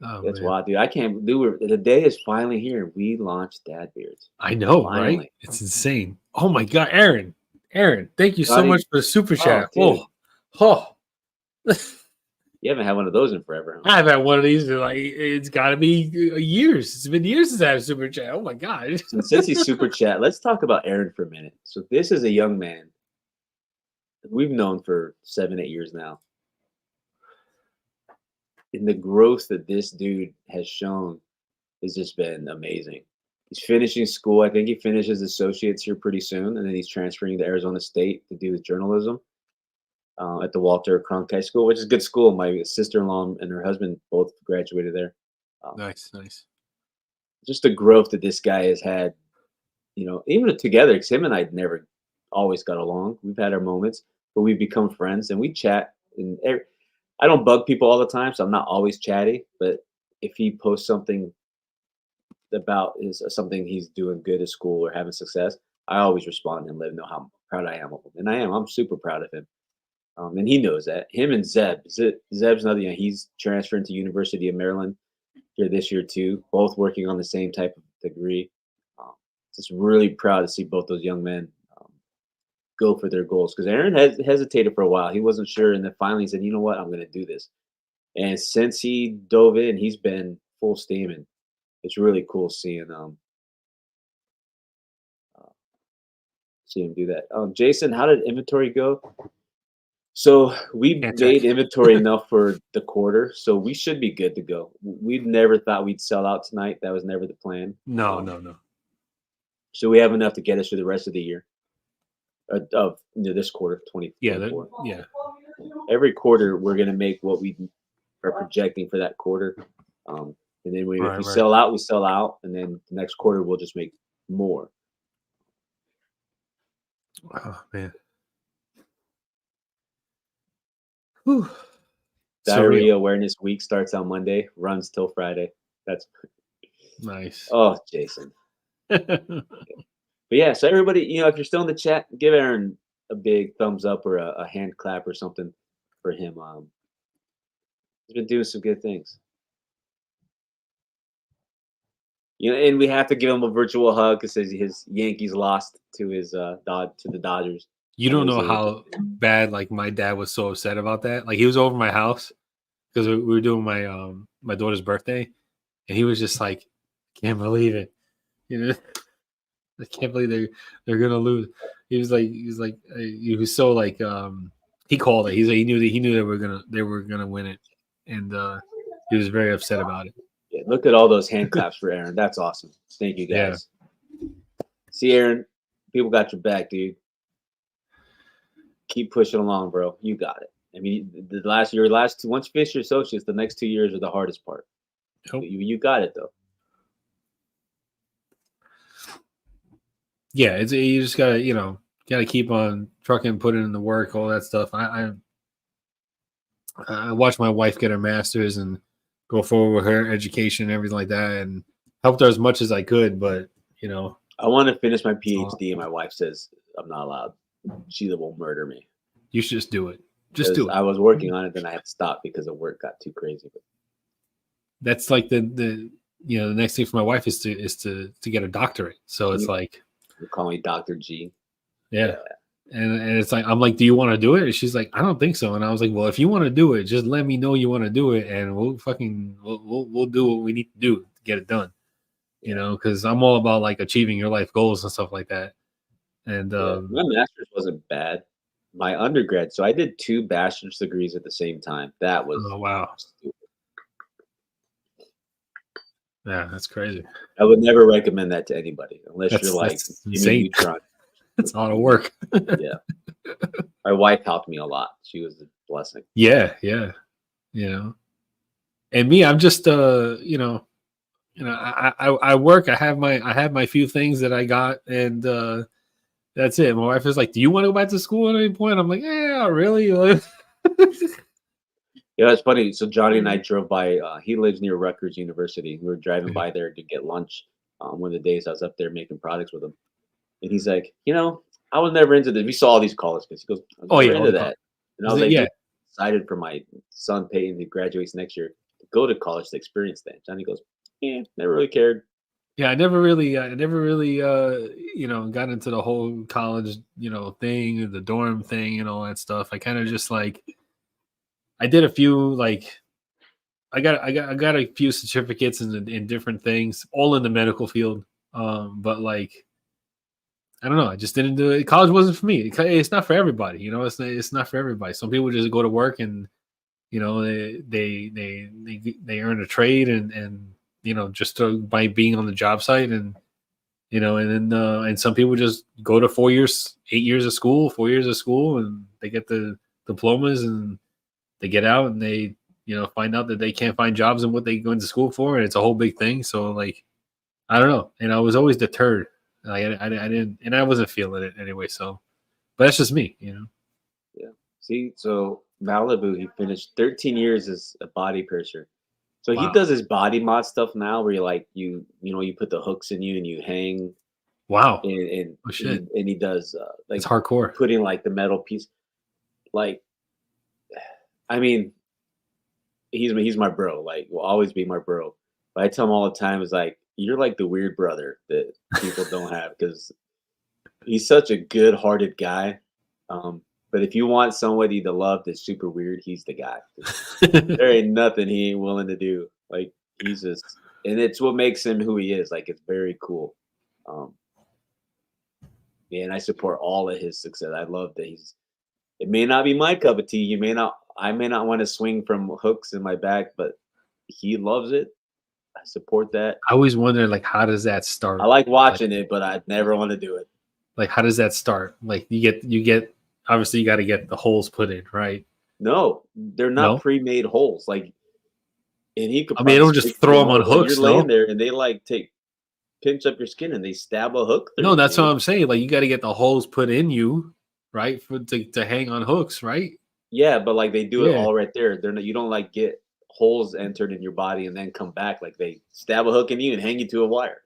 A: Oh
B: that's
A: man,
B: wild, dude. I can't do it. The day is finally here. We launched Dad Beards.
A: I know, right?
B: Finally,
A: It's insane. Oh my god, Aaron, thank you so much
B: Johnny.
A: for the super
B: Oh,
A: chat.
B: dude,
A: Oh.
B: you haven't had one of those in forever, huh?
A: I've had one of these. Like it's got to be years. It's been years since I had a super chat. Oh my god.
B: Since he's super chat, let's talk about Aaron for a minute. So this is a young man we've known for 7, 8 years now. And the growth that this dude has shown has just been amazing. He's finishing school. I think he finishes associates here pretty soon, and then he's transferring to Arizona State to do his journalism at the Walter Cronkite School, which is a good school. My sister-in-law and her husband both graduated there.
A: Nice.
B: Just the growth that this guy has had, even together, because him and I never always got along. We've had our moments, but we've become friends and we chat. And I don't bug people all the time, so I'm not always chatty. But if he posts something about is something he's doing good at school or having success, I always respond and let him know how proud I am of him. And I am. I'm super proud of him. And he knows that. Him and Zeb's another. He's transferring to University of Maryland here this year too. Both working on the same type of degree. Um, just really proud to see both those young men go for their goals. Because Aaron has hesitated for a while. He wasn't sure, and then finally he said, "You know what? I'm going to do this." And since he dove in, he's been full steam, and it's really cool uh, seeing him do that. Jason, how did inventory go? So we
A: Can't check.
B: made inventory enough for the quarter, so we should be good to go. We never thought we'd sell out tonight. That was never the plan.
A: No.
B: So we have enough to get us through the rest of the year of this quarter,
A: Yeah,
B: 2024.
A: yeah.
B: Every quarter, we're going to make what we are projecting for that quarter. And then if we
A: Right.
B: sell out, we sell out. And then the next quarter, we'll just make more.
A: Oh man. Whew.
B: Diarrhea
A: Surreal.
B: Awareness Week starts on Monday, runs till Friday. That's
A: Nice.
B: oh, Jason. But yeah, so everybody, if you're still in the chat, give Aaron a big thumbs up or a hand clap or something for him. He's been doing some good things. And we have to give him a virtual hug because his Yankees lost to his to the Dodgers.
A: You don't know how bad like my dad was so upset about that. Like he was over my house because we were doing my daughter's birthday, and he was just like, "Can't believe it," I can't believe they're gonna lose. He was so like he called it. He knew they were gonna win it, and he was very upset about it.
B: Yeah, look at all those hand claps for Aaron. That's awesome. Thank you guys. Yeah. See, Aaron, people got your back, dude. Keep pushing along, bro. You got it. I mean, your last two, once you finish your associates, the next 2 years are the hardest part. Nope. You got it though.
A: Yeah, you just gotta keep on trucking, putting in the work, all that stuff. I watched my wife get her master's and go forward with her education and everything like that, and helped her as much as I could. But
B: I want to finish my PhD, and my wife says I'm not allowed. She will murder me.
A: You should just do it. Just do it.
B: I was working on it, then I had to stop because the work got too crazy. But
A: that's like the next thing for my wife is to get a doctorate. So it's like
B: you call me Dr. G.
A: Yeah. And it's like, I'm like, do you want to do it? And she's like, I don't think so. And I was like, well, if you want to do it, just let me know you want to do it, and we'll do what we need to do to get it done. Because I'm all about like achieving your life goals and stuff like that. And
B: my master's wasn't bad. My undergrad, so I did 2 bachelor's degrees at the same time. That was
A: wow. Stupid. Yeah, that's crazy.
B: I would never recommend that to anybody unless you're like
A: Jimmy Neutron. It's a lot of work.
B: Yeah. My wife helped me a lot. She was a blessing.
A: Yeah. And me, I'm just I work. I have my few things that I got, and that's it. My wife is like, "Do you want to go back to school at any point?" I'm like, "Yeah, really."
B: Yeah, it's funny. So Johnny and I drove by. He lives near Rutgers University. We were driving by there to get lunch. One of the days I was up there making products with him, and he's like, I was never into this. We saw all these college kids. He goes, I was never into that. And I was like, excited for my son Peyton, who graduates next year, to go to college to experience that. Johnny goes, yeah, never really cared.
A: Yeah, I never really got into the whole college, thing, the dorm thing and all that stuff. I kind of just like, I did a few, like, I got a few certificates in different things, all in the medical field. But like, I don't know. I just didn't do it. College wasn't for me. It's not for everybody. It's not for everybody. Some people just go to work and, they earn a trade and just by being on the job site, and and then and some people just go to 4 years, 8 years of school, 4 years of school, and they get the diplomas, and they get out and they find out that they can't find jobs in what they go into school for, and it's a whole big thing. So like, I don't know, and I was always deterred. Like I didn't, and I wasn't feeling it anyway. So, but that's just me,
B: Yeah. See, so Malibu, he finished 13 years as a body piercer. So he does his body mod stuff now, where you like you put the hooks in you and you hang.
A: Wow.
B: And he does like
A: it's hardcore,
B: putting like the metal piece. Like, I mean, he's my bro. Like, will always be my bro. But I tell him all the time, is like, you're like the weird brother that people don't have, because he's such a good-hearted guy. But if you want somebody to love that's super weird, he's the guy. There ain't nothing he ain't willing to do. Like, he's just, and it's what makes him who he is. Like, it's very cool. Yeah, and I support all of his success. I love that it may not be my cup of tea. I may not want to swing from hooks in my back, but he loves it. I support that.
A: I always wonder, like, how does that start?
B: I like watching it, but I'd never want to do it.
A: Like, how does that start? Like, you get obviously you got to get the holes put in, right?
B: No, they're not pre-made holes. Like, and he could.
A: I mean, they don't just throw them on hooks.
B: You're laying there, and they like pinch up your skin, and they stab a hook through.
A: No, that's what I'm saying. Like, you got to get the holes put in you, right, to hang on hooks, right?
B: Yeah, but like they do it all right there. You don't like get holes entered in your body and then come back. Like, they stab a hook in you and hang you to a wire.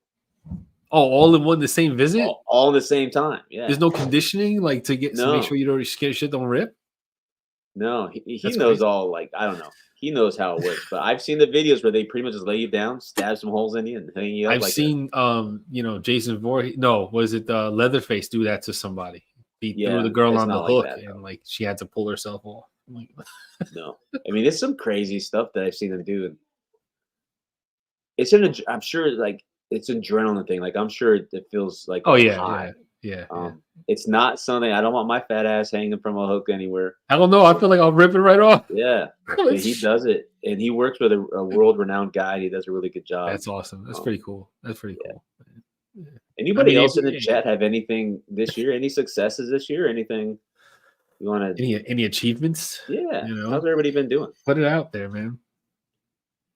A: Oh, all in one the same visit?
B: all in the same time. Yeah.
A: There's no conditioning, like, to make sure
B: No,
A: you don't shit don't rip?
B: no, he
A: That's
B: knows
A: crazy.
B: all, like, I don't know. He knows how it works, but I've seen the videos where they pretty much just lay you down, stab some holes in you, and hang you up
A: I've
B: like a
A: seen, Jason Voorhees no, was it, Leatherface do that to somebody? He threw the
B: yeah,
A: girl
B: it's
A: on the
B: not like
A: hook,
B: that
A: and,
B: though.
A: like, she had to pull herself off. I'm like,
B: No. I mean, it's some crazy stuff that I've seen them do, and it's an adr I'm sure, like, it's an adrenaline thing, like, I'm sure it feels like
A: "Oh,
B: a
A: yeah,
B: high.
A: yeah, yeah, yeah."
B: It's not something I don't want my fat ass hanging from a hook anywhere.
A: I don't know, I feel like I'll rip it right off.
B: Yeah, but he
A: It's
B: does it, and he works with a world-renowned guy, and he does a really good job.
A: That's awesome. That's
B: Um,
A: pretty cool. That's pretty
B: yeah.
A: cool. Yeah. I
B: Anybody
A: mean, if
B: else in the
A: you
B: chat have anything this year? Any successes this year? Anything you wanna
A: any achievements,
B: Yeah,
A: you know,
B: how's everybody been doing?
A: put it out there, man.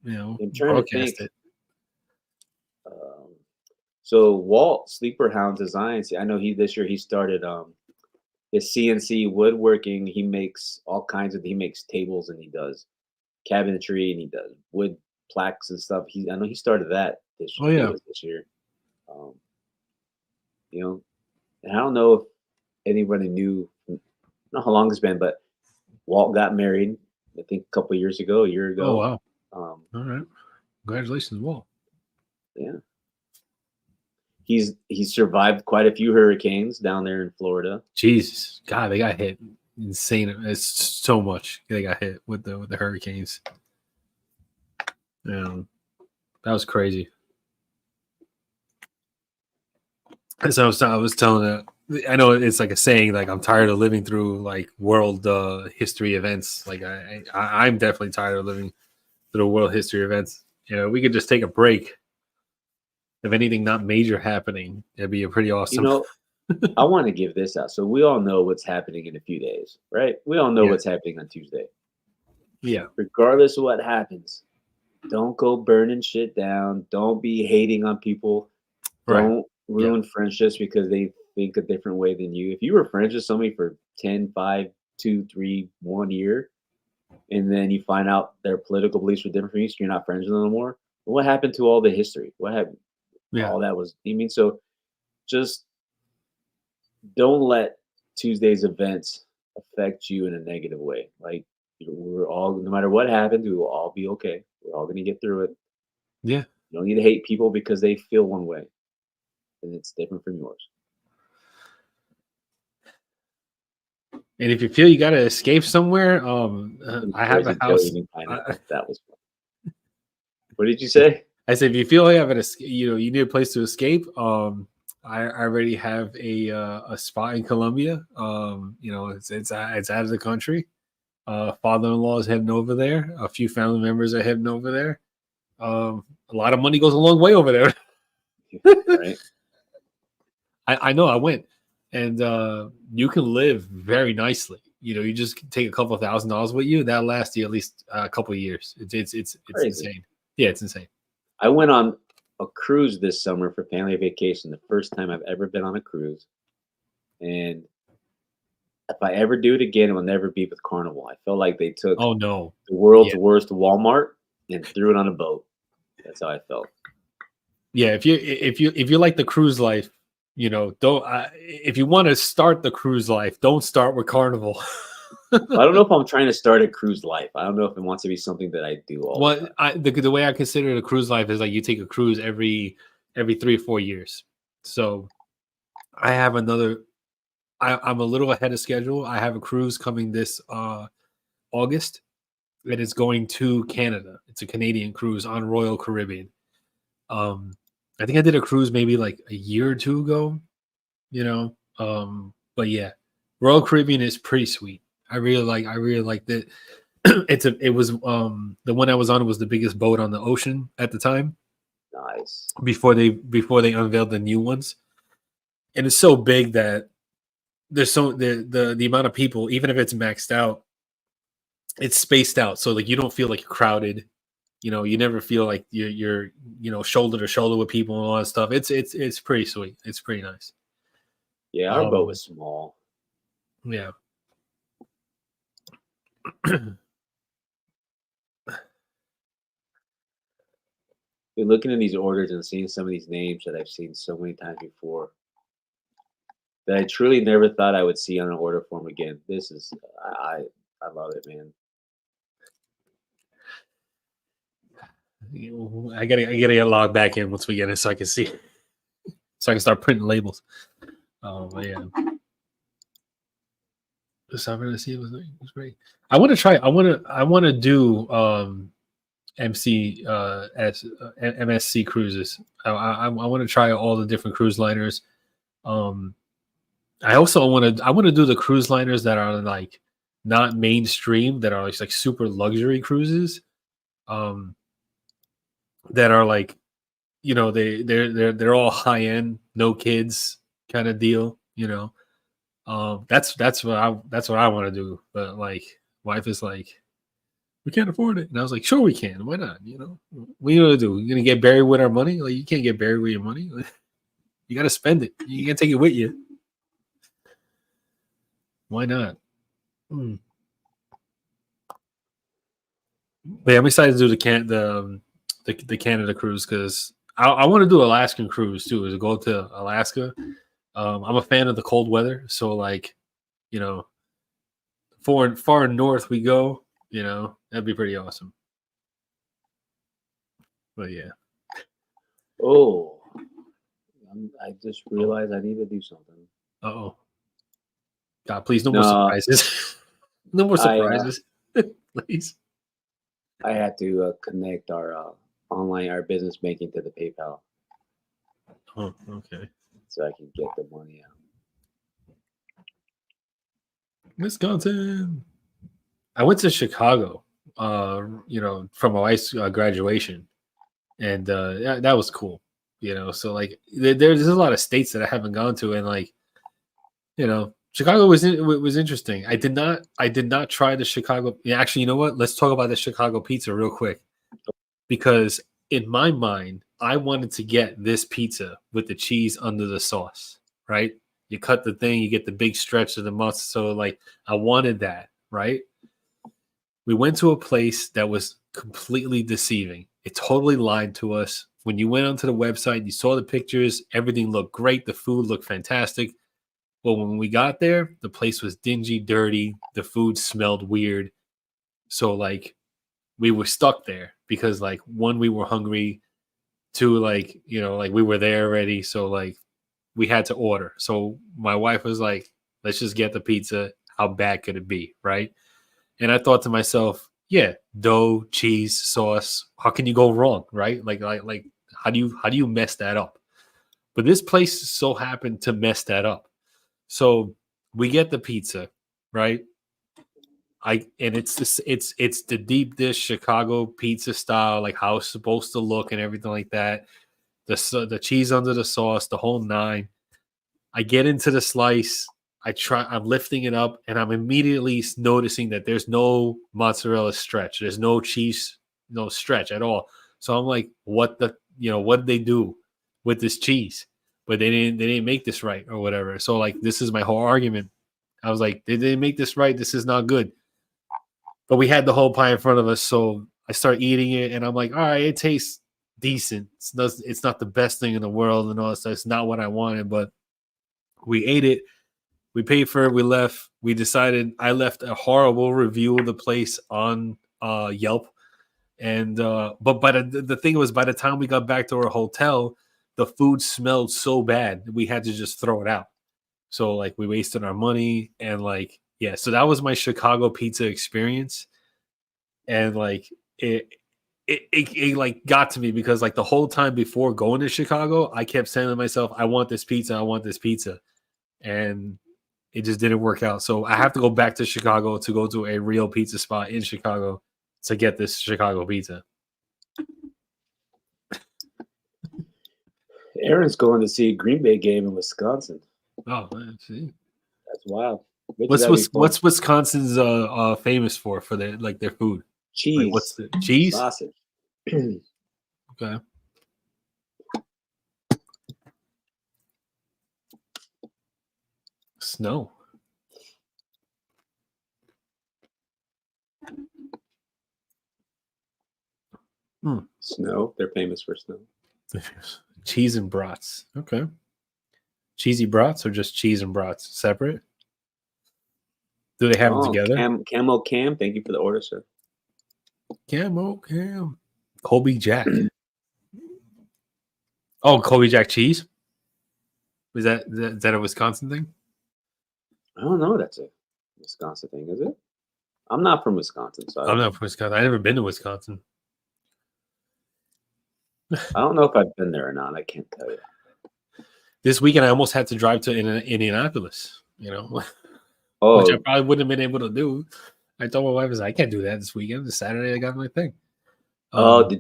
B: I'm trying to
A: Broadcast
B: think,
A: it.
B: um, so Walt Sleeper Hound Designs, I know this year he started, his CNC woodworking. He makes tables, and he does cabinetry, and he does wood plaques and stuff. I know he started that this
A: Oh,
B: I think it
A: yeah.
B: was this year. Um, you know, and I don't know if anybody knew, not how long it's been, but Walt got married, I think a couple years ago, a year
A: Oh,
B: ago.
A: wow.
B: Um,
A: Alright. Congratulations, Walt.
B: yeah. He's survived quite a few hurricanes down there in Florida.
A: Jesus. God, they got hit insane. It's so much they got hit with the hurricanes. Yeah. That was crazy. As I was telling I know it's like a saying, like I'm tired of living through like world history events. Like I'm definitely tired of living through world history events. We could just take a break. If anything not major happening, it'd be a pretty
B: You
A: awesome.
B: know, I want to give this out. So we all know what's happening in a few days, right? We all know
A: Yeah.
B: what's happening on Tuesday.
A: Yeah.
B: Regardless of what happens, don't go burning shit down. Don't be hating on people.
A: Right.
B: Don't
A: Yeah.
B: ruin friendships because they think a different way than you. If you were friends with somebody for 10, 5, 2, 3, 1 year, and then you find out their political beliefs are different from you, so you're not friends with them anymore, what happened to all the history? What happened?
A: Yeah.
B: All that was, you mean, so just don't let Tuesday's events affect you in a negative way. Like, we're all, no matter what happens, we will all be okay. We're all going to get through it.
A: Yeah.
B: You don't need to hate people because they feel one way and it's different from yours.
A: And if you feel you got to escape somewhere, I have a
B: Poison Joe
A: house.
B: eating
A: I,
B: pineapple. That was fun. What did you say?
A: I said, if you feel you have you need a place to escape. I already have a spot in Colombia. It's out of the country. Father-in-law is heading over there. A few family members are heading over there. A lot of money goes a long way over there.
B: Right?
A: I know. I went, and you can live very nicely. You just take a couple of $1,000s with you. That lasts you at least a couple of years. It's
B: Crazy.
A: insane. Yeah, it's insane.
B: I went on a cruise this summer for family vacation, the first time I've ever been on a cruise. And if I ever do it again, it will never be with Carnival. I felt like they took
A: Oh no.
B: the world's
A: Yeah.
B: worst Walmart and threw it on a boat. That's how I felt.
A: Yeah, if you like the cruise life, don't if you want to start the cruise life, don't start with Carnival.
B: I don't know if I'm trying to start a cruise life. I don't know if it wants to be something that I do all the
A: Well,
B: time.
A: the way I consider the cruise life is like you take a cruise every 3 or 4 years. So I have another. I'm a little ahead of schedule. I have a cruise coming this August, and it's going to Canada. It's a Canadian cruise on Royal Caribbean. Um, I think I did a cruise maybe like a year or two ago. But yeah, Royal Caribbean is pretty sweet. I really like that. It was the one I was on was the biggest boat on the ocean at the time
B: Nice.
A: before they unveiled the new ones. And it's so big that there's the amount of people, even if it's maxed out, it's spaced out. So like you don't feel like you're crowded. You never feel like you're shoulder to shoulder with people and all that stuff. It's pretty sweet. It's pretty nice.
B: Yeah, our boat
A: Um,
B: was small.
A: yeah.
B: Been looking at these orders and seeing some of these names that I've seen so many times before that I truly never thought I would see on an order form again. This is I love it, man.
A: I gotta get logged back in once we get it so I can see, so I can start printing labels. But yeah, the summer to see it was great. I want to try. I want to do MC MSC cruises. I want to try all the different cruise liners. Um, I also want to do the cruise liners that are like not mainstream, that are like super luxury cruises. Um, that are like, they're all high end, no kids kind of deal. That's what I want to do. But like, wife is like, we can't afford it, and I was like, sure we can. Why not? What are you gonna do? You're gonna get buried with our money? Like, you can't get buried with your money. You got to spend it. You can't take it with you. Why not? Hmm. But yeah, I'm excited to do the Canada cruise because I want to do Alaskan cruise too. Is to go to Alaska. I'm a fan of the cold weather, so like, you know, far north we go. That'd be pretty awesome. But yeah.
B: Oh, I just realized I need to do something.
A: Oh, God, please, no more
B: No,
A: surprises. No more
B: I
A: surprises, please.
B: I had to connect our business banking to the PayPal
A: Oh, okay.
B: so I can get the money out.
A: Wisconsin. I went to Chicago, from my wife's graduation, and that was cool. So like, there's a lot of states that I haven't gone to, and like, Chicago was interesting. I did not try the Chicago. Yeah, actually, you know what? Let's talk about the Chicago pizza real quick, because in my mind, I wanted to get this pizza with the cheese under the sauce. Right? You cut the thing, you get the big stretch of the mustard. So like, I wanted that. Right? We went to a place that was completely deceiving. It totally lied to us. When you went onto the website, you saw the pictures, everything looked great, the food looked fantastic. Well, when we got there, the place was dingy, dirty, the food smelled weird. So like, we were stuck there because like, one, we were hungry, two, like, like, we were there already, so like, we had to order. So my wife was like, let's just get the pizza. How bad could it be, right? And I thought to myself, yeah, dough, cheese, sauce. How can you go wrong, right? Like, how do you mess that up? But this place so happened to mess that up. So we get the pizza, right? And it's the deep dish Chicago pizza style, like how it's supposed to look and everything like that. The cheese under the sauce, the whole nine. I get into the slice. I'm lifting it up, and I'm immediately noticing that there's no mozzarella stretch. There's no cheese, no stretch at all. So I'm like, what did they do with this cheese? But they didn't make this right or whatever. So like, this is my whole argument. I was like, they didn't make this right. This is not good. But we had the whole pie in front of us, so I start eating it, and I'm like, all right, it tastes decent. It's not the best thing in the world and all that stuff. It's not what I wanted, but we ate it. We paid for it. We left. We decided. I left a horrible review of the place on Yelp, and but the thing was, by the time we got back to our hotel, the food smelled so bad we had to just throw it out. So like, we wasted our money, and like, yeah. So that was my Chicago pizza experience, and like, it like got to me because like, the whole time before going to Chicago, I kept saying to myself, I want this pizza. I want this pizza, and it just didn't work out. So I have to go back to Chicago to go to a real pizza spot in Chicago to get this Chicago pizza.
B: Aaron's going to see a Green Bay game in Wisconsin.
A: Oh, man, see.
B: That's wild. Bet you
A: What's
B: that'd be
A: what's
B: fun.
A: what's Wisconsin's famous for their food? Like, what's
B: Cheese,
A: the cheese?
B: sausage.
A: Okay. Snow.
B: Snow. They're famous for snow.
A: Cheese and brats. Okay. Cheesy brats or just cheese and brats separate? Do they have them
B: Oh,
A: together?
B: Camo Cam. Thank you for the order, sir.
A: Cam. Colby Jack. Oh, Colby Jack cheese? Is that a Wisconsin thing?
B: I don't know. That's a Wisconsin thing, is it? I'm not from Wisconsin, so
A: I'm not from Wisconsin. I've never been to Wisconsin.
B: I don't know if I've been there or not. I can't tell you.
A: This weekend, I almost had to drive to Indianapolis, which I
B: Oh,
A: probably wouldn't have been able to do. I told my wife, I can't do that this weekend. This Saturday, I got my thing.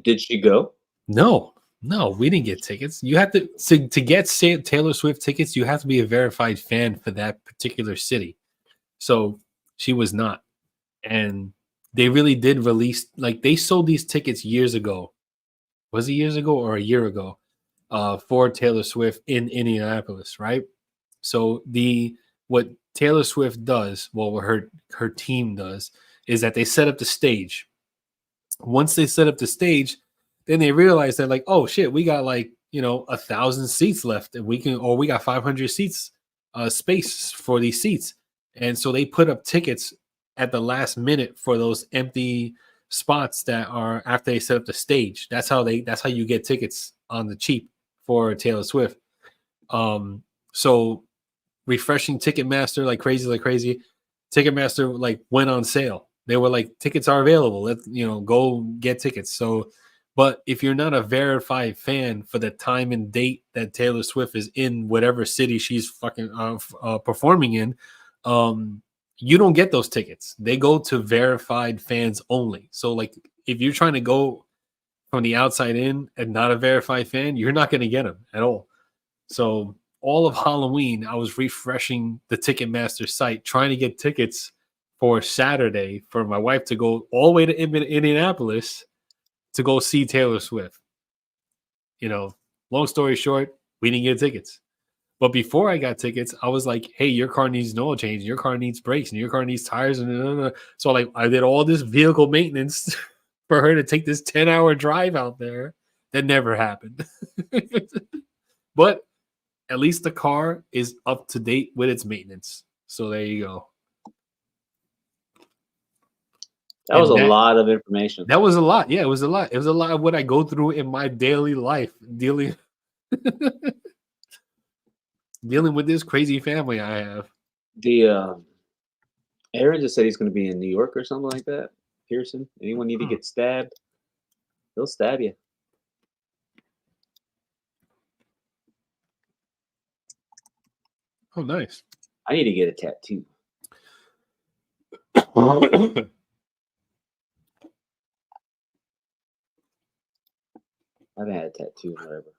B: did she go?
A: No, we didn't get tickets. You have to get Taylor Swift tickets, you have to be a verified fan for that particular city. So she was not. And they really did release, like they sold these tickets years ago. Was it years ago or a year ago? For Taylor Swift in Indianapolis, right? So what Taylor Swift does, well, what her team does, is that they set up the stage. Once they set up the stage, then they realize that like, oh shit, we got like 1,000 seats left, and we got 500 seats, space for these seats, and so they put up tickets at the last minute for those empty spots that are after they set up the stage. That's how you get tickets on the cheap for Taylor Swift. So refreshing Ticketmaster like crazy. Ticketmaster like went on sale. They were like, tickets are available. Let's go get tickets. So, but if you're not a verified fan for the time and date that Taylor Swift is in whatever city she's fucking performing in, you don't get those tickets. They go to verified fans only. So like if you're trying to go from the outside in and not a verified fan, you're not going to get them at all. So all of Halloween, I was refreshing the Ticketmaster site, trying to get tickets for Saturday for my wife to go all the way to Indianapolis to go see Taylor Swift. Long story short, we didn't get tickets. But before I got tickets, I was like, hey, your car needs an oil change, your car needs brakes, and your car needs tires. And so like I did all this vehicle maintenance for her to take this 10-hour drive out there. That never happened. But at least the car is up to date with its maintenance. So there you go.
B: That was a lot of information.
A: That was a lot. Yeah, it was a lot. It was a lot of what I go through in my daily life, dealing with this crazy family I have.
B: The Aaron just said he's going to be in New York or something like that. Pearson, anyone need to get stabbed? He'll stab you.
A: Oh, nice.
B: I need to get a tattoo. I haven't had a tattoo in forever.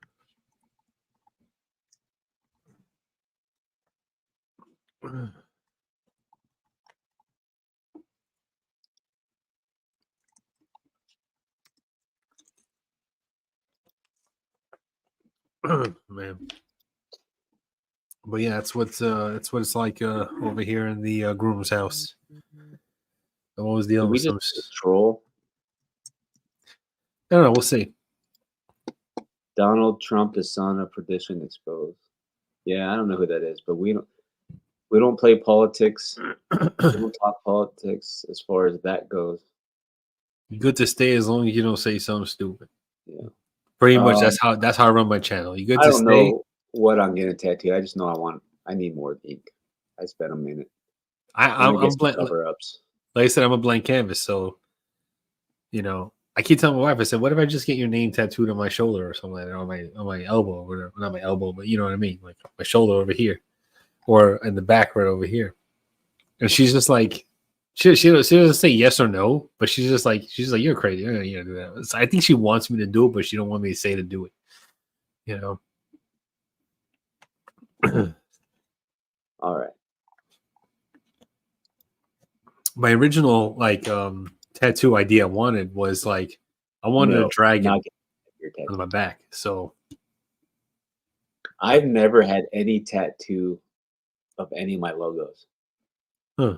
A: Man. But yeah, that's what it's like over here in the groom's house. I'm always dealing with some
B: troll.
A: I don't know. We'll see.
B: Donald Trump, the son of perdition, exposed. Yeah, I don't know who that is, but we don't play politics. We don't talk politics as far as that goes.
A: Good to stay as long as you don't say something stupid.
B: Yeah,
A: pretty much. That's how I run my channel. You good
B: I
A: to
B: don't
A: stay?
B: know what I'm getting tattooed. I just know I need more ink. I spent a minute.
A: I'm blank.
B: Cover ups.
A: Like I said, I'm a blank canvas. So, I keep telling my wife, I said, what if I just get your name tattooed on my shoulder or something like that, on my elbow or whatever? Not my elbow, but you know what I mean? Like my shoulder over here or in the back right over here. And she's just like, she doesn't say yes or no, but she's like, you're crazy. You're gonna do that. So I think she wants me to do it, but she don't want me to say to do it.
B: All right.
A: My original tattoo idea I wanted was like I wanted a dragon on my back. So
B: I've never had any tattoo of any of my logos.
A: Huh.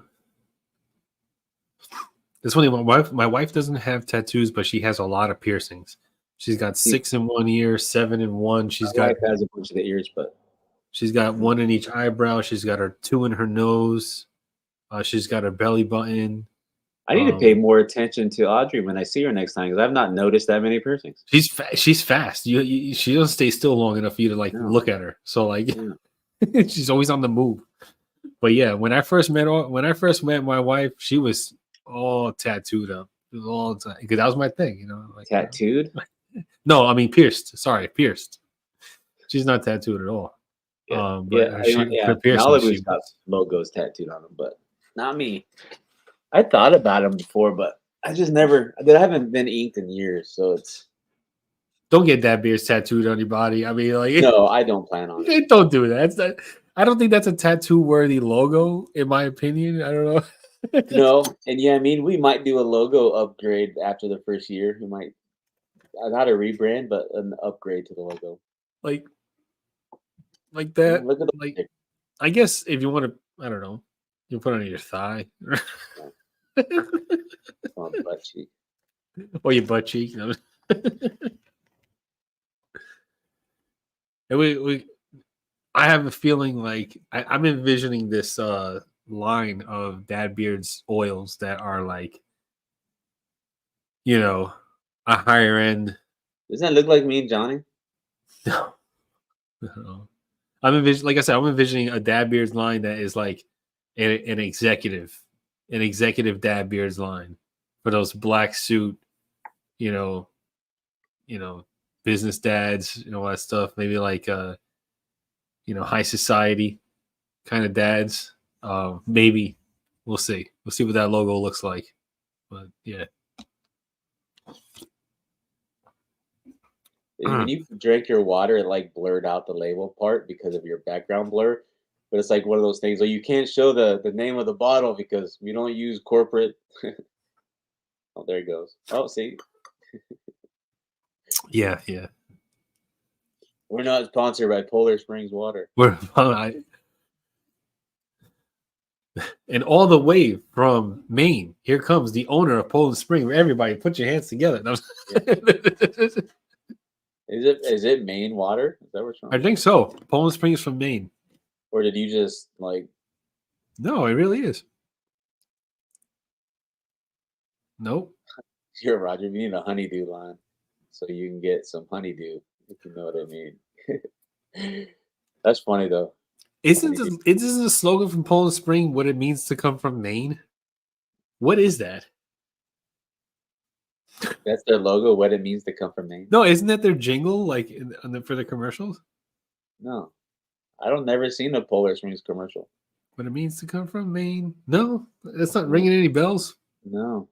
A: It's funny. My wife doesn't have tattoos, but she has a lot of piercings. She's got
B: See,
A: 6 in one ear, 7 in one.
B: my wife has a bunch of the ears, but
A: She's got 1 in each eyebrow. She's got her 2 in her nose. She's got her belly button.
B: I need to pay more attention to Audrey when I see her next time because I've not noticed that many piercings.
A: She's fast. She doesn't stay still long enough for you to like
B: No.
A: look at her. So like
B: Yeah.
A: she's always on the move. But yeah, when I first met my wife, she was all tattooed up. It was all the time because that was my thing, you know. Like
B: Tattooed?
A: no, I mean pierced. Sorry, pierced. She's not tattooed at all.
B: Yeah,
A: But her piercing,
B: Malibu's got logos tattooed on them, but not me. I thought about them before, but I just never. I haven't been inked in years, so it's
A: don't get that beard tattooed on your body. I mean, like
B: no. I don't plan on it.
A: don't do that. I don't think that's a tattoo worthy logo, in my opinion. I don't know.
B: No, and yeah, I mean, we might do a logo upgrade after the first year. We might not a rebrand, but an upgrade to the logo.
A: like that.
B: Look at the
A: Like, I guess if you want to, I don't know, you put it on your thigh
B: on the butt cheek.
A: or your butt cheek. You know? And I have a feeling like I'm envisioning this line of Dad Beard's oils that are like, you know, a higher end.
B: Doesn't that look like me and Johnny?
A: No. I'm envisioning a Dad Beard's line that is like an executive Dad Beard's line for those black suit, you know, business dads, all that stuff. Maybe like high society kind of dads. Maybe we'll see. We'll see what that logo looks like. But yeah.
B: When you drank your water, it like blurred out the label part because of your background blur. But it's like one of those things where you can't show the name of the bottle because we don't use corporate. Oh, there it goes. Oh, see,
A: yeah.
B: we're not sponsored by Polar Springs Water.
A: And all the way from Maine, here comes the owner of Poland Spring. Everybody, put your hands together.
B: Is it Maine water? Is that what's wrong?
A: I think so. Poland Spring is from Maine.
B: Or did you just like?
A: No, it really is. Nope.
B: Here, Roger, we need a honeydew line so you can get some honeydew, if you know what I mean. That's funny though.
A: Isn't the slogan from Poland Spring what it means to come from Maine? What is that?
B: That's their logo. What it means to come from Maine?
A: No, isn't that their jingle like for the commercials?
B: No, I don't never seen a Polar Springs commercial.
A: What it means to come from Maine? No, that's not ringing any bells.
B: No,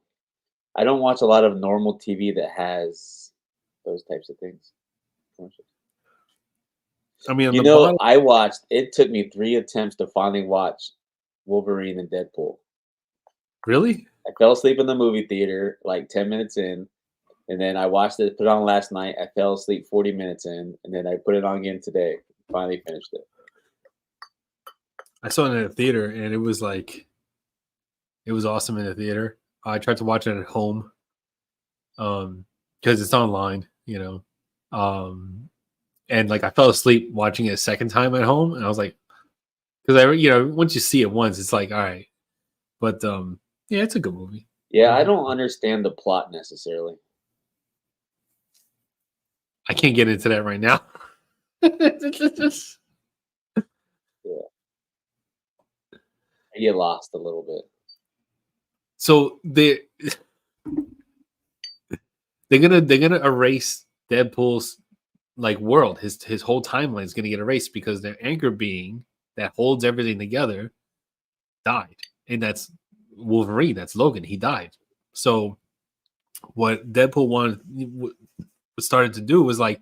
B: I don't watch a lot of normal TV that has those types of things. Commercials.
A: I mean,
B: I watched. It took me 3 attempts to finally watch Wolverine and Deadpool.
A: Really?
B: I fell asleep in the movie theater like 10 minutes in, and then I watched it, put it on last night. I fell asleep 40 minutes in, and then I put it on again today. Finally finished it.
A: I saw it in a theater, and it was awesome in the theater. I tried to watch it at home, because it's online, and like I fell asleep watching it a second time at home, and I was like, because once you see it once, it's like all right, but yeah, it's a good movie.
B: Yeah, I don't understand the plot necessarily.
A: I can't get into that right now.
B: Yeah. I get lost a little bit.
A: So they're gonna erase Deadpool's like world. His whole timeline is gonna get erased because their anchor being that holds everything together died, and that's Wolverine. That's Logan. He died. So what Deadpool started to do was like,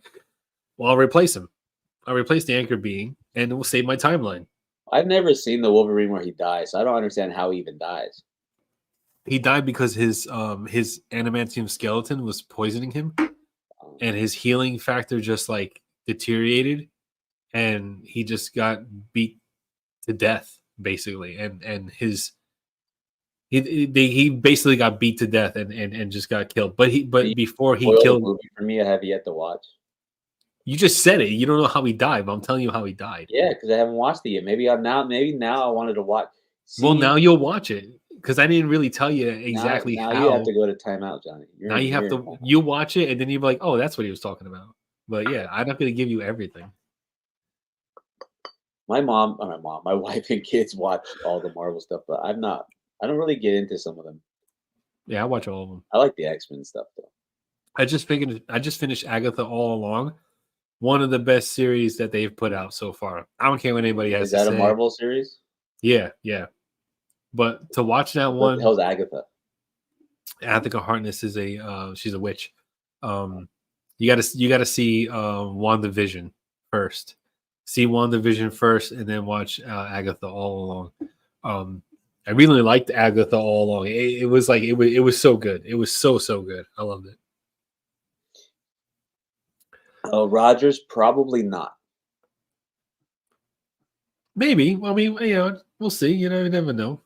A: well, I'll replace him. I'll replace the anchor being, and it will save my timeline.
B: I've never seen the Wolverine where he dies, so I don't understand how he even dies.
A: He died because his adamantium skeleton was poisoning him, and his healing factor just like deteriorated, and he just got beat to death basically, and his He basically got beat to death and just got killed. But
B: You
A: before he
B: spoiled a
A: killed,
B: movie for me I have yet to watch.
A: you just said it. You don't know how he died, but I'm telling you how he died.
B: Yeah, because I haven't watched it yet. Maybe now I wanted to watch.
A: Well,
B: See,
A: now you'll watch it because I didn't really tell you
B: now
A: exactly
B: now you have
A: how.
B: to go to timeout, Johnny.
A: Now you have
B: You're in
A: to
B: timeout.
A: you watch it and then you're like, oh, that's what he was talking about. But yeah, I'm not gonna give you everything.
B: My wife and kids watch all the Marvel stuff, but I'm not. I don't really get into some of them.
A: Yeah, I watch all of them.
B: I like the X-Men stuff though.
A: I just finished Agatha All Along. One of the best series that they've put out so far. I don't care what anybody has
B: Is
A: to
B: that a
A: say.
B: Marvel series?
A: Yeah, yeah. But to watch that
B: What the
A: one,
B: hell's Agatha?
A: Agatha Harkness is she's a witch. You gotta see WandaVision first. See WandaVision first, and then watch Agatha All Along. I really liked Agatha All Along. It was like it was so good. It was so good. I loved it.
B: Rogers, probably not.
A: Maybe. Well, I mean, we'll see. You never know.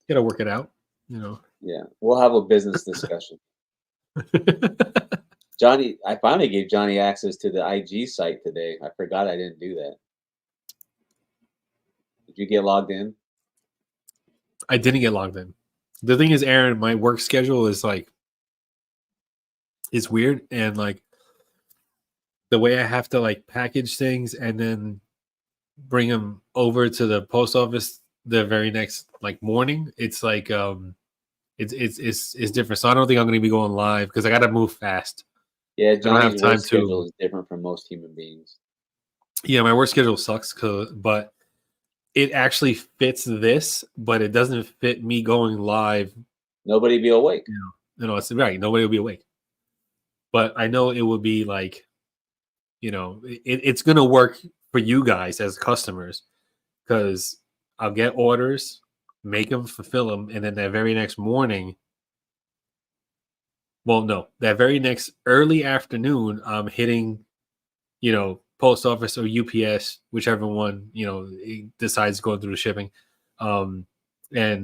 A: Gotta work it out.
B: Yeah, we'll have a business discussion. Johnny, I finally gave Johnny access to the IG site today. I forgot I didn't do that. Did you get logged in?
A: I didn't get logged in. The thing is, Aaron, my work schedule is it's weird, and like the way I have to like package things and then bring them over to the post office the very next like morning. It's like it's different. So I don't think I'm going to be going live because I got to move fast.
B: Yeah,
A: I don't have
B: Johnny's work
A: time
B: schedule
A: to.
B: is different from most human beings.
A: Yeah, my work schedule sucks, but it actually fits this, but it doesn't fit me going live.
B: Nobody be awake.
A: It's right. Nobody will be awake. But I know it would be like, it's going to work for you guys as customers because I'll get orders, make them, fulfill them, and then that very next morning. Well, no, that very next early afternoon, I'm hitting, post office or UPS, whichever one, decides going through the shipping. And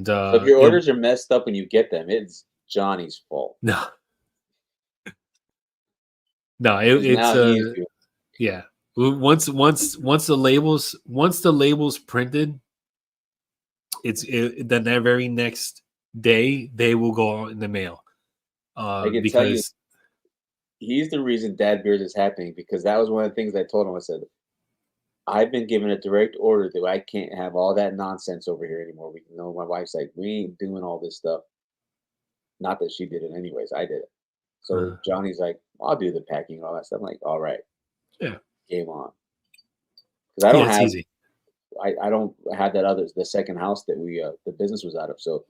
B: So if your orders are messed up when you get them, it's Johnny's fault.
A: no, no,
B: 'Cause
A: it's
B: now he's doing.
A: yeah. Once the labels printed, then that very next day they will go out in the mail.
B: I can tell you,
A: Because
B: he's the reason Dad Beard is happening because that was one of the things I told him. I said, I've been given a direct order that I can't have all that nonsense over here anymore. My wife's like, we ain't doing all this stuff. Not that she did it anyways. I did it. So Johnny's like, I'll do the packing and all that stuff. I'm like, all right,
A: yeah,
B: game on. Because I don't
A: it's
B: have,
A: easy.
B: I don't have the second house that the business was out of. So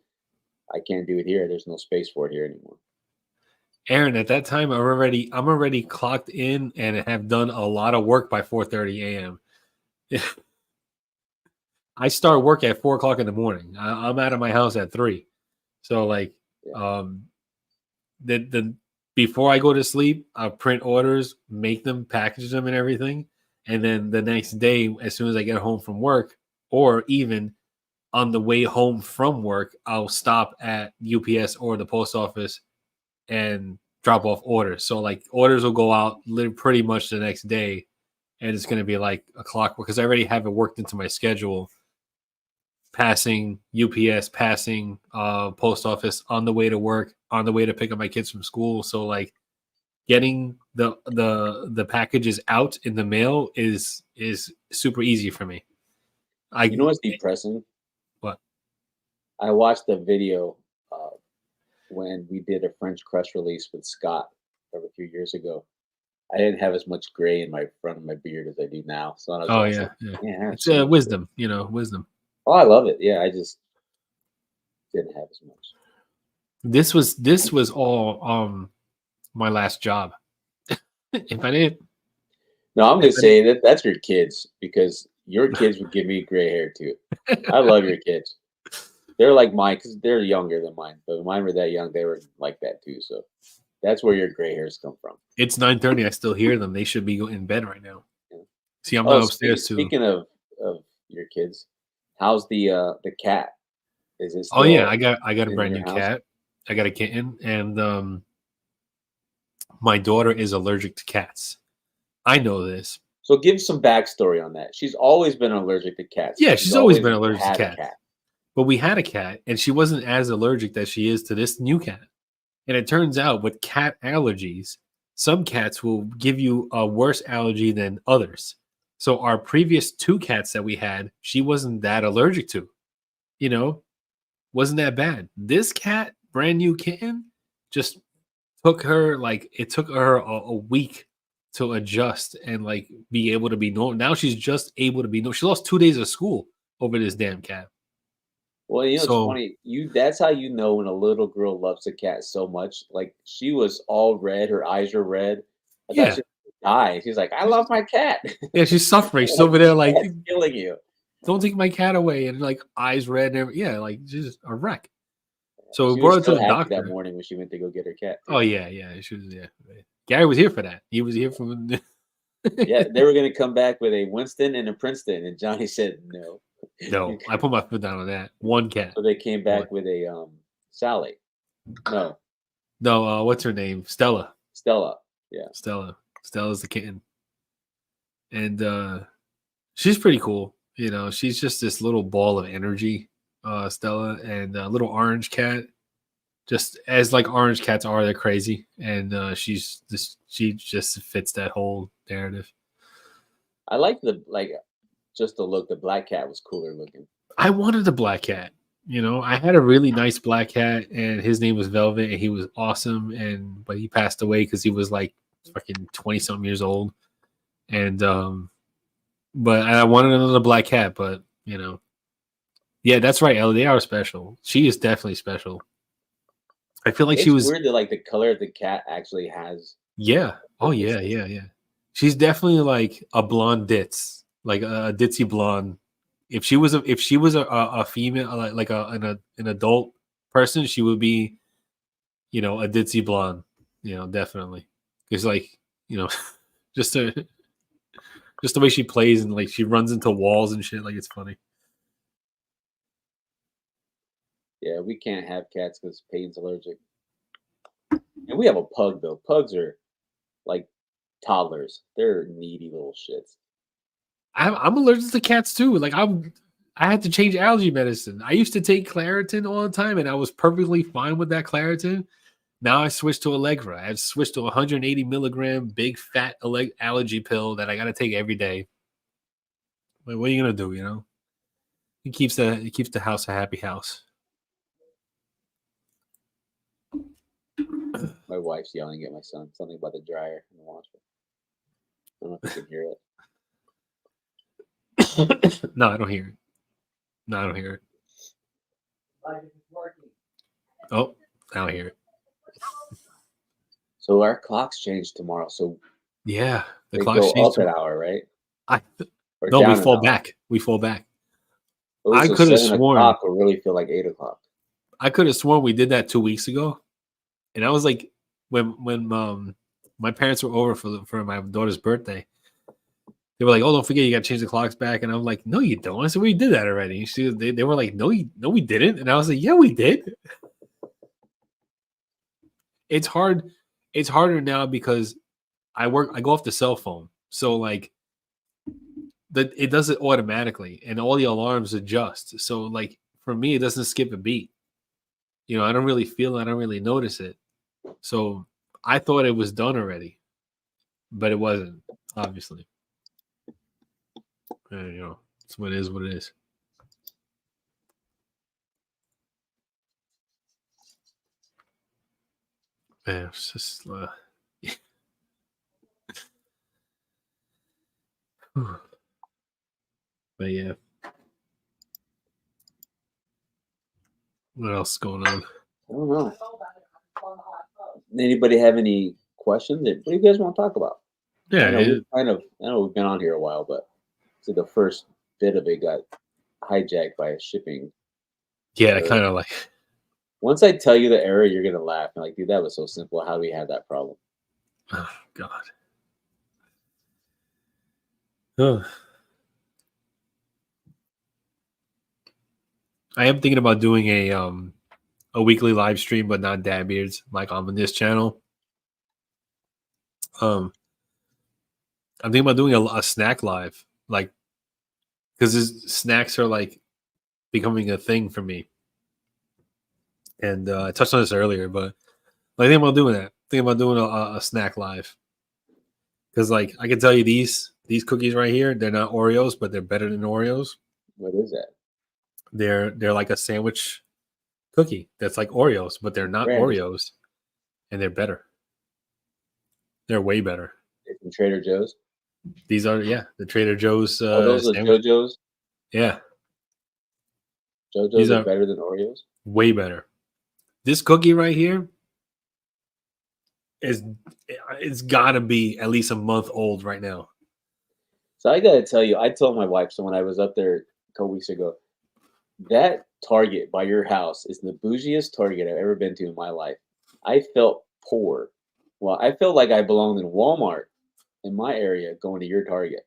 B: I can't do it here. There's no space for it here anymore.
A: Aaron, at that time, I'm already clocked in and have done a lot of work by 4:30 a.m. I start work at 4 o'clock in the morning. I'm out of my house at 3. So like, the before I go to sleep, I print orders, make them, package them, and everything. And then the next day, as soon as I get home from work, or even on the way home from work, I'll stop at UPS or the post office and drop off orders. So like orders will go out pretty much the next day, and it's going to be like a clockwork because I already have it worked into my schedule. Passing UPS, passing post office on the way to work, on the way to pick up my kids from school. So like getting the packages out in the mail is super easy for me.
B: You know what's depressing?
A: What?
B: I watched a video when we did a French press release with Scott a few years ago. I didn't have as much gray in my front of my beard as I do now. So I was
A: Yeah.
B: yeah,
A: It's wisdom, wisdom.
B: Oh, I love it. Yeah, I just didn't have as much.
A: This was all my last job. If I didn't.
B: No, I'm gonna say that's your kids because your kids would give me gray hair too. I love your kids. They're like mine because they're younger than mine, but when mine were that young, they were like that too. So that's where your gray hairs come from.
A: It's 9:30. I still hear them. They should be in bed right now.
B: Yeah.
A: See, I'm not upstairs
B: Speaking of your kids, how's the cat? Is it
A: Oh yeah,
B: still
A: I got a
B: in
A: brand
B: your
A: new
B: house?
A: cat. I got a kitten, and my daughter is allergic to cats. I know this.
B: So give some backstory on that. She's always been allergic to cats.
A: Yeah,
B: She's
A: she's always
B: always
A: been allergic to
B: had a
A: cats.
B: cat.
A: But we had a cat, and she wasn't as allergic as she is to this new cat. And it turns out with cat allergies, some cats will give you a worse allergy than others. So our previous two cats that we had, she wasn't that allergic to, you know, wasn't that bad. This cat, brand new kitten, just took her like it took her a week to adjust and like be able to be normal. Now she's just able to be normal. She lost 2 days of school over this damn cat.
B: Well, it's
A: So
B: funny. That's how you know when a little girl loves a cat so much. Like she was all red, her eyes were red. I thought
A: yeah,
B: she would die. She's like, I love my cat.
A: yeah, she's suffering. She's
B: Like
A: over there like,
B: cat's killing you.
A: don't take my cat away, and like eyes red and yeah, like she's a wreck. So we
B: She was
A: brought her
B: so
A: to the
B: happy that
A: doctor.
B: morning when she went to go get her cat
A: Oh
B: too.
A: yeah, yeah, she was yeah. Gary was here for that. He was here from.
B: Yeah, they were gonna come back with a Winston and a Princeton, and Johnny said no. You
A: No, I put my foot down on that. One cat.
B: So they came
A: One.
B: back with a Sally. No,
A: No, what's her name? Stella.
B: Stella. Yeah.
A: Stella. Stella's the kitten, and she's pretty cool. You know, she's just this little ball of energy, Stella, and a little orange cat. Just as like orange cats are, they're crazy, and she's just she just fits that whole narrative.
B: I like just the look. The black cat was cooler looking.
A: I wanted a black cat. You know, I had a really nice black cat, and his name was Velvet, and he was awesome. And but he passed away because he was like fucking 20 something years old. And but I wanted another black cat, but you know, yeah, that's right, Ellie. They are special. She is definitely special. I feel like she
B: It's
A: was,
B: weird that like the color of the cat actually has
A: yeah. Oh yeah,
B: purposes.
A: yeah, yeah. She's definitely like a blonde ditz, like a ditzy blonde. If she was a female like an adult person, she would be, you know, a ditzy blonde, you know, definitely. Because like, you know, just a just the way she plays and like she runs into walls and shit, like it's funny.
B: Yeah, we can't have cats because Peyton's allergic. And we have a pug though. Pugs are like toddlers. They're needy little shits.
A: I'm allergic to cats too. Like I had to change allergy medicine. I used to take Claritin all the time, and I was perfectly fine with that Claritin. Now I switched to Allegra. I switched to 180 milligram big fat allergy pill that I got to take every day. Like, what are you gonna do? You know, it keeps the house a happy house.
B: My wife's yelling at my son something about the dryer and the washer. I don't know if you can hear it.
A: No, I don't hear it. No, I don't hear it. Oh, I don't hear it.
B: So our clocks change tomorrow, so
A: Yeah, the
B: they
A: clock's
B: go
A: changed.
B: up an hour, right?
A: I
B: Or
A: No, we
B: down an
A: fall
B: hour.
A: back. We fall back.
B: Oh,
A: I
B: so
A: could have
B: 7 o'clock
A: sworn.
B: will really feel like 8 o'clock.
A: I could have sworn we did that 2 weeks ago, and I was like, when my parents were over for my daughter's birthday, they were like, "Oh, don't forget you got to change the clocks back," and I'm like, "No, you don't." I said, "We did that already." They were like, "No, we didn't," and I was like, "Yeah, we did." It's hard. It's harder now because I go off the cell phone, so like that it does it automatically, and all the alarms adjust. So like for me, it doesn't skip a beat. You know, I don't really feel it. I don't really notice it. So I thought it was done already, but it wasn't. Obviously, and, you know, it's what it is. What it is. Man, it's just. But yeah, what else is going on?
B: I don't know. Anybody have any questions? What do you guys want to talk about?
A: Yeah,
B: I know we've been on here a while, but so the first bit of it got hijacked by a shipping
A: yeah,
B: error.
A: kind of like.
B: Once I tell you the error, you're gonna laugh. You're like, dude, that was so simple. How do we have that problem?
A: Oh God. Oh, I am thinking about doing a weekly live stream, but not Dad Beards, like on this channel. I'm thinking about doing a snack live, like because snacks are like becoming a thing for me. And I touched on this earlier, but I think about doing that. Think about doing a snack live because, like, I can tell you these cookies right here, they're not Oreos, but they're better than Oreos.
B: What is that?
A: They're like a sandwich cookie that's like Oreos, but they're not
B: Brand is
A: Oreos, and they're better. They're way better.
B: it from Trader Joe's?
A: These are the Trader Joe's
B: Oh, those are
A: sandwich.
B: JoJo's.
A: Yeah,
B: JoJo's
A: these
B: are
A: are
B: better than Oreos.
A: way better. This cookie right here is it's got to be at least a month old right now.
B: So I gotta tell you, I told my wife. So when I was up there a couple weeks ago, that Target by your house is the bougiest Target I've ever been to in my life. I felt poor. Well, I felt like I belonged in Walmart in my area going to your Target.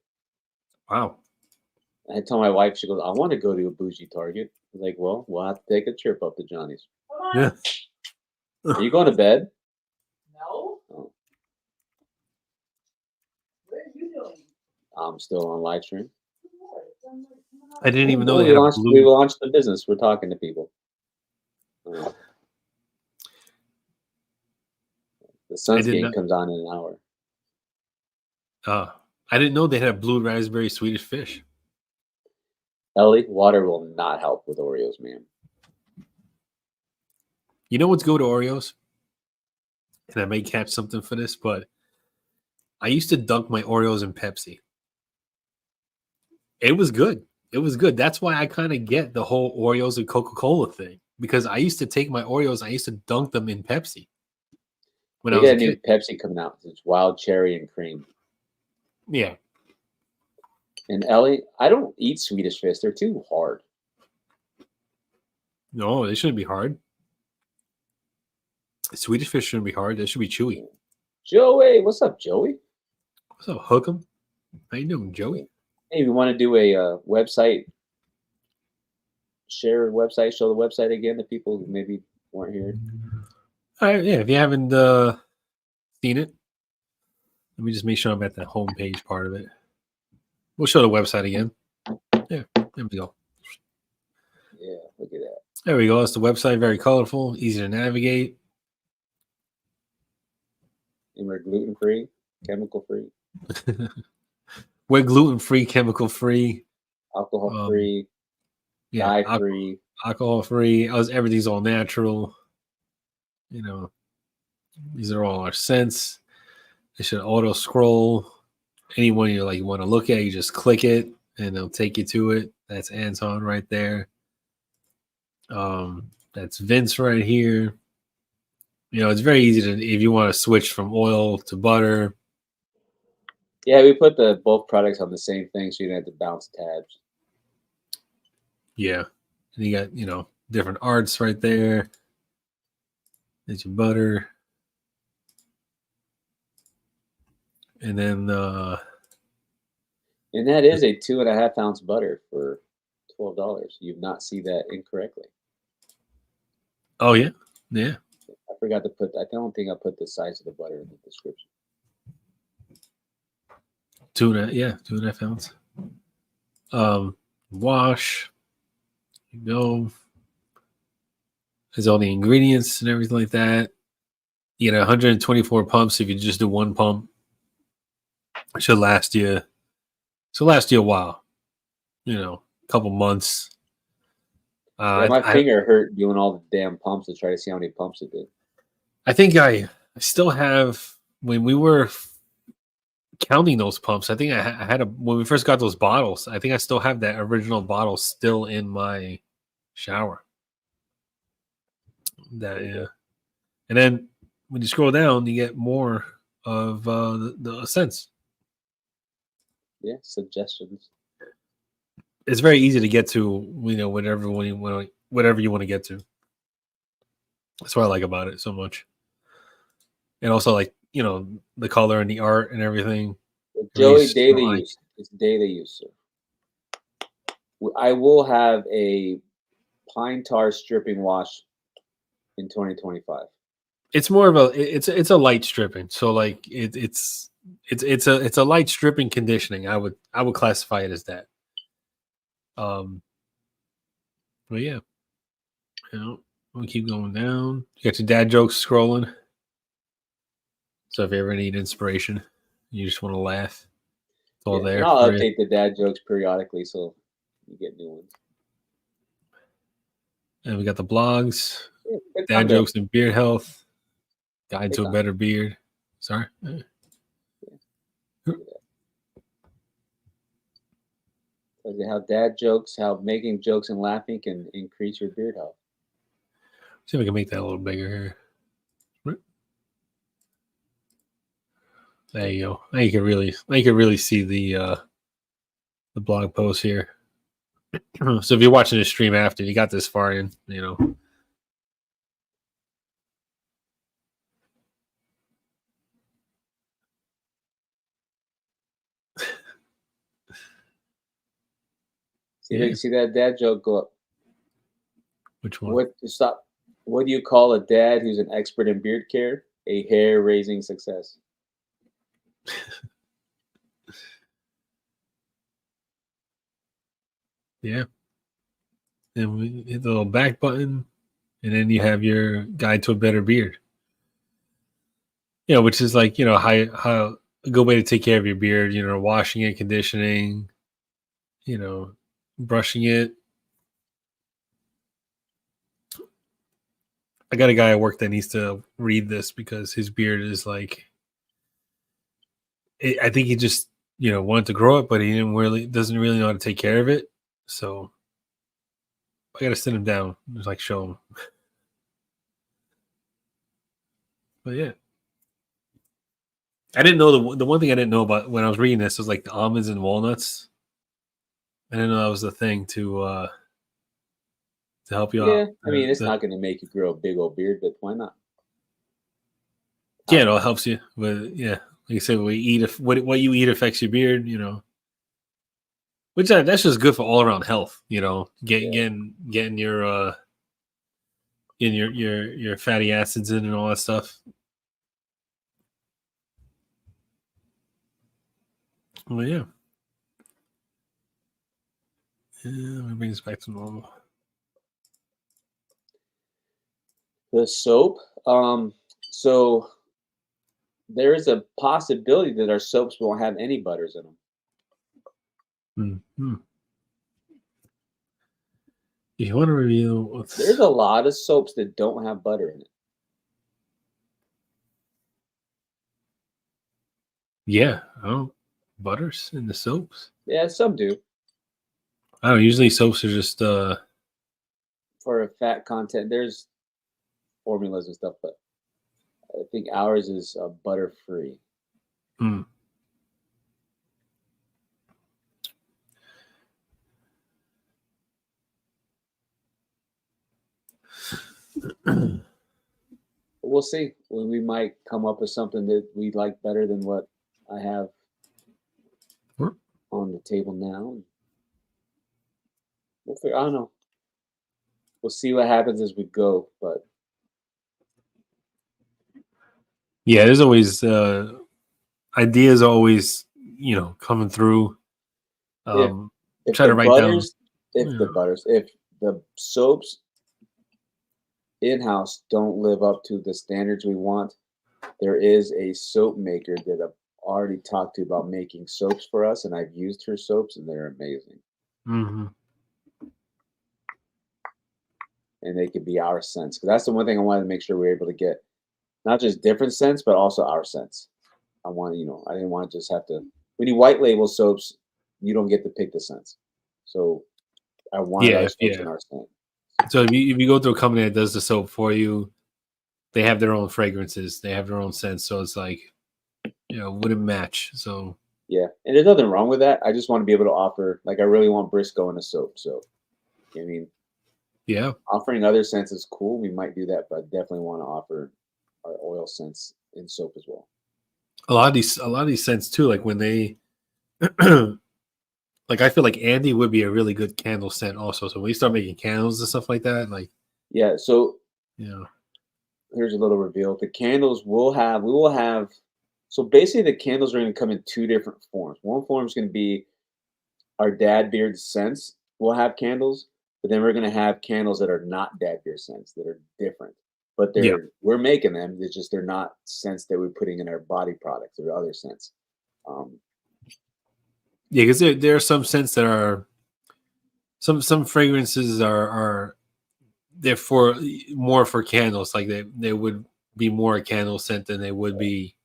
A: Wow.
B: I told my wife, she goes, I want to go to a bougie Target. I was like, well, we'll have to take a trip up to Johnny's.
A: Yeah.
B: Are you going to bed?
C: No.
B: Oh,
C: What are you doing?
B: I'm still on live stream.
A: I didn't even know
B: Well,
A: they had a
B: we
A: blue.
B: launched the business. We're talking to people. The Suns
A: did
B: game
A: not-
B: comes on in an hour.
A: I didn't know they had a blue raspberry Swedish fish.
B: Ellie, water will not help with Oreos, man.
A: You know what's good to Oreos? And I may catch something for this, but I used to dunk my Oreos in Pepsi. It was good. It was good. That's why I kind of get the whole Oreos and Coca-Cola thing. Because I used to take my Oreos, I used to dunk them in Pepsi. When
B: They
A: I was
B: got
A: a
B: a new
A: kid.
B: Pepsi coming out. It's wild cherry and cream.
A: Yeah.
B: And Ellie, I don't eat Swedish fish. They're too hard.
A: No, they shouldn't be hard. Swedish fish shouldn't be hard. They should be chewy.
B: Joey, what's up, Joey?
A: What's up, Hookem? How you doing, Joey?
B: Hey, we want to do a website, share a website, show the website again to people who maybe weren't here.
A: All right, yeah. If you haven't seen it, let me just make sure I'm at the homepage part of it. We'll show the website again. Yeah, there we go.
B: Yeah, look at that.
A: There we go. It's the website. Very colorful, easy to navigate.
B: And we're gluten free, chemical free,
A: We're gluten free, chemical free,
B: alcohol free,
A: yeah,
B: dye free.
A: alcohol free. Everything's all natural. You know, these are all our scents. It should auto scroll. Anyone you want to look at, you just click it and it'll take you to it. That's Anton right there. That's Vince right here. You know, it's very easy to, if you want to switch from oil to butter.
B: Yeah, we put the both products on the same thing so you don't have to bounce tabs.
A: Yeah. And you got, different arts right there. There's your butter. And then
B: And that is a 2.5 ounce butter for $12. You've not seen that incorrectly.
A: oh yeah. Yeah.
B: I forgot to put. I don't think I put the size of the butter in the description.
A: 2.5 ounce. Wash. You go. There's all the ingredients and everything like that. You get 124 pumps if you just do one pump. It should last you. Should last you a while. A couple months.
B: Yeah, my finger hurt doing all the damn pumps to try to see how many pumps it did.
A: I think I still have, when we were counting those pumps, I think I had when we first got those bottles, I think I still have that original bottle still in my shower. Yeah. And then when you scroll down, you get more of the scents.
B: Yeah, suggestions.
A: It's very easy to get to, whatever you want to get to. That's what I like about it so much. And also, the color and the art and everything.
B: Joey, daily use. It's daily use, sir. I will have a pine tar stripping wash in 2025.
A: It's more of it's a light stripping. So like it's a light stripping conditioning. I would classify it as that. But yeah, we'll keep going down. You got your dad jokes scrolling. So if you ever need inspiration, you just want to laugh, it's all
B: Yeah,
A: there
B: and I'll
A: for you.
B: update the dad jokes periodically so you get new ones.
A: And we got the blogs,
B: Yeah, good
A: dad
B: time to-
A: jokes and beard health, guide
B: Good
A: to a
B: time.
A: better beard. Sorry.
B: Tells you how dad jokes, how making jokes and laughing can increase your beard health.
A: See if I can make that a little bigger here. There you go. Now you can really see the blog post here. So if you're watching the stream after, you got this far in,
B: See if you can see that dad joke go up.
A: Which one?
B: What do you call a dad who's an expert in beard care? A hair-raising success.
A: Yeah. And we hit the little back button, and then you have your guide to a better beard. Which is like, how a good way to take care of your beard, washing it, conditioning, brushing it. I got a guy at work that needs to read this because his beard is like, I think he just, wanted to grow it, but he doesn't really know how to take care of it. So I got to sit him down, just like show him. But yeah, I didn't know the one thing I didn't know about when I was reading this was like the almonds and walnuts. I didn't know that was the thing to help you out.
B: I mean, it's not going to make you grow a big old beard, but why not?
A: Yeah, it all helps you. But yeah, like you said, what you eat affects your beard. Which that's just good for all around health. Getting your your fatty acids in and all that stuff. Well, yeah. Let me bring this back to normal.
B: The soap. So there is a possibility that our soaps won't have any butters in them.
A: Mm-hmm. If you want to review,
B: There's a lot of soaps that don't have butter in it.
A: Yeah, butters in the soaps.
B: Yeah, some do.
A: I don't know. Usually soaps are just
B: For a fat content, there's formulas and stuff, but I think ours is butter free.
A: Mm.
B: We'll see. We might come up with something that we like better than what I have on the table now. I don't know. We'll see what happens as we go, but
A: yeah, there's always ideas are always coming through.
B: if
A: Try to
B: the
A: write down.
B: butters, if the soaps in-house don't live up to the standards we want, there is a soap maker that I've already talked to about making soaps for us, and I've used her soaps, and they're amazing.
A: Mm-hmm.
B: And they could be our scents, because that's the one thing I wanted to make sure we were able to get, not just different scents, but also our scents. I didn't want to just have to. When you white label soaps, you don't get to pick the scents. So I wanted our soaps in our scent.
A: So if you go through a company that does the soap for you, they have their own fragrances, they have their own scents. So it's like, wouldn't match. So
B: yeah, and there's nothing wrong with that. I just want to be able to offer, like, I really want Briscoe in a soap. So, I mean,
A: yeah,
B: offering other scents is cool. We might do that, but I definitely want to offer our oil scents in soap as well.
A: a lot of these scents too, like when they Like I feel like Andy would be a really good candle scent also. So when we start making candles and stuff like that, like
B: Yeah. So
A: you know,
B: here's a little reveal. The candles we will have. So basically, the candles are going to come in two different forms. One form is going to be our dad beard scents. We'll have candles, but then we're going to have candles that are not dad beard scents that are different. But
A: yeah,
B: we're making them. It's just they're not scents that we're putting in our body products. They're other scents. Um,
A: yeah, because there are some scents that are some fragrances are they're for more for candles. Like they would be more a candle scent than they would be,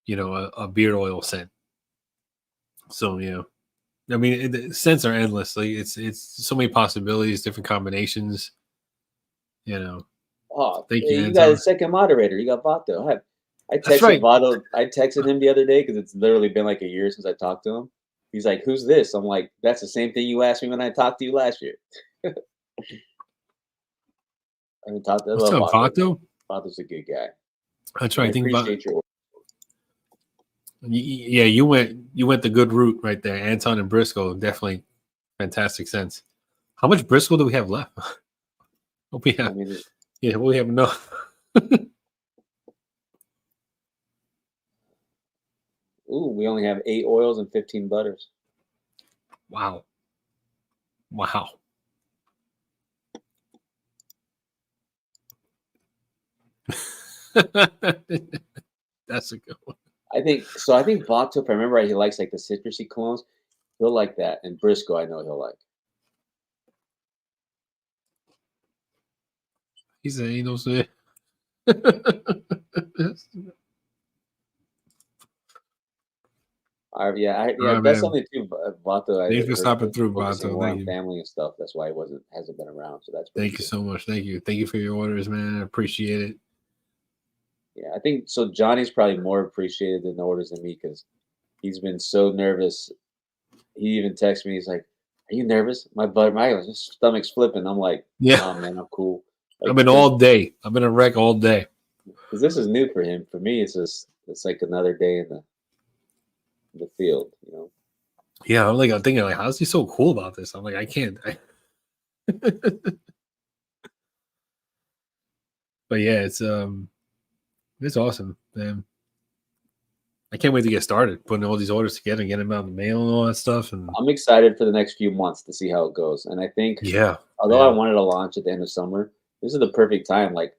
A: a beard oil scent. So I mean, the scents are endless. Like it's so many possibilities, different combinations. You know.
B: Oh,
A: Thank
B: hey,
A: you,
B: you got a
A: Anton.
B: second moderator. You got Vato. I
A: That's
B: texted
A: right.
B: Vato. I texted him the other day because it's literally been like a year since I talked to him. He's like, "Who's this?" I'm like, "That's the same thing you asked me when I talked to you last year." I haven't talked. I
A: What's
B: love
A: up,
B: Vato, man.
A: Vato?
B: Vato's a good guy.
A: That's
B: And
A: right.
B: I
A: I think about
B: appreciate your.
A: yeah. You went the good route right there. Anton and Briscoe definitely fantastic sense. How much Briscoe do we have left? Hope we
B: I
A: have.
B: mean,
A: Yeah, we have enough.
B: ooh, we only have 8 oils and 15 butters.
A: Wow. Wow. That's a good one.
B: I think so. I think Vato, if I remember right, he likes like the citrusy colognes. He'll like that. And Briscoe, I know he'll like.
A: He said he knows it. All
B: Yeah.
A: right,
B: That's
A: man.
B: only two Vato I
A: Thanks for
B: heard
A: stopping
B: was
A: through,
B: focusing
A: Vato.
B: more
A: Thank
B: on
A: you.
B: family and stuff. That's why he hasn't been around. So that's pretty
A: Thank you
B: cool.
A: so much. Thank you. Thank you for your orders, man. I appreciate it.
B: Yeah, I think so. Johnny's probably more appreciated than the orders than me because he's been so nervous. He even texted me. He's like, "Are you nervous?" My stomach's flipping. I'm like,
A: Yeah.
B: "Nah, man, I'm cool."
A: I've
B: Like,
A: been all day. I've been a wreck all day.
B: because this is new for him. For me, it's like another day in the field.
A: Yeah, I'm thinking like, how's he so cool about this? I'm like, I can't. But yeah, it's awesome, man. I can't wait to get started putting all these orders together and getting them out in the mail and all that stuff. And
B: I'm excited for the next few months to see how it goes. And I think,
A: yeah,
B: although I
A: man.
B: wanted to launch at the end of summer, this is the perfect time. Like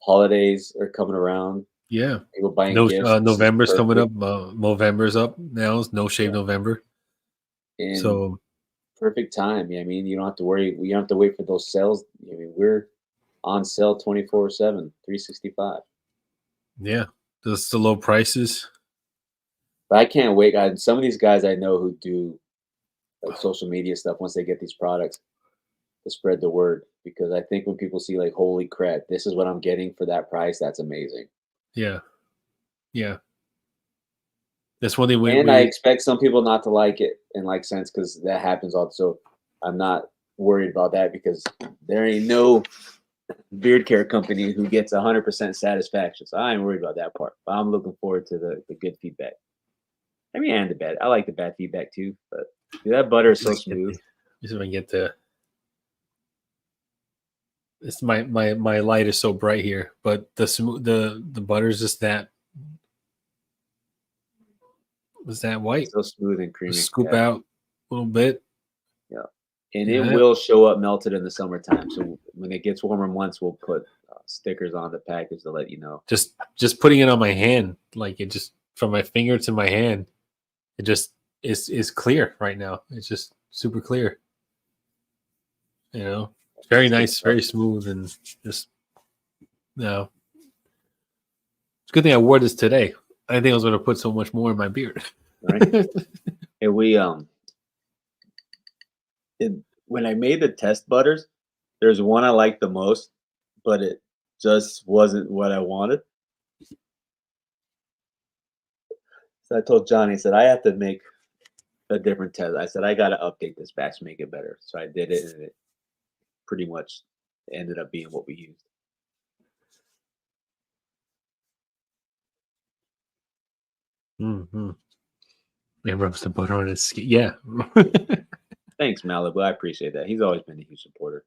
B: holidays are coming around.
A: Yeah.
B: People buying
A: No,
B: gifts. This is
A: November's coming up.
B: perfect.
A: November's up now. It's No Shave
B: Yeah.
A: November.
B: And
A: So
B: perfect time. Yeah, I mean, you don't have to worry. You don't have to wait for those sales. I mean, we're on sale 24/7, 365.
A: yeah, just the low prices.
B: But I can't wait, guys. Some of these guys I know who do like social media stuff once they get these products to spread the word because I think when people see like, holy crap, this is what I'm getting for that price, that's amazing.
A: Yeah, yeah. That's one thing
B: And I expect some people not to like it and like sense because that happens also. I'm not worried about that because there ain't no beard care company who gets 100% satisfaction. So I ain't worried about that part. But I'm looking forward to the good feedback. I mean, and the bad. I like the bad feedback too. But dude, that butter is so smooth.
A: Just want to get the. It's my light is so bright here, but the smooth the butter is just that was that white.
B: So smooth and creamy.
A: Just scoop
B: Yeah,
A: out a little bit.
B: yeah. And it
A: Yeah,
B: will show up melted in the summertime. So when it gets warmer months, we'll put stickers on the package to let you know.
A: just putting it on my hand, like it just from my finger to my hand, it just is clear right now. It's just super clear. It's very
B: It's good
A: nice,
B: stuff.
A: very smooth, and just no. It's a good thing I wore this today. I didn't think I was going to put so much more in my beard.
B: Right? And when I made the test butters, there's one I liked the most, but it just wasn't what I wanted. So I told Johnny, I said, I have to make a different test. I said, I got to update this batch to make it better. So I did it, and it pretty much ended up being what we used.
A: Mm-hmm. It rubs the butter on his skin. Yeah.
B: Thanks, Malibu. I appreciate that. He's always been a huge supporter.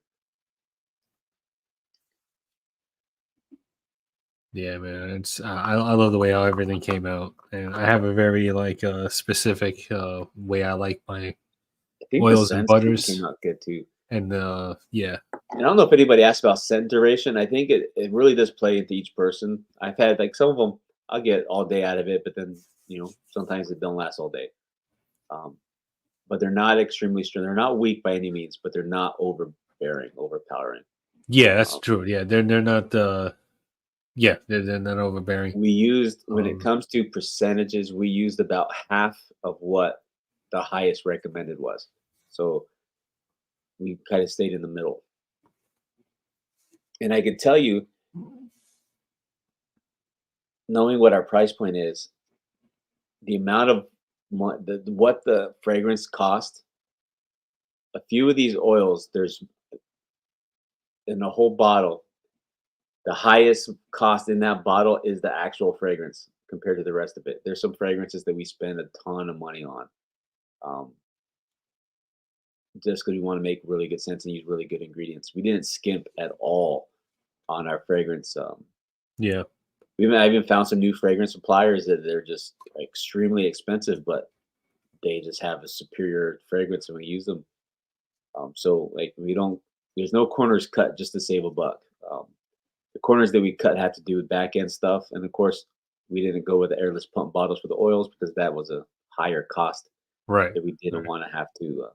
A: Yeah, man. It's I love the way how everything came out, and I have a very like specific way I like my
B: I think the
A: oils and
B: scent came
A: butters,
B: out good too.
A: and yeah,
B: And I don't know if anybody asked about scent duration. I think it really does play into each person. I've had like some of them I'll get all day out of it, but then sometimes it don't last all day. Um, but they're not extremely strong. They're not weak by any means, but they're not overbearing, overpowering.
A: yeah, that's
B: Um,
A: true. Yeah, they're not yeah, they're not overbearing.
B: we used when it
A: Um,
B: comes to percentages, we used about half of what the highest recommended was. So we kind of stayed in the middle. And I could tell you, knowing what our price point is, the amount of what the fragrance cost, a few of these oils, there's in a whole bottle, the highest cost in that bottle is the actual fragrance compared to the rest of it. There's some fragrances that we spend a ton of money on, um, just because we want to make really good sense and use really good ingredients. We didn't skimp at all on our fragrance.
A: yeah,
B: I even found some new fragrance suppliers that they're just extremely expensive, but they just have a superior fragrance when we use them. So like we don't, there's no corners cut just to save a buck. The corners that we cut had to do with back end stuff, and of course, we didn't go with the airless pump bottles for the oils because that was a higher cost
A: right.
B: that we didn't
A: Right.
B: want to have to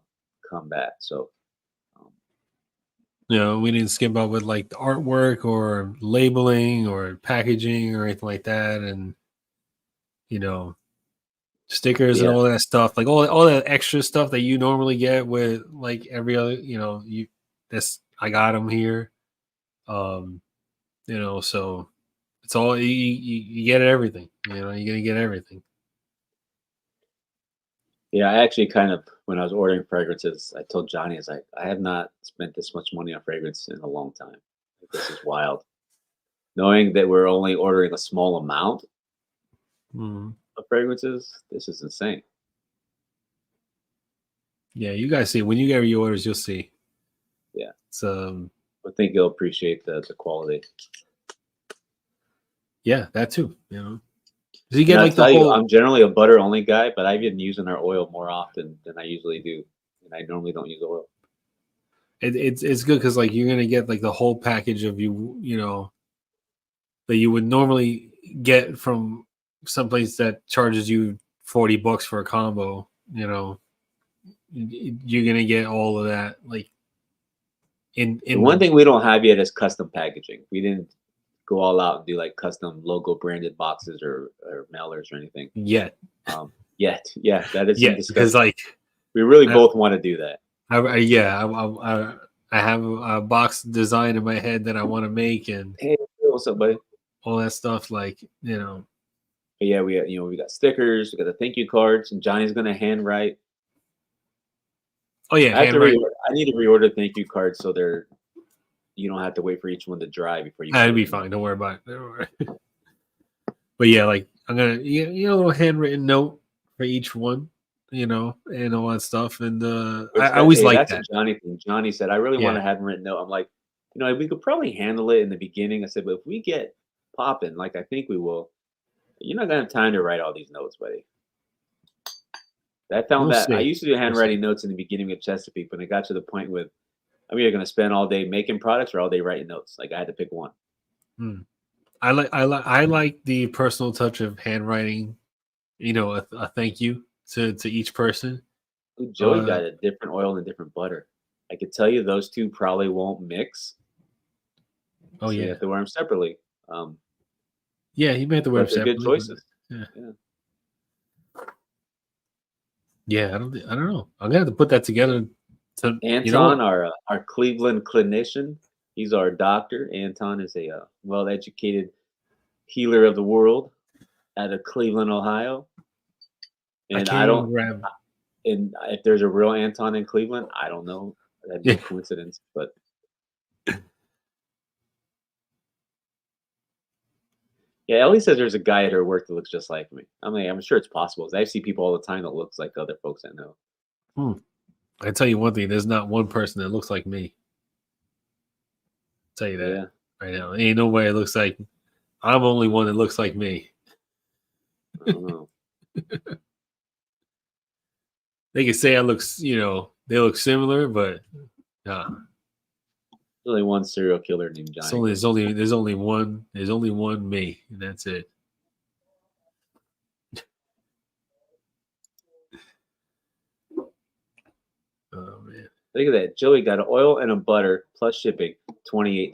B: combat. So um,
A: You know, we didn't skimp out with like the artwork or labeling or packaging or anything like that, and you know, stickers and
B: yeah,
A: all that stuff, like all that extra stuff that you normally get with like every other, you that's I got them here. Um, so it's all you get everything. You're gonna get everything.
B: yeah. I actually kind of when I was ordering fragrances, I told Johnny, "Is I have not spent this much money on fragrance in a long time. Like, this is wild." Knowing that we're only ordering a small amount
A: Mhm.
B: of fragrances, this is insane.
A: Yeah, you guys see when you get your orders, you'll see.
B: Yeah,
A: It's
B: I think you'll appreciate the quality.
A: yeah, that too. So you
B: And
A: get
B: I'll
A: like the
B: tell you,
A: whole.
B: I'm generally a butter only guy, but I've been using our oil more often than I usually do. And I normally don't use oil.
A: It's good because like you're gonna get like the whole package of that you would normally get from someplace that charges you $40 for a combo. You're gonna get all of that like
B: The one
A: in
B: thing we don't have yet is custom packaging. We didn't go all out and do like custom logo branded boxes or mailers or anything.
A: yet.
B: Yet. Yeah, that is in
A: Yet because
B: discussion.
A: like
B: We really
A: I,
B: both want to do that.
A: yeah I have a box design in my head that I want to make and
B: Hey, what's up, buddy?
A: all that stuff like
B: But yeah, we got stickers, we got the thank you cards, and Johnny's gonna handwrite.
A: oh yeah,
B: I have to
A: handwrite.
B: I need to reorder thank you cards so you don't have to wait for each one to dry before you
A: That'd
B: put
A: be
B: it in.
A: fine, don't worry about it. Don't worry. But yeah, like I'm gonna a little handwritten note for each one, and all that stuff. And I always
B: Hey,
A: like
B: that's a
A: that.
B: Johnny thing. Johnny said, I really want
A: Yeah.
B: to have him written note. I'm like, we could probably handle it in the beginning. I said, but if we get popping, like I think we will, you're not gonna have time to write all these notes, buddy. I found
A: We'll
B: that I
A: see.
B: used to do
A: We'll see.
B: handwriting notes in the beginning of Chesapeake, but it got to the point with I'm either gonna spend all day making products or all day writing notes. Like I had to pick one.
A: Hmm. I like the personal touch of handwriting, a thank you to each person.
B: Ooh, Joey
A: Uh
B: got a different oil and different butter. I could tell you those two probably won't mix,
A: oh
B: so you
A: yeah.
B: have to wear them separately. Um,
A: Yeah, you may have to wear them
B: but they're good
A: separately, but
B: choices.
A: yeah.
B: Yeah.
A: Yeah, I don't know. I'm gonna have to put that together to you know what?
B: Anton, our Cleveland clinician, he's our doctor. Anton is a well-educated healer of the world out of Cleveland, Ohio.
A: I
B: And
A: can't
B: I
A: even
B: don't,
A: grab
B: and if there's a real Anton in Cleveland, I don't know. That'd be
A: yeah.
B: a coincidence, but Yeah, Ellie says there's a guy at her work that looks just like me. I mean, I'm sure it's possible. 'Cause I see people all the time that looks like other folks I know.
A: I tell you one thing: there's not one person that looks like me. Tell you that
B: Yeah.
A: right now. Ain't no way it looks like. I'm the only one that looks like me.
B: I don't know.
A: They can say I look, they look similar, but nah.
B: There's only one serial killer named
A: It's
B: Johnny.
A: only there's only one me, and that's it. Oh man!
B: Look at that. Joey got an oil and a butter plus shipping, $28.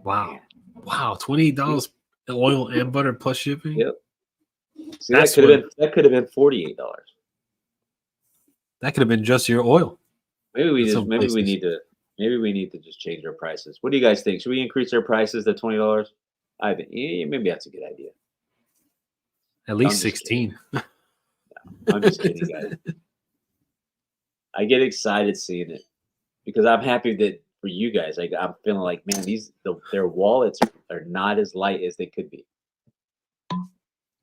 A: Wow, $28 oil and butter plus shipping.
B: Yep. See,
A: That's
B: that could have been $48.
A: That could have been just your oil.
B: Maybe we
A: In some places.
B: maybe we need to just change our prices. What do you guys think? Should we increase our prices to $20? I think maybe that's a good idea.
A: At least
B: just
A: 16.
B: I'm just kidding, guys. I get excited seeing it because I'm happy that for you guys, like I'm feeling like, man, their wallets are not as light as they could be.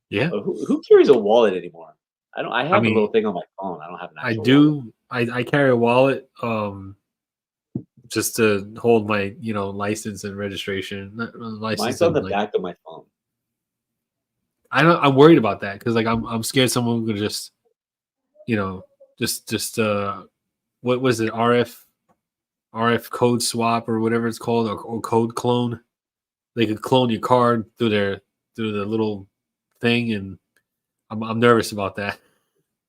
A: Yeah,
B: Who carries a wallet anymore? I don't. I have a
A: mean,
B: little thing on my phone. I don't have an
A: I
B: actual
A: do. I carry a wallet just to hold my license and registration.
B: Wallet. Mine's on the back of my phone.
A: I'm worried about that because like I'm scared someone could just what was it, RF code swap or whatever it's called, or code clone. They could clone your card through the little thing, and I'm nervous about that.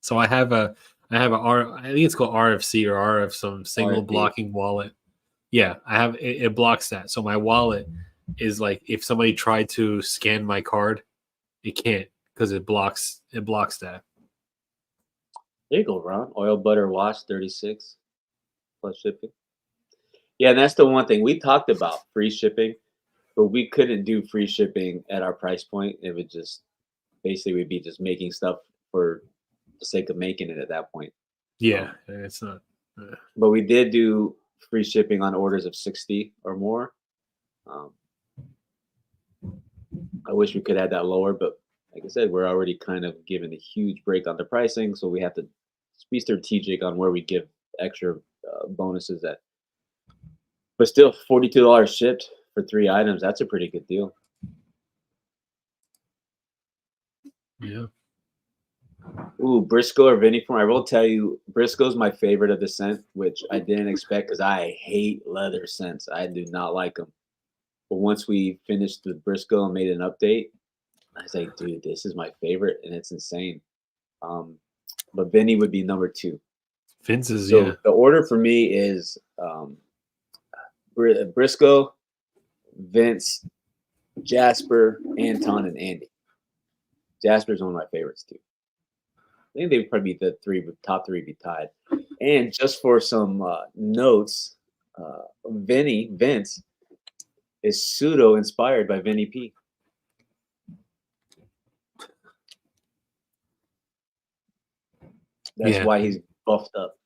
A: So I think it's called RFC or RF, some single
B: RFD.
A: blocking wallet. Yeah, I have it blocks that. So my wallet is like if somebody tried to scan my card, it can't because it blocks that.
B: There you go, Ron. Oil, butter, wash, 36 plus shipping. Yeah, and that's the one thing we talked about, free shipping, but we couldn't do free shipping at our price point. It would just basically we'd be just making stuff for the sake of making it at that point.
A: Yeah, it's not.
B: But we did do free shipping on orders of 60 or more. I wish we could add that lower, but like I said, we're already kind of given a huge break on the pricing, so we have to be strategic on where we give extra bonuses at. But still, $42 shipped for 3 items. That's a pretty good deal.
A: Yeah.
B: Ooh, Briscoe or Vinny form. I will tell you, Briscoe's my favorite of the scent, which I didn't expect because I hate leather scents. I do not like them. But once we finished the Briscoe and made an update, I was like, dude, this is my favorite, and it's insane. But Vinny would be number 2.
A: Vince's,
B: So
A: yeah.
B: the order for me is Briscoe, Vince, Jasper, Anton, and Andy. Jasper's one of my favorites too. I think they'd probably be the top three be tied. And just for some notes, Vince is pseudo inspired by Vinny P. That's why he's buffed up.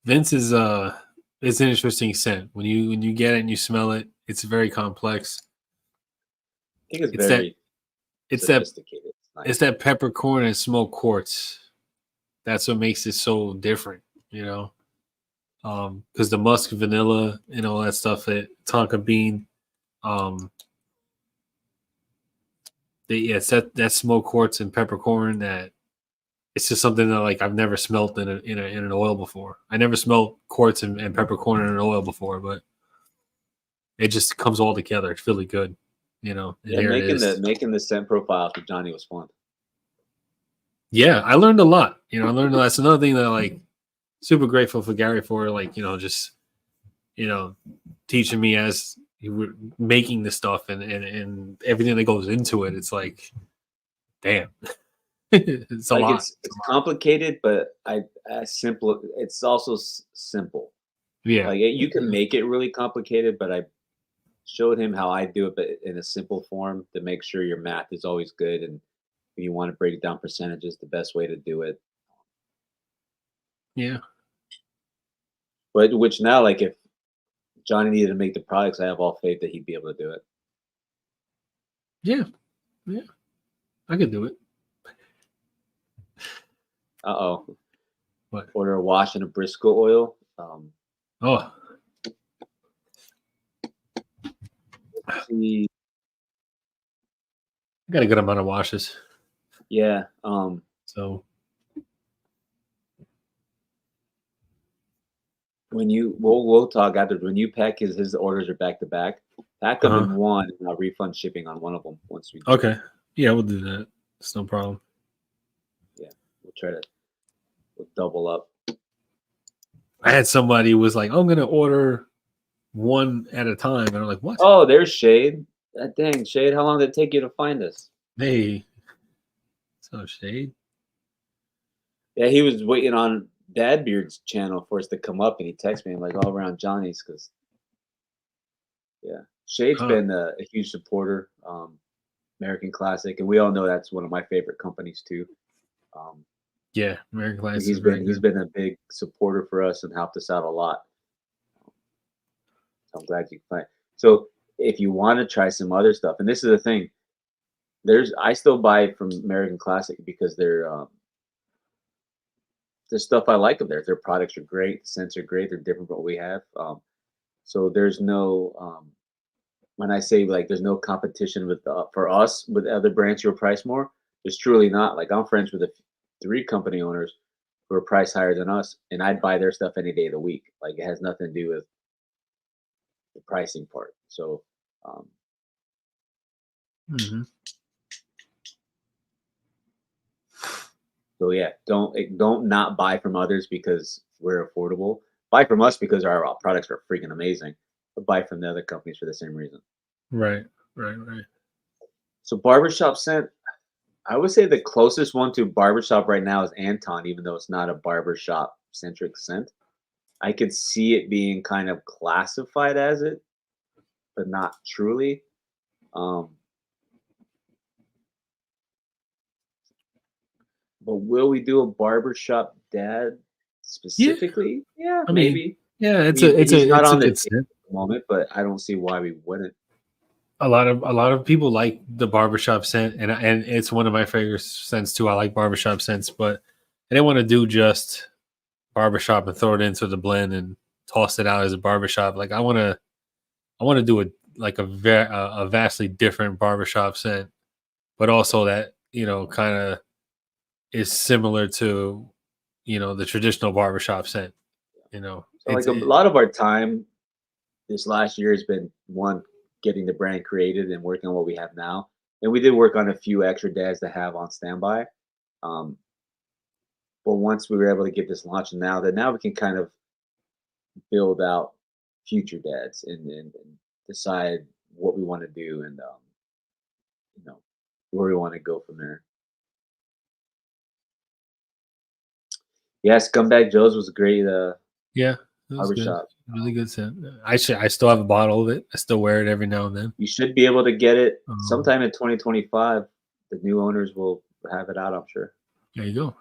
A: Vince is it's an interesting scent. When you get it and you smell it, it's very complex.
B: I think it's very sophisticated.
A: It's that peppercorn and smoked quartz. That's what makes it so different, because the musk, vanilla, and all that stuff, tonka bean, it's that smoked quartz and peppercorn that it's just something that like I've never smelt in an oil before. I never smelled quartz and peppercorn in an oil before, but it just comes all together. It's really good,
B: Yeah, making the scent profiles with Johnny was fun.
A: Yeah, I learned a lot. That's another thing that like super grateful for Gary for, like, just teaching me as you were making the stuff and everything that goes into it. It's like, damn. It's a lot.
B: It's complicated, but it's also simple.
A: Yeah.
B: Like you can make it really complicated, but I showed him how I do it, but in a simple form to make sure your math is always good. And if you want to break down percentages, the best way to do it.
A: Yeah.
B: But which now, like if Johnny needed to make the products, I have all faith that he'd be able to do it.
A: Yeah, yeah, I could do it.
B: Uh-oh.
A: What?
B: Order a wash and a Briscoe oil.
A: Oh,
B: See,
A: I got a good amount of washes.
B: yeah.
A: So
B: When we'll talk after. When you pack his orders are back to back. Pack them in one, and I'll refund shipping on one of them once we.
A: Okay, yeah, we'll do that. It's no problem.
B: Yeah, we'll double up.
A: I had somebody who was like, "I'm gonna order one at a time," and I'm like, "What?"
B: Oh, there's Shade. Dang, Shade, how long did it take you to find us?
A: Hey, so Shade.
B: Yeah, he was waiting on Dadbeard's channel for us to come up, and he texted me. I'm like, all around Johnny's, because yeah, Shade's been a huge supporter. American Classic, and we all know that's one of my favorite companies too.
A: Yeah, American Classic.
B: He's been a big supporter for us and helped us out a lot. I'm glad you find. So if you want to try some other stuff, and this is the thing, I still buy from American Classic because there's stuff I like of theirs. Their products are great, the scents are great, they're different from what we have. So there's no when I say like there's no competition with for us with other brands who are priced more, there's truly not. Like I'm friends with 3 company owners who are priced higher than us, and I'd buy their stuff any day of the week. Like it has nothing to do with the pricing part. So so yeah, don't not buy from others because we're affordable. Buy from us because our products are freaking amazing. But buy from the other companies for the same reason.
A: Right.
B: So barbershop scent, I would say the closest one to barbershop right now is Anton, even though it's not a barbershop centric scent. I could see it being kind of classified as it, but not truly. But will we do a barbershop dad specifically? Yeah,
A: I mean,
B: maybe.
A: yeah, it's
B: He's not
A: a
B: on the
A: good
B: table
A: scent.
B: at the moment, but I don't see why we wouldn't.
A: A lot of people like the barbershop scent, and it's one of my favorite scents too. I like barbershop scents, but I didn't want to do just barbershop and throw it into the blend and toss it out as a barbershop. Like I want to do a vastly different barbershop scent, but also that kind of is similar to the traditional barbershop scent.
B: So like a lot of our time this last year has been one, getting the brand created and working on what we have now. And we did work on a few extra dads to have on standby. But once we were able to get this launched now we can kind of build out future dads and decide what we want to do and where we want to go from there. Yeah, Scumbag Joe's was a great
A: yeah, it was good.
B: barbershop.
A: Really good scent. I still have a bottle of it. I still wear it every now and then.
B: You should be able to get it sometime in 2025. The new owners will have it out, I'm sure.
A: There you go.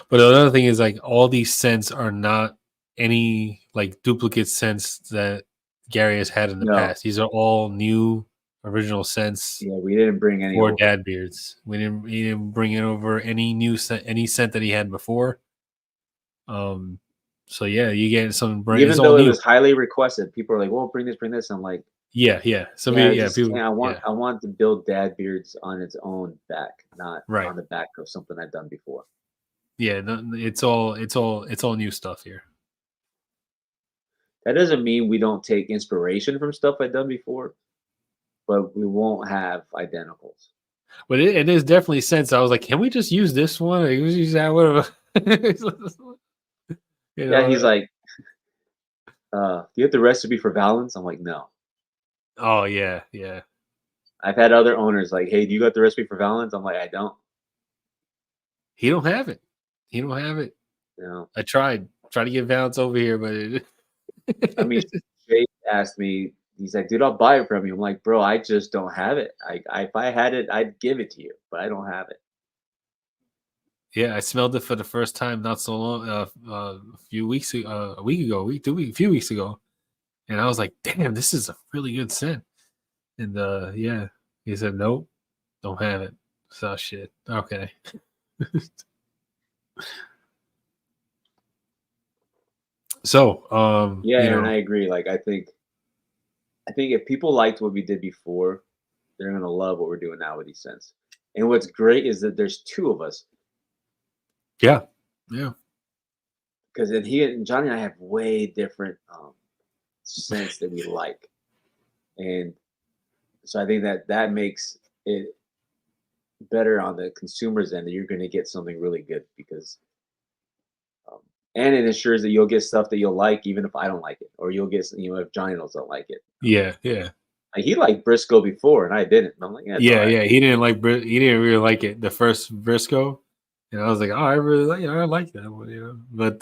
A: But another thing is like all these scents are not any like duplicate scents that Gary has had in the past. These are all new original scents.
B: Yeah, we didn't bring any
A: for Dad Beards. He didn't bring it over any new scent, any scent that he had before. So yeah, you get some brand.
B: Even though it was highly requested, people are like, "Well, bring this." I'm like,
A: yeah. People,
B: I want to build Dad Beards on its own back, not on the back of something I've done before.
A: Yeah, it's all new stuff here.
B: That doesn't mean we don't take inspiration from stuff I've done before, but we won't have identicals.
A: But it is definitely sense. I was like, can we just use this one? Like, use that one.
B: Yeah, he's like, do you have the recipe for Valens? I'm like, no.
A: Oh yeah.
B: I've had other owners like, hey, do you got the recipe for Valens? I'm like, I don't.
A: He don't have it.
B: No.
A: I tried to get Valens over here, but
B: I mean, Jay asked me, he's like, dude, I'll buy it from you. I'm like, bro, I just don't have it. If I had it, I'd give it to you, but I don't have it.
A: Yeah, I smelled it for the first time not so long, a few weeks ago, a week ago, 2 weeks, a few weeks ago, And I was like, damn, this is a really good scent. And yeah, he said, nope, don't have it. So shit. Okay. So
B: Yeah,
A: you
B: and
A: know,
B: I agree. Like I think if people liked what we did before, they're gonna love what we're doing now with these scents. And what's great is that there's two of us
A: yeah. Yeah.
B: because then he and Johnny and I have way different scents that we like, and so I think that that makes it better on the consumer's end that you're going to get something really good because um, and it ensures that you'll get stuff that you'll like even if I don't like it, or you'll get if Johnny don't like it.
A: Yeah. Yeah.
B: Like he liked Briscoe before and I didn't. And I'm like, yeah, it's all
A: Yeah,
B: right.
A: yeah. He didn't like he didn't really like it the first Briscoe. And I was like, oh, I really like it. I like that one, you know. But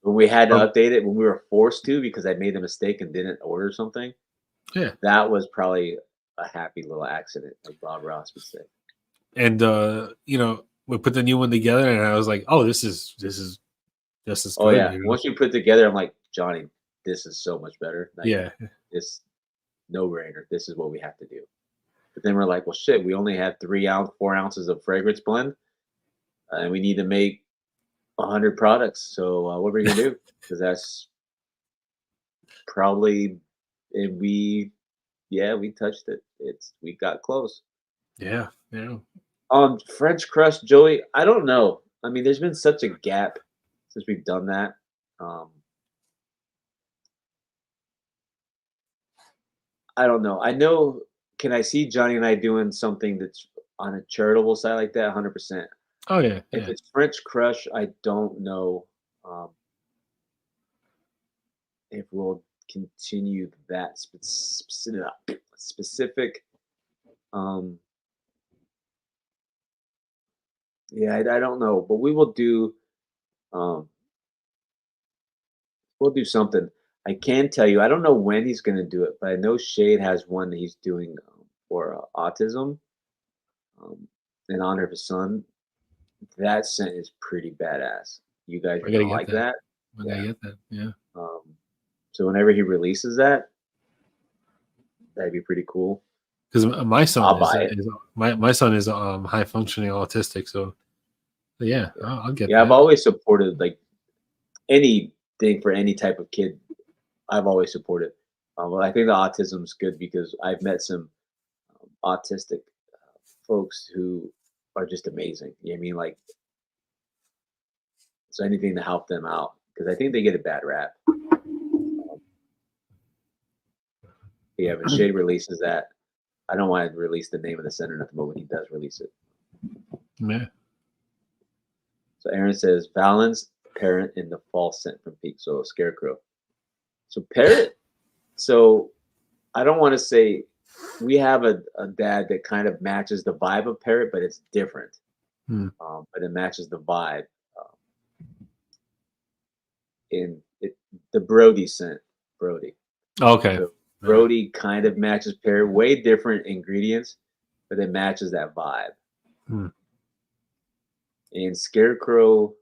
B: When we had to
A: um,
B: update it, when we were forced to because I made a mistake and didn't order something,
A: yeah.
B: that was probably a happy little accident, like Bob Ross would say.
A: And you know, we put the new one together and I was like, oh, this is just as
B: Oh
A: good,
B: yeah,
A: you know.
B: once we put it together, I'm like, Johnny, this is so much better. Like
A: Yeah.
B: this, no brainer. This is what we have to do. But then we're like, well, shit, we only have 4 ounces of fragrance blend, and we need to make 100 products. So what are we gonna do? Because that's probably, and we touched it. We got close.
A: Yeah. Yeah.
B: French crust, Joey. I don't know. I mean, there's been such a gap since we've done that. Um, I don't know. I know. Can I see Johnny and I doing something that's on a charitable side like that? 100%.
A: Oh yeah,
B: If
A: yeah.
B: it's French Crush, I don't know um, if we'll continue that specific. Um, yeah, I don't know, but we will do. Um, we'll do something. I can tell you, I don't know when he's going to do it, but I know Shade has one that he's doing for autism um, in honor of his son. That scent is pretty badass. You guys are
A: I gotta
B: gonna
A: get
B: like
A: that.
B: that.
A: I gotta
B: Yeah.
A: get that. Yeah.
B: Um, so whenever he releases that, that'd be pretty cool.
A: Because my son
B: I'll buy it.
A: is my son is high functioning autistic, so yeah,
B: Yeah,
A: I'll get
B: yeah. I've
A: that.
B: always supported like anything for any type of kid. I've always supported. Well, I think the autism's good because I've met some autistic folks who are just amazing. You know what I mean? Like, so anything to help them out because I think they get a bad rap. Yeah, when Shade releases that, I don't want to release the name of the center nothing, but when he does release it.
A: Yeah.
B: So Aaron says Valens, Parent, in the fall scent from Peak. So Scarecrow. So Parrot. So I don't want to say we have a dad that kind of matches the vibe of Parrot, but it's different.
A: Hmm.
B: But it matches the vibe. In it, the Brody scent, Brody.
A: Okay.
B: So Brody kind of matches Parrot. Way different ingredients, but it matches that vibe.
A: Hmm.
B: And Scarecrow,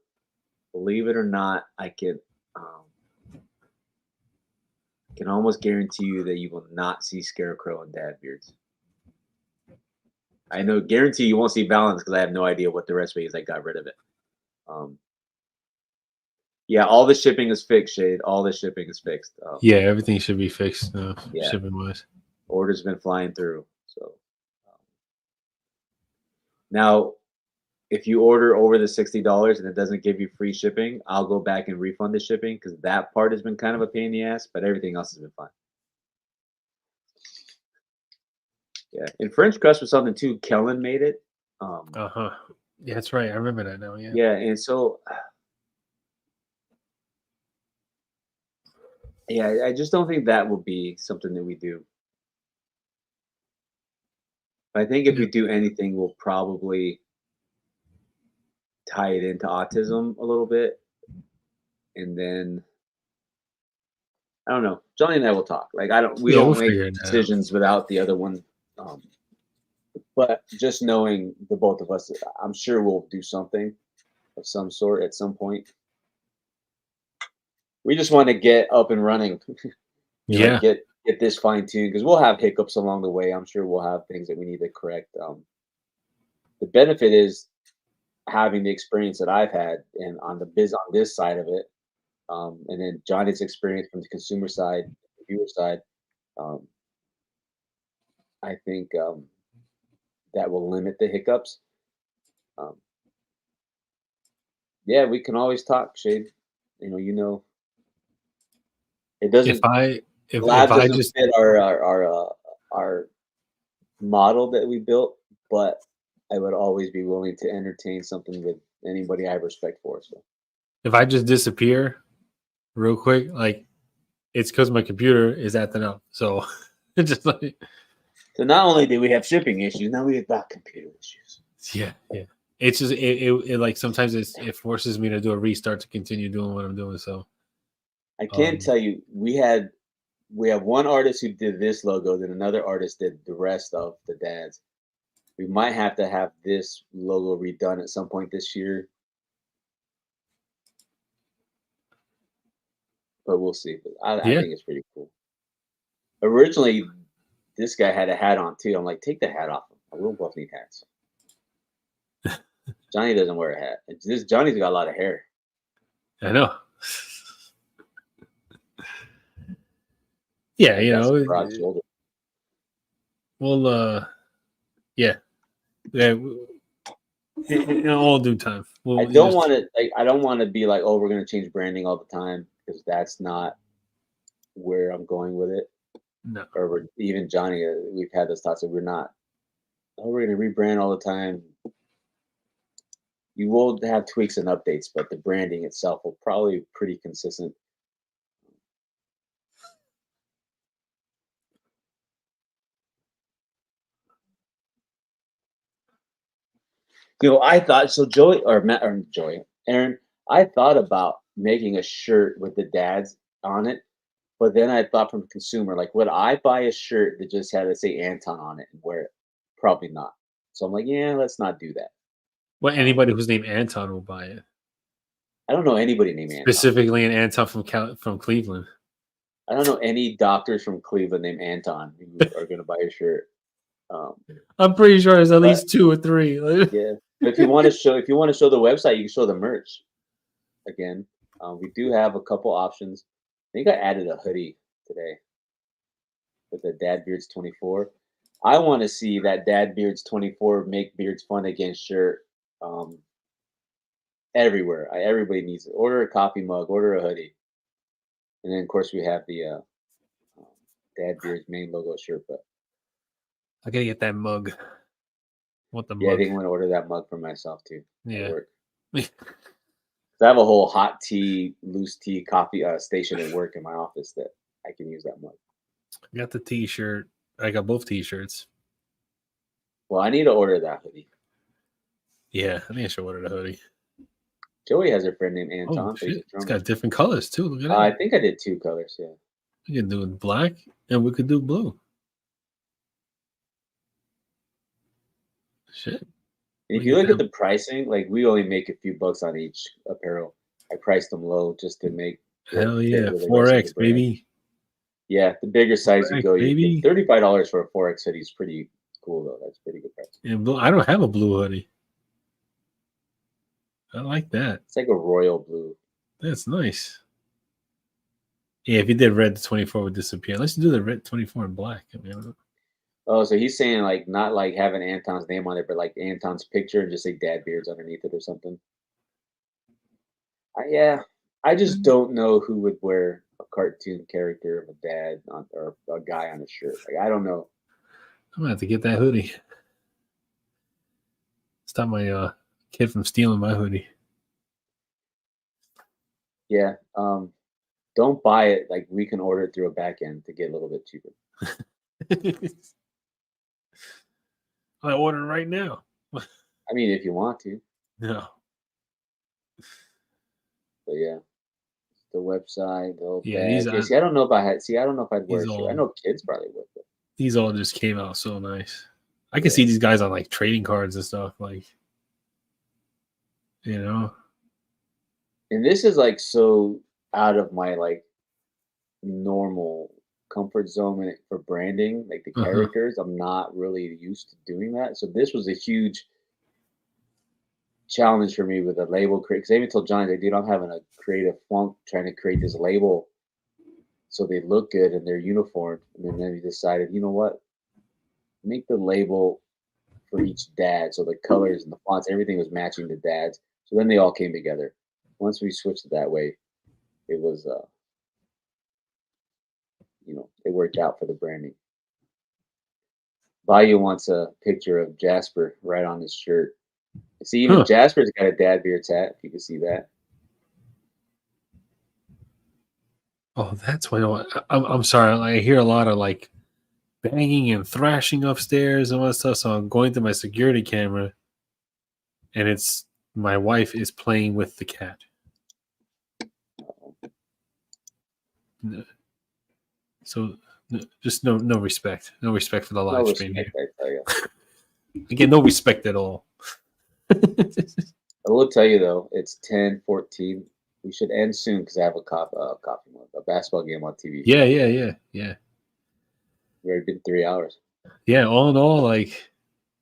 B: believe it or not, I can almost guarantee you that you will not see Scarecrow and Dad Beards. I know, guarantee you won't see Balance because I have no idea what the recipe is. I got rid of it. Yeah, all the shipping is fixed, Shade. All the shipping is fixed.
A: Yeah, everything should be fixed,
B: Yeah.
A: shipping wise.
B: Orders been flying through. So now, if you order over the $60 and it doesn't give you free shipping, I'll go back and refund the shipping because that part has been kind of a pain in the ass, but everything else has been fine. Yeah, and French crust was something too. Kellen made it.
A: Yeah, that's right. I remember that now. Yeah.
B: Yeah, and so yeah, I just don't think that will be something that we do. I think if
A: Yeah.
B: we do anything, we'll probably tie it into autism a little bit, and then I don't know. Johnny and I will talk. Like we
A: Yeah, we'll
B: don't make
A: figure it out.
B: decisions without the other one. But just knowing the both of us, I'm sure we'll do something of some sort at some point. We just want to get up and running.
A: Yeah.
B: get this fine tuned because we'll have hiccups along the way. I'm sure we'll have things that we need to correct. The benefit is having the experience that I've had and on this side of it, and then Johnny's experience from the consumer side, the viewer side. Um, I think that will limit the hiccups. Um, yeah, we can always talk, Shade. It
A: If
B: doesn't
A: I if
B: lab
A: I
B: doesn't
A: just
B: fit our model that we built, but I would always be willing to entertain something with anybody I have respect for. So
A: if I just disappear real quick, like it's because my computer is acting up. So it's just like
B: so not only do we have shipping issues, now we have got computer issues.
A: yeah. It's just it like sometimes it forces me to do a restart to continue doing what I'm doing. So
B: I can
A: um
B: tell you we have one artist who did this logo, then another artist did the rest of the dads. We might have to have this logo redone at some point this year, but we'll see. But I
A: yeah.
B: think it's pretty cool. Originally, this guy had a hat on too. I'm like, take the hat off him. We don't both need hats. Johnny doesn't wear a hat. Johnny's got a lot of hair.
A: I know. Yeah,
B: He's got some broad shoulders.
A: well yeah. Yeah, in all due time.
B: I don't want to. I don't want to be like, oh, we're going to change branding all the time because that's not where I'm going with it.
A: No.
B: Or even Johnny, we've had this thought that we're not. Oh, we're going to rebrand all the time. You will have tweaks and updates, but the branding itself will probably be pretty consistent. I thought so. Joey or Matt or Joey, Aaron. I thought about making a shirt with the dads on it, but then I thought from a consumer, like, would I buy a shirt that just had to say Anton on it and wear it? Probably not. So I'm like, yeah, let's not do that.
A: Well, anybody who's named Anton will buy it.
B: I don't know anybody named Anton.
A: Specifically an Anton from Cleveland.
B: I don't know any doctors from Cleveland named Anton who are going to buy your shirt.
A: I'm pretty sure there's at least 2 or 3.
B: Yeah, but if you want to show the website, you can show the merch. Again, we do have a couple options. I think I added a hoodie today with the Dad Beards 24. I want to see that Dad Beards 24 make beards fun again shirt everywhere. Everybody needs it. Order a coffee mug, order a hoodie, and then of course we have the Dad Beards main logo shirt. But
A: I gotta get that mug. What the
B: yeah, I
A: mug?
B: think I'm gonna order that mug for myself too.
A: Yeah.
B: I have a whole hot tea, loose tea coffee station at work in my office that I can use that mug.
A: I got the t-shirt. I got both t-shirts.
B: Well, I need to order that hoodie.
A: Yeah, I think I should order the hoodie.
B: Joey has a friend named Anton.
A: Oh, shit. It's got different colors too. Look at that.
B: I think I did 2 colors. Yeah.
A: We could do black and we could do blue. Shit.
B: And if you look at the pricing, like we only make a few bucks on each apparel. I priced them low just to make.
A: Hell yeah, 4X baby.
B: Yeah, the bigger size you go, you get $35 for a 4X hoodie is pretty cool though. That's pretty good price.
A: And blue, I don't have a blue hoodie. I like that.
B: It's like a royal blue.
A: That's nice. Yeah, if you did red, the 24 would disappear. Let's do the red 24 in black. I mean,
B: oh, so he's saying like not like having Anton's name on it, but like Anton's picture and just say Dad Beards underneath it or something. Yeah, I just don't know who would wear a cartoon character of a dad or a guy on a shirt. Like I don't know.
A: I'm gonna have to get that hoodie. Stop my kid from stealing my hoodie.
B: Yeah. Don't buy it. Like we can order it through a back end to get a little bit cheaper.
A: I order right now.
B: I mean, if you want to.
A: No.
B: But yeah, the website.
A: Yeah,
B: I don't know if I had. I don't know if I'd wear a shirt. I know kids probably would. But.
A: These all just came out so nice. I can see these guys on like trading cards and stuff, like, you know.
B: And this is like so out of my like normal comfort zone for branding, like the
A: Uh-huh.
B: characters. I'm not really used to doing that. So this was a huge challenge for me with a label create. Because I even told Johnny, like, dude, I'm having a creative funk trying to create this label so they look good and they're uniform. And then we decided, you know what? Make the label for each dad. So the colors and the fonts, everything was matching the dads. So then they all came together. Once we switched it that way, it was, it worked out for the branding. Bayou wants a picture of Jasper right on his shirt. See, even
A: Huh.
B: Jasper's got a dad beard tat. If you can see that.
A: Oh, that's why I'm sorry. I hear a lot of like banging and thrashing upstairs and all that stuff. So I'm going to my security camera, and it's my wife is playing with the cat. So just no respect, no respect for the live
B: No
A: stream
B: respect,
A: here.
B: I tell you.
A: Again, no respect at all.
B: I will tell you though, it's 10:14. We should end soon because I have a coffee mug, a basketball game on TV.
A: Yeah.
B: We already been 3 hours.
A: Yeah, all in all, like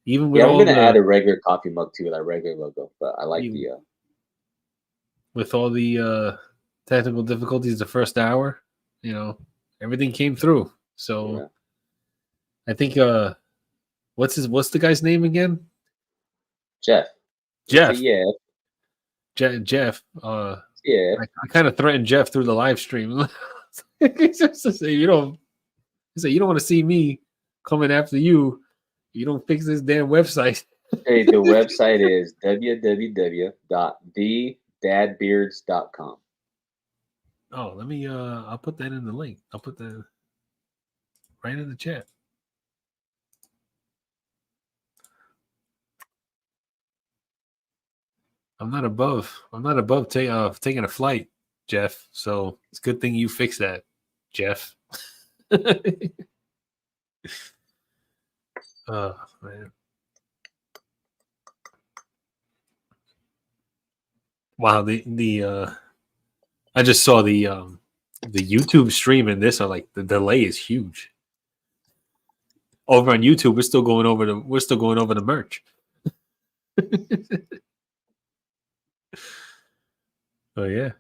A: even with
B: Yeah, I'm
A: all
B: gonna add
A: the
B: a regular coffee mug too with our regular logo, but I like
A: even
B: the
A: with all the technical difficulties the first hour, everything came through. So
B: yeah.
A: I think what's the guy's name again?
B: Jeff.
A: Jeff.
B: Yeah,
A: Jeff.
B: yeah.
A: I kind of threatened Jeff through the live stream. He said, you don't want to see me coming after you. You don't fix this damn website.
B: Hey, the website is www.thedadbeards.com.
A: Oh, let me I'll put that in the link. I'll put that right in the chat. I'm not above taking a flight, Jeff. So it's a good thing you fixed that, Jeff. Oh man. Wow, I just saw the YouTube stream in this. Are like the delay is huge. Over on YouTube, we're still going over the merch. Oh yeah.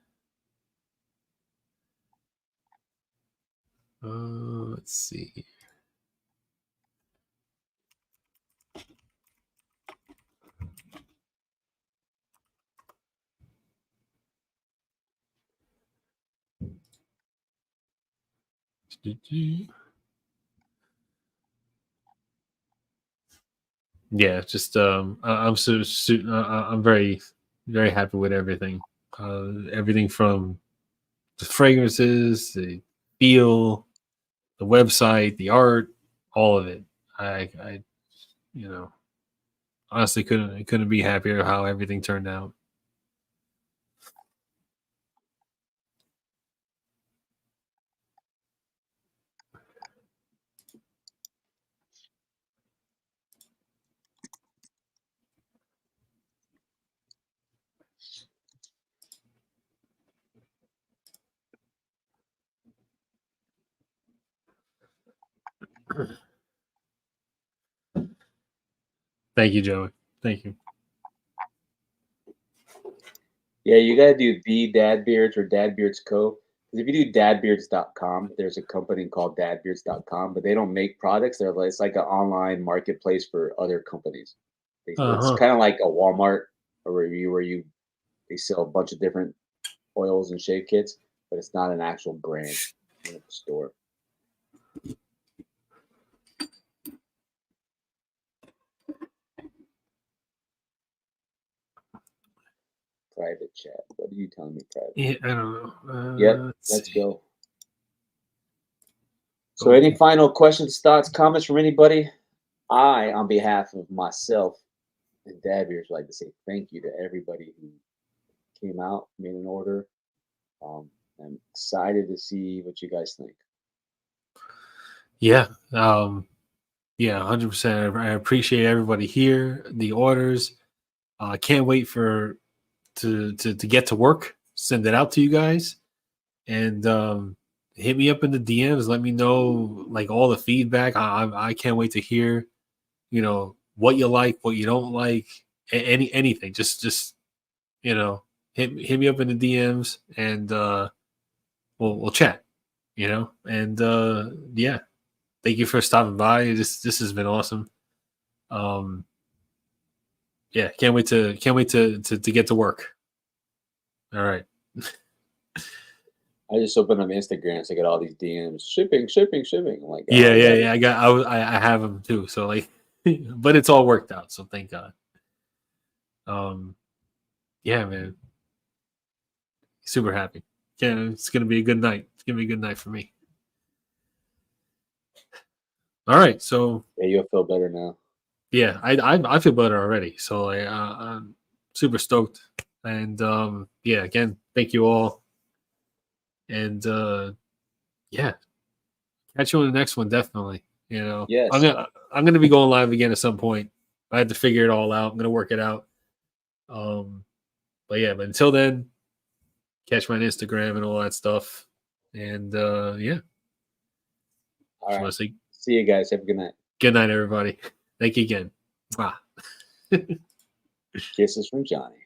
A: Let's see. Yeah, just I'm I'm very very happy with everything. Everything from the fragrances, the feel, the website, the art, all of it. I honestly couldn't be happier how everything turned out. Thank you, Joey. Thank you.
B: Yeah, you gotta do the Dad Beards or Dad Beards Co. Because if you do dadbeards.com, there's a company called dadbeards.com, but they don't make products. It's like an online marketplace for other companies. It's kind of like a Walmart or where they sell a bunch of different oils and shave kits, but it's not an actual brand in the store. Private chat. What are you telling me, private?
A: Yeah, I don't know.
B: Yep, let's
A: see.
B: go. So, any final questions, thoughts, comments from anybody? I, on behalf of myself and Dad Beards, would like to say thank you to everybody who came out, made an order. I'm excited to see what you guys think.
A: Yeah. Yeah, 100%. I appreciate everybody here, the orders. I can't wait to get to work, send it out to you guys. And hit me up in the DMs. Let me know like all the feedback. I can't wait to hear, you know, what you like, what you don't like, anything. Just you know, hit me up in the DMs, and we'll chat. You know, and yeah, thank you for stopping by. This has been awesome. Yeah, can't wait to get to work. All right.
B: I just opened up Instagram, so I got all these DMs, shipping. I'm like, oh,
A: Yeah. I have them too. So like, but it's all worked out. So thank God. Yeah, man, super happy. Yeah, it's gonna be a good night. It's gonna be a good night for me. All right, so
B: Yeah, you'll feel better now.
A: yeah, I feel better already. So like, I'm super stoked, and yeah, again, thank you all, and yeah, catch you on the next one definitely. You know,
B: Yes.
A: I'm gonna be going live again at some point. I had to figure it all out. I'm gonna work it out. But yeah, but until then, catch my Instagram and all that stuff. And yeah,
B: All
A: just
B: right.
A: want to say
B: See you guys. Have a good night.
A: good night, everybody. Thank you again. Mwah.
B: Kisses from Johnny.